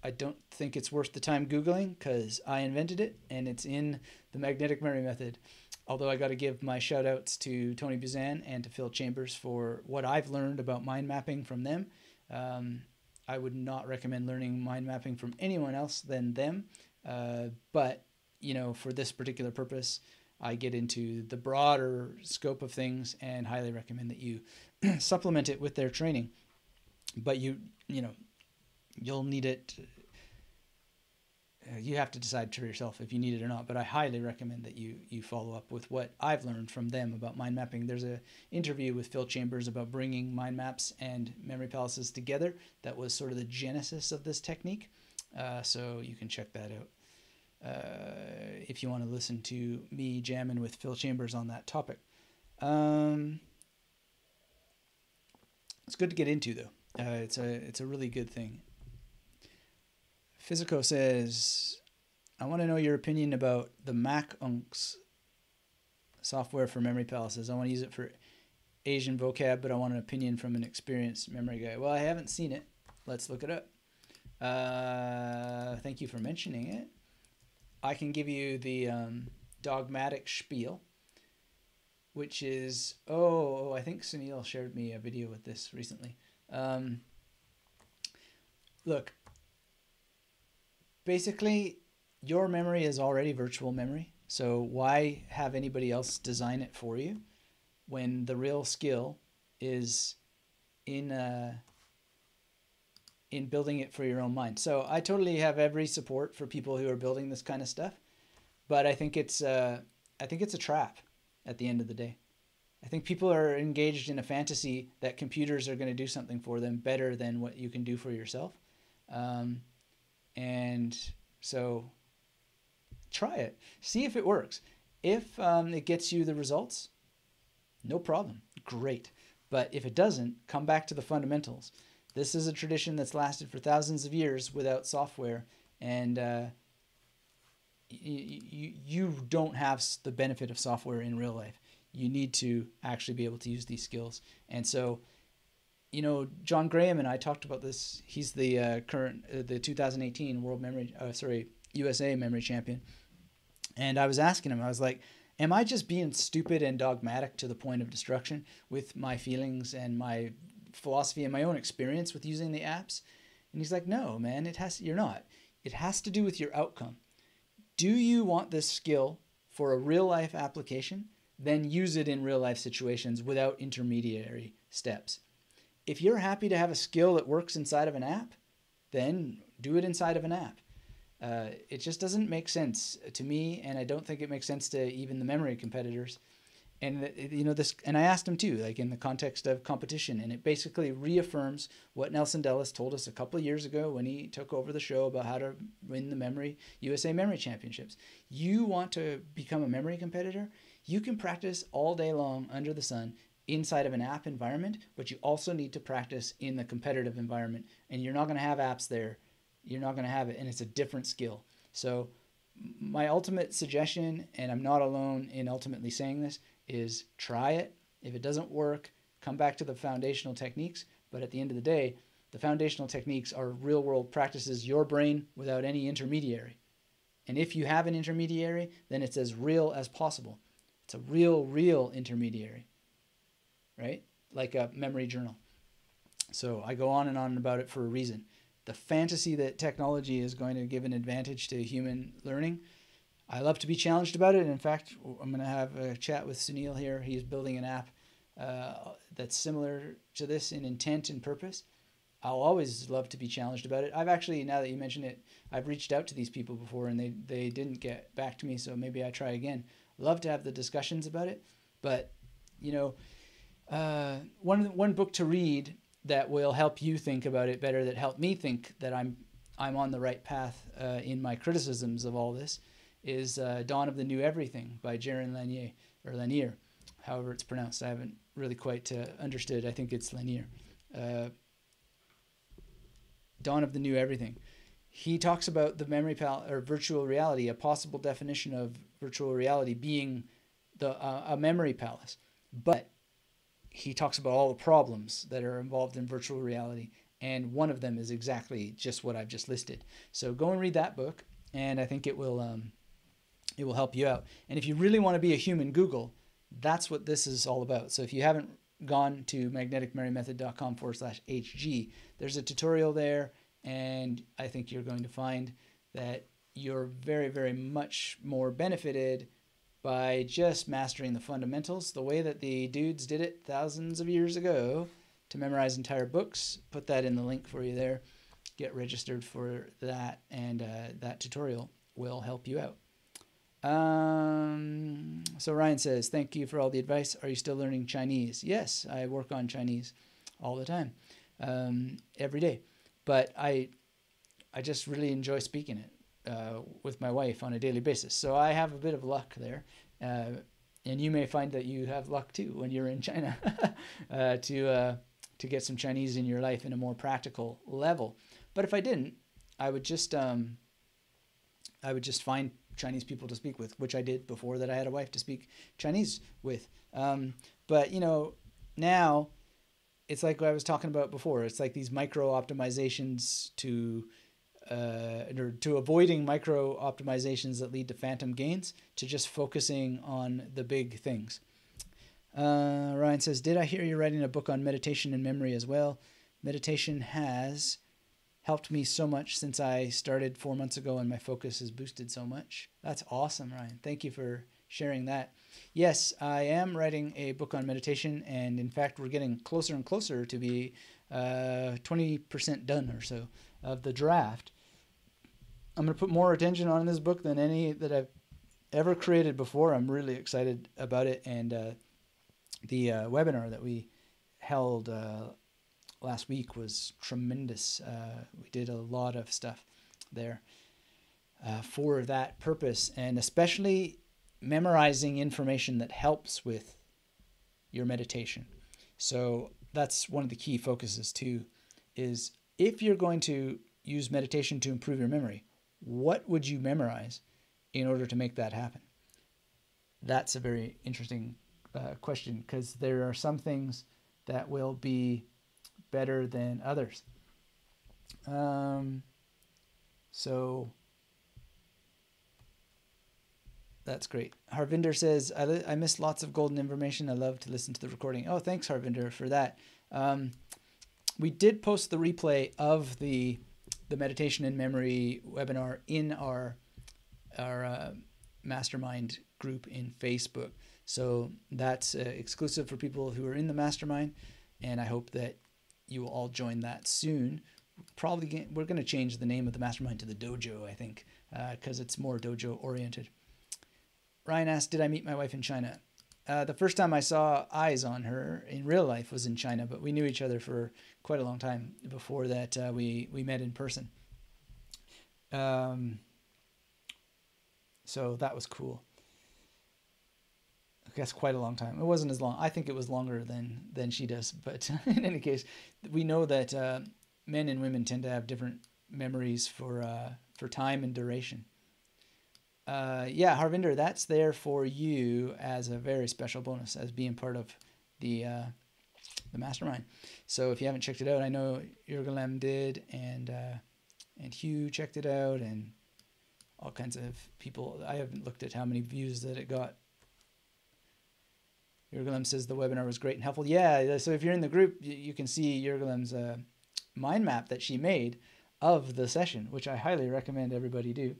I don't think it's worth the time Googling because I invented it and it's in the magnetic memory method. Although I got to give my shout outs to Tony Buzan and to Phil Chambers for what I've learned about mind mapping from them. I would not recommend learning mind mapping from anyone else than them. But, for this particular purpose, I get into the broader scope of things and highly recommend that you supplement it with their training. But you'll need it. You have to decide for yourself if you need it or not, but I highly recommend that you follow up with what I've learned from them about mind mapping. There's an interview with Phil Chambers about bringing mind maps and memory palaces together. That was sort of the genesis of this technique. So you can check that out if you want to listen to me jamming with Phil Chambers on that topic. It's good to get into, though. It's a really good thing. Physico says, I want to know your opinion about the MacUnks software for memory palaces. I want to use it for Asian vocab, but I want an opinion from an experienced memory guy. Well, I haven't seen it. Let's look it up. Thank you for mentioning it. I can give you the dogmatic spiel, which is, I think Sunil shared me a video with this recently. Look, basically, your memory is already virtual memory, so why have anybody else design it for you when the real skill is in building it for your own mind? So I totally have every support for people who are building this kind of stuff, but I think it's a trap at the end of the day. I think people are engaged in a fantasy that computers are going to do something for them better than what you can do for yourself. And so try it. See if it works. If it gets you the results, no problem. Great. But if it doesn't, come back to the fundamentals. This is a tradition that's lasted for thousands of years without software, and you don't have the benefit of software in real life. You need to actually be able to use these skills. And so, John Graham and I talked about this. He's the the 2018 USA memory champion. And I was asking him, I was like, am I just being stupid and dogmatic to the point of destruction with my feelings and my philosophy and my own experience with using the apps? And he's like, no, man, you're not. It has to do with your outcome. Do you want this skill for a real life application? Then use it in real life situations without intermediary steps. If you're happy to have a skill that works inside of an app, then do it inside of an app. It just doesn't make sense to me, and I don't think it makes sense to even the memory competitors. And this, and I asked him too, like in the context of competition, and it basically reaffirms what Nelson Dellis told us a couple of years ago when he took over the show about how to win the USA Memory Championships. You want to become a memory competitor? You can practice all day long under the sun inside of an app environment, but you also need to practice in the competitive environment, and you're not going to have apps there. You're not going to have it, and it's a different skill. So my ultimate suggestion, and I'm not alone in ultimately saying this, is try it. If it doesn't work, come back to the foundational techniques. But at the end of the day, the foundational techniques are real-world practices, your brain without any intermediary. And if you have an intermediary, then it's as real as possible. It's a real intermediary, right? Like a memory journal. So I go on and on about it for a reason. The fantasy that technology is going to give an advantage to human learning, I love to be challenged about it. In fact, I'm going to have a chat with Sunil here. He's building an app that's similar to this in intent and purpose. I'll always love to be challenged about it. I've actually, now that you mention it, I've reached out to these people before and they didn't get back to me, so maybe I try again. Love to have the discussions about it. But, one book to read that will help you think about it better, that helped me think that I'm on the right path in my criticisms of all this, is Dawn of the New Everything by Jaron Lanier, however it's pronounced. I haven't really quite understood. I think it's Lanier. Dawn of the New Everything. He talks about the memory or virtual reality, a possible definition of virtual reality being a memory palace. But he talks about all the problems that are involved in virtual reality, and one of them is exactly just what I've just listed. So go and read that book, and I think it will help you out. And if you really want to be a human Google, that's what this is all about. So if you haven't gone to magneticmemorymethod.com/HG, there's a tutorial there, and I think you're going to find that you're very, very much more benefited by just mastering the fundamentals, the way that the dudes did it thousands of years ago to memorize entire books. Put that in the link for you there. Get registered for that, and that tutorial will help you out. So Ryan says, thank you for all the advice. Are you still learning Chinese? Yes, I work on Chinese all the time, every day. But I just really enjoy speaking it with my wife on a daily basis. So I have a bit of luck there. And you may find that you have luck too when you're in China to get some Chinese in your life in a more practical level. But if I didn't, I would just find Chinese people to speak with, which I did before that I had a wife to speak Chinese with. But now it's like what I was talking about before. It's like these micro optimizations to avoiding micro optimizations that lead to phantom gains, to just focusing on the big things. Ryan says, did I hear you're writing a book on meditation and memory as well? Meditation has helped me so much since I started 4 months ago, and my focus has boosted so much. That's awesome, Ryan. Thank you for sharing that. Yes, I am writing a book on meditation, and in fact, we're getting closer and closer to be 20% done or so of the draft. I'm going to put more attention on this book than any that I've ever created before. I'm really excited about it, and the webinar that we held last week was tremendous. We did a lot of stuff there for that purpose, and especially memorizing information that helps with your meditation. So that's one of the key focuses too, is if you're going to use meditation to improve your memory, what would you memorize in order to make that happen? That's a very interesting question, because there are some things that will be better than others. So that's great. Harvinder says, I missed lots of golden information. I love to listen to the recording. Oh, thanks, Harvinder, for that. We did post the replay of the meditation and memory webinar in our mastermind group in Facebook. So that's exclusive for people who are in the mastermind, and I hope that you will all join that soon. We're going to change the name of the mastermind to the dojo, I think, because it's more dojo oriented. Ryan asked, did I meet my wife in China? The first time I saw eyes on her in real life was in China, but we knew each other for quite a long time before that. We met in person. So that was cool. I guess quite a long time. It wasn't as long. I think it was longer than she does. But in any case, we know that men and women tend to have different memories for time and duration. Yeah, Harvinder, that's there for you as a very special bonus, as being part of the mastermind. So if you haven't checked it out, I know Jurgelem did, and Hugh checked it out, and all kinds of people. I haven't looked at how many views that it got. Jurgelem says the webinar was great and helpful. Yeah, so if you're in the group, you can see Jurgelem's mind map that she made of the session, which I highly recommend everybody do.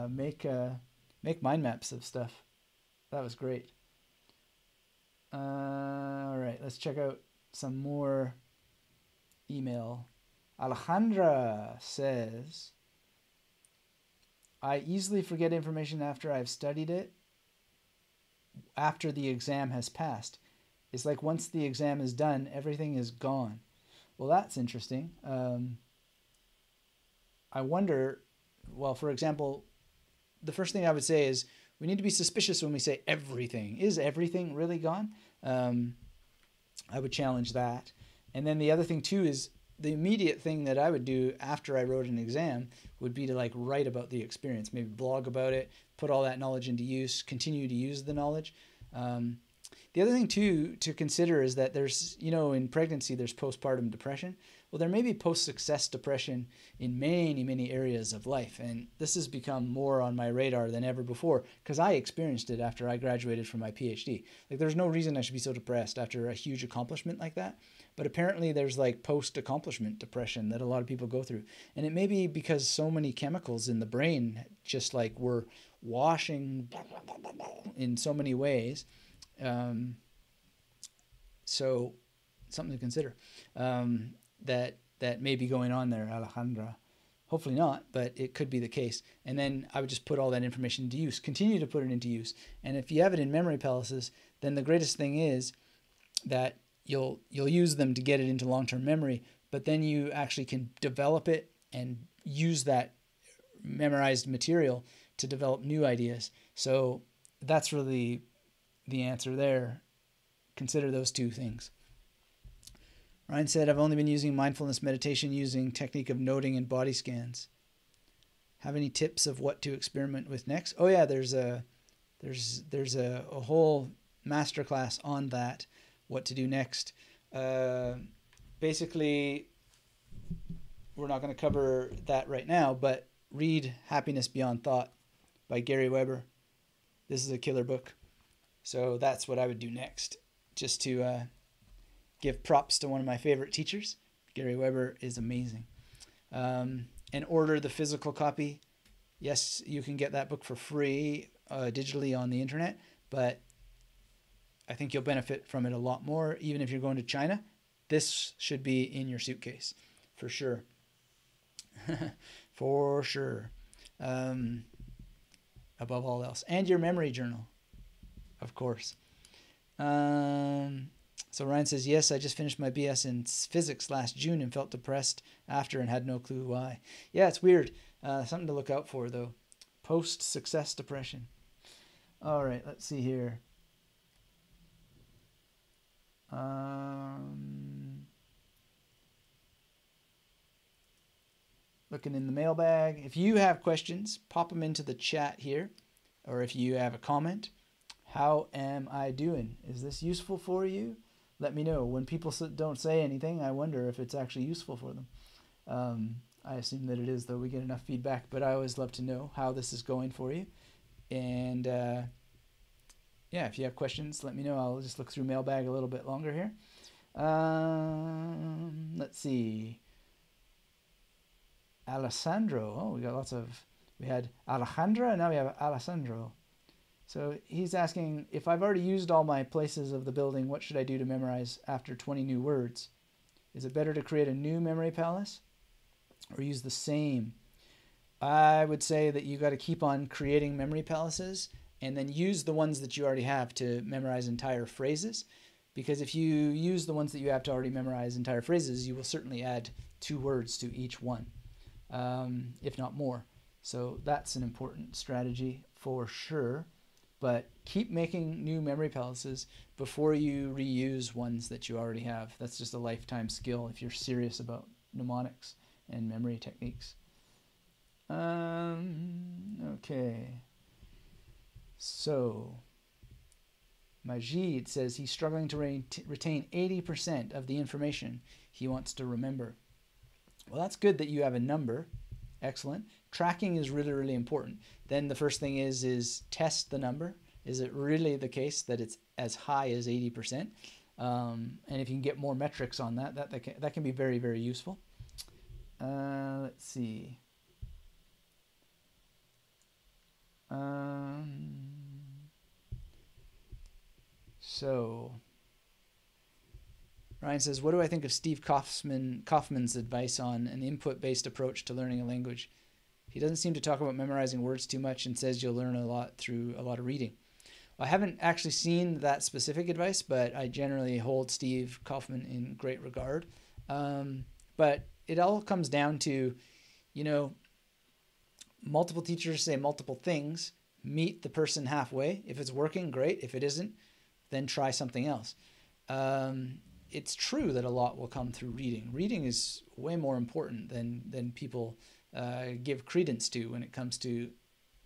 Make mind maps of stuff. That was great. All right, let's check out some more email. Alejandra says, I easily forget information after I've studied it, after the exam has passed. It's like once the exam is done, everything is gone. Well, that's interesting. I wonder, well, for example, the first thing I would say is we need to be suspicious when we say everything. Is everything really gone? I would challenge that. And then the other thing too is the immediate thing that I would do after I wrote an exam would be to like write about the experience, maybe blog about it, put all that knowledge into use, continue to use the knowledge. The other thing too to consider is that there's, in pregnancy, there's postpartum depression. Well, there may be post-success depression in many, many areas of life. And this has become more on my radar than ever before because I experienced it after I graduated from my PhD. Like, there's no reason I should be so depressed after a huge accomplishment like that. But apparently there's like post-accomplishment depression that a lot of people go through. And it may be because so many chemicals in the brain just like were washing in so many ways. So something to consider. That may be going on there, Alejandra. Hopefully not, but it could be the case. And then I would just put all that information into use, continue to put it into use. And if you have it in memory palaces, then the greatest thing is that you'll use them to get it into long-term memory, but then you actually can develop it and use that memorized material to develop new ideas. So that's really the answer there. Consider those two things. Ryan said, I've only been using mindfulness meditation using technique of noting and body scans. Have any tips of what to experiment with next? Oh yeah, there's a whole masterclass on that, what to do next. Basically, we're not going to cover that right now, but read Happiness Beyond Thought by Gary Weber. This is a killer book. So that's what I would do next, just to give props to one of my favorite teachers. Gary Weber is amazing. And order the physical copy. Yes, you can get that book for free digitally on the internet, but I think you'll benefit from it a lot more. Even if you're going to China, this should be in your suitcase for sure. For sure. Above all else. And your memory journal, of course. So Ryan says, yes, I just finished my BS in physics last June and felt depressed after and had no clue why. Yeah, it's weird. Something to look out for, though. Post-success depression. All right, let's see here. Looking in the mailbag. If you have questions, pop them into the chat here. Or if you have a comment, how am I doing? Is this useful for you? Let me know. When people don't say anything, I wonder if it's actually useful for them. I assume that it is, though. We get enough feedback, but I always love to know how this is going for you. And yeah, if you have questions, let me know. I'll just look through mailbag a little bit longer here. Let's see. Alessandro. Oh, we had Alejandra, and now we have Alessandro. So he's asking, if I've already used all my places of the building, what should I do to memorize after 20 new words? Is it better to create a new memory palace or use the same? I would say that you got to keep on creating memory palaces and then use the ones that you already have to memorize entire phrases. Because if you use the ones that you have to already memorize entire phrases, you will certainly add 2 words to each one, if not more. So that's an important strategy for sure. But keep making new memory palaces before you reuse ones that you already have. That's just a lifetime skill if you're serious about mnemonics and memory techniques. Okay. So, Majid says he's struggling to retain 80% of the information he wants to remember. Well, that's good that you have a number. Excellent. Tracking is really, really important. Then the first thing is test the number. Is it really the case that it's as high as 80%? And if you can get more metrics on that can be very, very useful. Let's see. So Ryan says, what do I think of Steve Kaufman's advice on an input-based approach to learning a language? He doesn't seem to talk about memorizing words too much and says you'll learn a lot through a lot of reading. I haven't actually seen that specific advice, but I generally hold Steve Kaufman in great regard. But it all comes down to, multiple teachers say multiple things. Meet the person halfway. If it's working, great. If it isn't, then try something else. it's true that a lot will come through reading. Reading is way more important than people give credence to when it comes to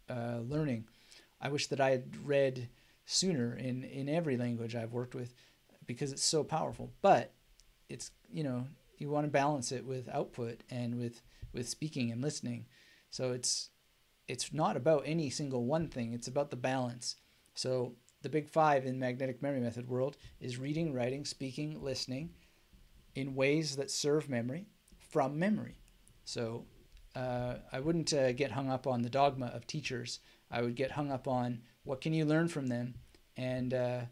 learning. I wish that I had read sooner in every language I've worked with, because it's so powerful. But it's, you want to balance it with output and with speaking and listening. So it's not about any single one thing. It's about the balance. So the big five in magnetic memory method world is reading, writing, speaking, listening in ways that serve memory from memory. So I wouldn't get hung up on the dogma of teachers. I would get hung up on what can you learn from them, and does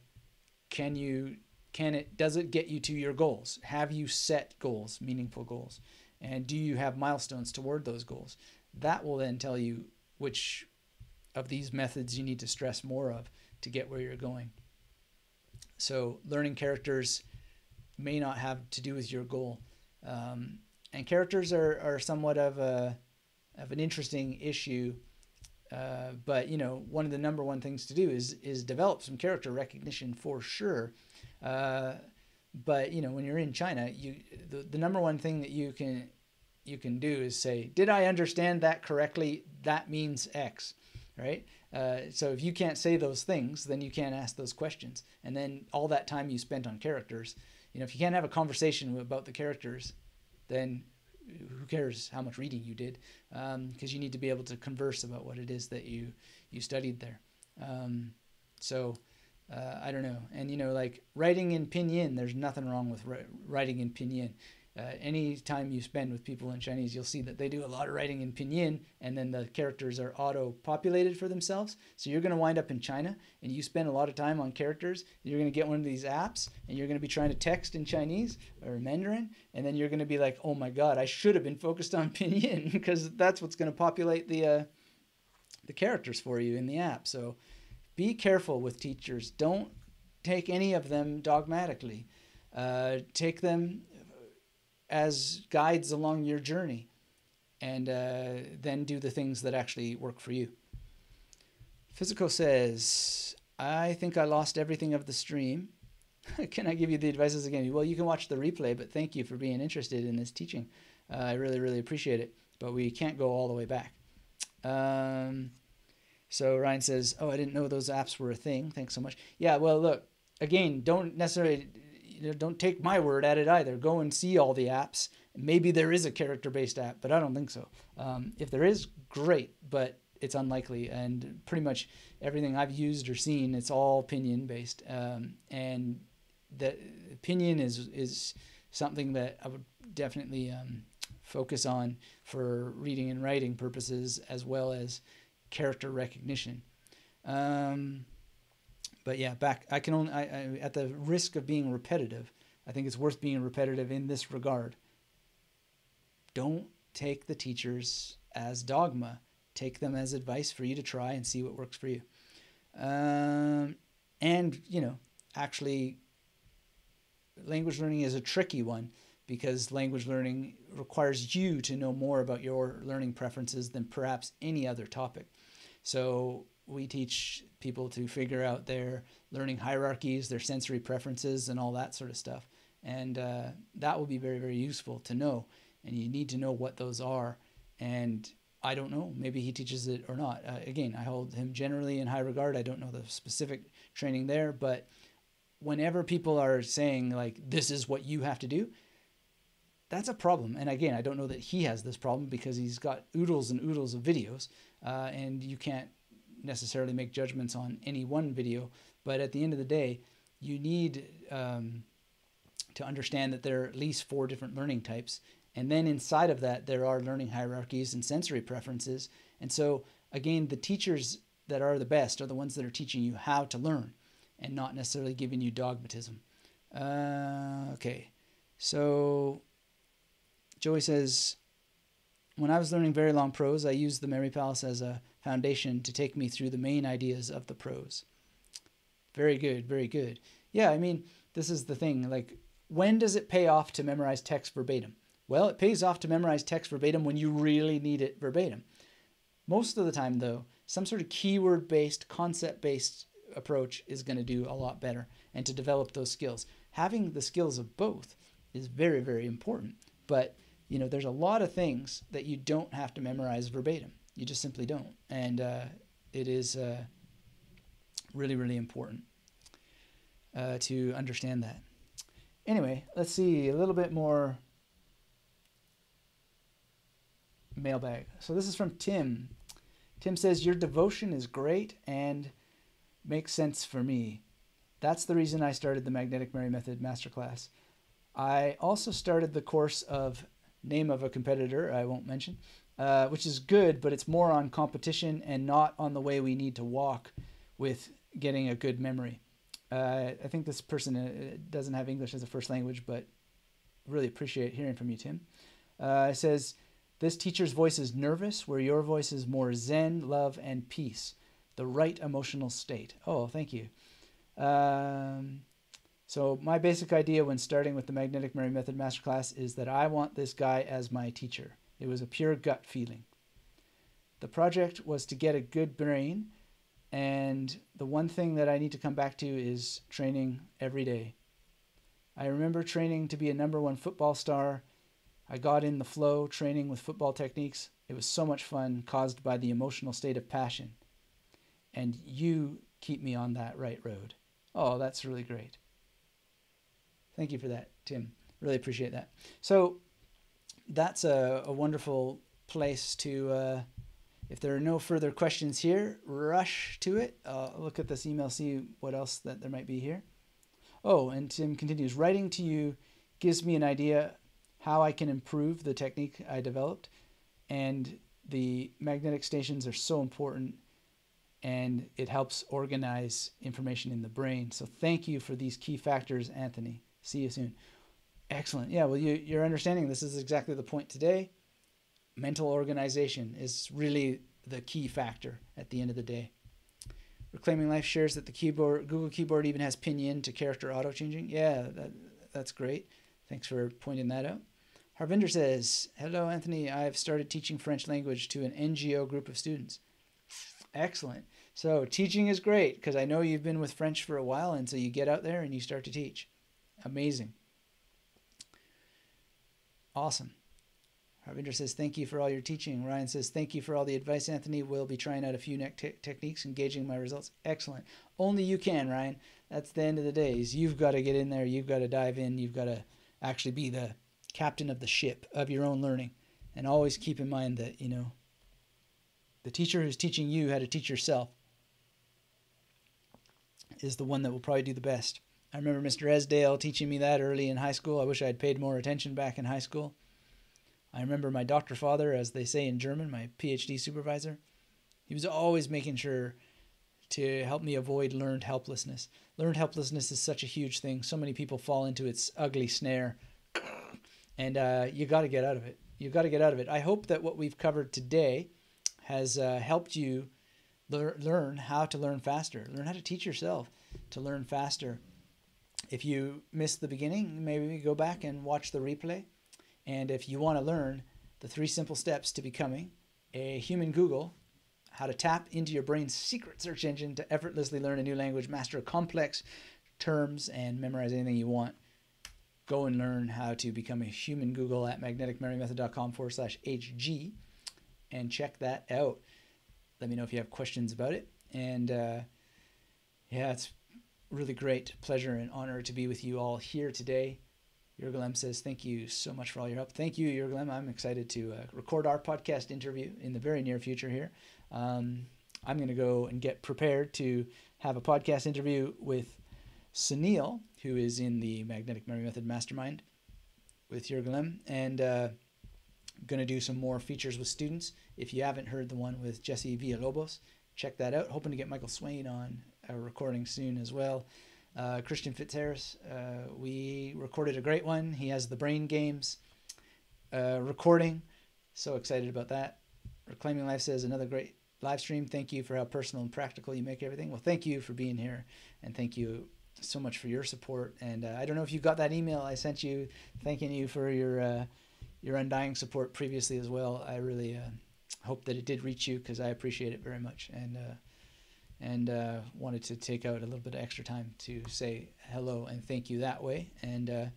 it get you to your goals? Have you set goals, meaningful goals? And do you have milestones toward those goals? That will then tell you which of these methods you need to stress more of to get where you're going. So learning characters may not have to do with your goal. And characters are somewhat of an interesting issue. But one of the number one things to do is develop some character recognition for sure. But when you're in China, the number one thing that you can do is say, did I understand that correctly? That means X, right? So if you can't say those things, then you can't ask those questions. And then all that time you spent on characters, if you can't have a conversation about the characters, then who cares how much reading you did? Because you need to be able to converse about what it is that you studied there. I don't know. And, like writing in pinyin, there's nothing wrong with writing in pinyin. Any time you spend with people in Chinese, you'll see that they do a lot of writing in pinyin, and then the characters are auto-populated for themselves. So you're going to wind up in China, and you spend a lot of time on characters. You're going to get one of these apps, and you're going to be trying to text in Chinese or Mandarin, and then you're going to be like, oh my God, I should have been focused on pinyin, because that's what's going to populate the characters for you in the app. So be careful with teachers. Don't take any of them dogmatically. Take them as guides along your journey, and then do the things that actually work for you. Physical says, I think I lost everything of the stream. Can I give you the advices again? Well, you can watch the replay, but thank you for being interested in this teaching. I really, really appreciate it, but we can't go all the way back. So Ryan says, oh, I didn't know those apps were a thing. Thanks so much. Yeah, well, look, again, don't necessarily... don't take my word at it either. Go and see all the apps. Maybe there is a character-based app, but I don't think so. If there is, great, but it's unlikely. And pretty much everything I've used or seen, it's all pinyin-based. And the pinyin is something that I would definitely focus on for reading and writing purposes, as well as character recognition. But yeah, at the risk of being repetitive, I think it's worth being repetitive in this regard. Don't take the teachers as dogma. Take them as advice for you to try and see what works for you. And, actually, language learning is a tricky one, because language learning requires you to know more about your learning preferences than perhaps any other topic. So we teach people to figure out their learning hierarchies, their sensory preferences, and all that sort of stuff. And that will be very, very useful to know. And you need to know what those are. And I don't know, maybe he teaches it or not. Again, I hold him generally in high regard. I don't know the specific training there. But whenever people are saying, like, this is what you have to do, that's a problem. And again, I don't know that he has this problem, because he's got oodles and oodles of videos. And you can't necessarily make judgments on any one video, but at the end of the day, you need to understand that there are at least 4 different learning types, and then inside of that there are learning hierarchies and sensory preferences. And so again, the teachers that are the best are the ones that are teaching you how to learn and not necessarily giving you dogmatism. Okay, so Joey says, when I was learning very long prose, I used the Memory Palace as a foundation to take me through the main ideas of the prose. Very good, very good. Yeah, I mean, this is the thing. Like, when does it pay off to memorize text verbatim? Well, it pays off to memorize text verbatim when you really need it verbatim. Most of the time, though, some sort of keyword-based, concept-based approach is going to do a lot better, and to develop those skills. having the skills of both is very, very important. But, there's a lot of things that you don't have to memorize verbatim. You just simply don't. And it is really, really important to understand that. Anyway, let's see a little bit more mailbag. So this is from Tim. Tim says, your devotion is great and makes sense for me. That's the reason I started the Magnetic Memory Method Masterclass. I also started the course of name of a competitor I won't mention, which is good, but it's more on competition and not on the way we need to walk with getting a good memory. I think this person doesn't have English as a first language, but really appreciate hearing from you, Tim. It says, this teacher's voice is nervous, where your voice is more zen, love, and peace. The right emotional state. Oh, thank you. So my basic idea when starting with the Magnetic Memory Method Masterclass is that I want this guy as my teacher. It was a pure gut feeling. The project was to get a good brain, and the one thing that I need to come back to is training every day. I remember training to be a #1 football star. I got in the flow training with football techniques. It was so much fun, caused by the emotional state of passion. And you keep me on that right road. Oh, that's really great. Thank you for that, Tim. Really appreciate that. So that's a wonderful place to, if there are no further questions here, rush to it. Look at this email, see what else that there might be here. Oh, and Tim continues, writing to you gives me an idea how I can improve the technique I developed. And the magnetic stations are so important, and it helps organize information in the brain. So thank you for these key factors, Anthony. See you soon. Excellent. Yeah, well, you're understanding this is exactly the point today. Mental organization is really the key factor at the end of the day. Reclaiming Life shares that the Google keyboard even has pinyin to character auto-changing. Yeah, that's great. Thanks for pointing that out. Harvinder says, hello, Anthony. I've started teaching French language to an NGO group of students. Excellent. So teaching is great because I know you've been with French for a while, and so you get out there and you start to teach. Amazing. Awesome. Harvinder says, thank you for all your teaching. Ryan says, thank you for all the advice, Anthony. We'll be trying out a few techniques, engaging my results. Excellent. Only you can, Ryan. That's the end of the day. You've got to get in there. You've got to dive in. You've got to actually be the captain of the ship of your own learning. And always keep in mind that, the teacher who's teaching you how to teach yourself is the one that will probably do the best. I remember Mr. Esdale teaching me that early in high school. I wish I had paid more attention back in high school. I remember my doctor father, as they say in German, my PhD supervisor. He was always making sure to help me avoid learned helplessness. Learned helplessness is such a huge thing. So many people fall into its ugly snare. And you got to get out of it. You got to get out of it. I hope that what we've covered today has helped you learn how to learn faster. Learn how to teach yourself to learn faster. If you missed the beginning, maybe go back and watch the replay. And if you want to learn the 3 simple steps to becoming a human Google, how to tap into your brain's secret search engine to effortlessly learn a new language, master complex terms, and memorize anything you want, go and learn how to become a human Google at magneticmemorymethod.com/HG and check that out. Let me know if you have questions about it. And yeah, it's really great pleasure and honor to be with you all here today. Jurgelem says, thank you so much for all your help. Thank you, Jurgelem. I'm excited to record our podcast interview in the very near future here. I'm going to go and get prepared to have a podcast interview with Sunil, who is in the Magnetic Memory Method Mastermind with Jurgelem, and going to do some more features with students. If you haven't heard the one with Jesse Villalobos, check that out. Hoping to get Michael Swain on a recording soon as well. Christian Fitzharris, we recorded a great one. He has the Brain Games recording. So excited about that. Reclaiming Life says, another great live stream. Thank you for how personal and practical you make everything. Well, thank you for being here, and thank you so much for your support. And I don't know if you got that email I sent you thanking you for your undying support previously as well. I really hope that it did reach you, because I appreciate it very much. And and wanted to take out a little bit of extra time to say hello and thank you that way, and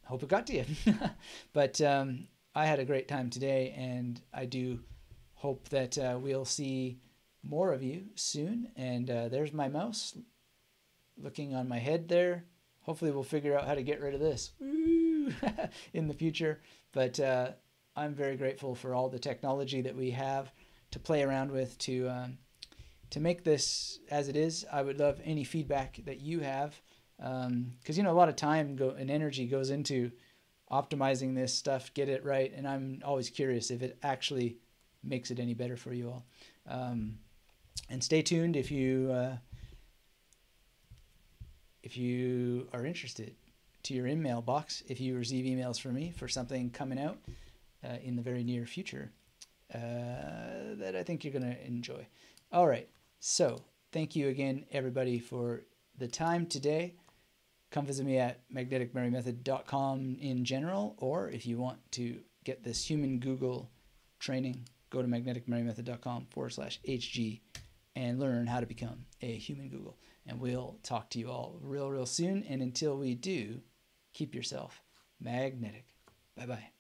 hope it got to you. But I had a great time today, and I do hope that we'll see more of you soon. And there's my mouse looking on my head there. Hopefully we'll figure out how to get rid of this in the future. But I'm very grateful for all the technology that we have to play around with to make this as it is. I would love any feedback that you have, because a lot of time and energy goes into optimizing this stuff, get it right, and I'm always curious if it actually makes it any better for you all. And stay tuned if you are interested, to your email box if you receive emails from me for something coming out in the very near future that I think you're going to enjoy. All right, so thank you again, everybody, for the time today. Come visit me at magneticmarymethod.com in general, or if you want to get this human Google training, go to magneticmarymethod.com/HG and learn how to become a human Google. And we'll talk to you all real soon. And until we do, keep yourself magnetic. Bye-bye.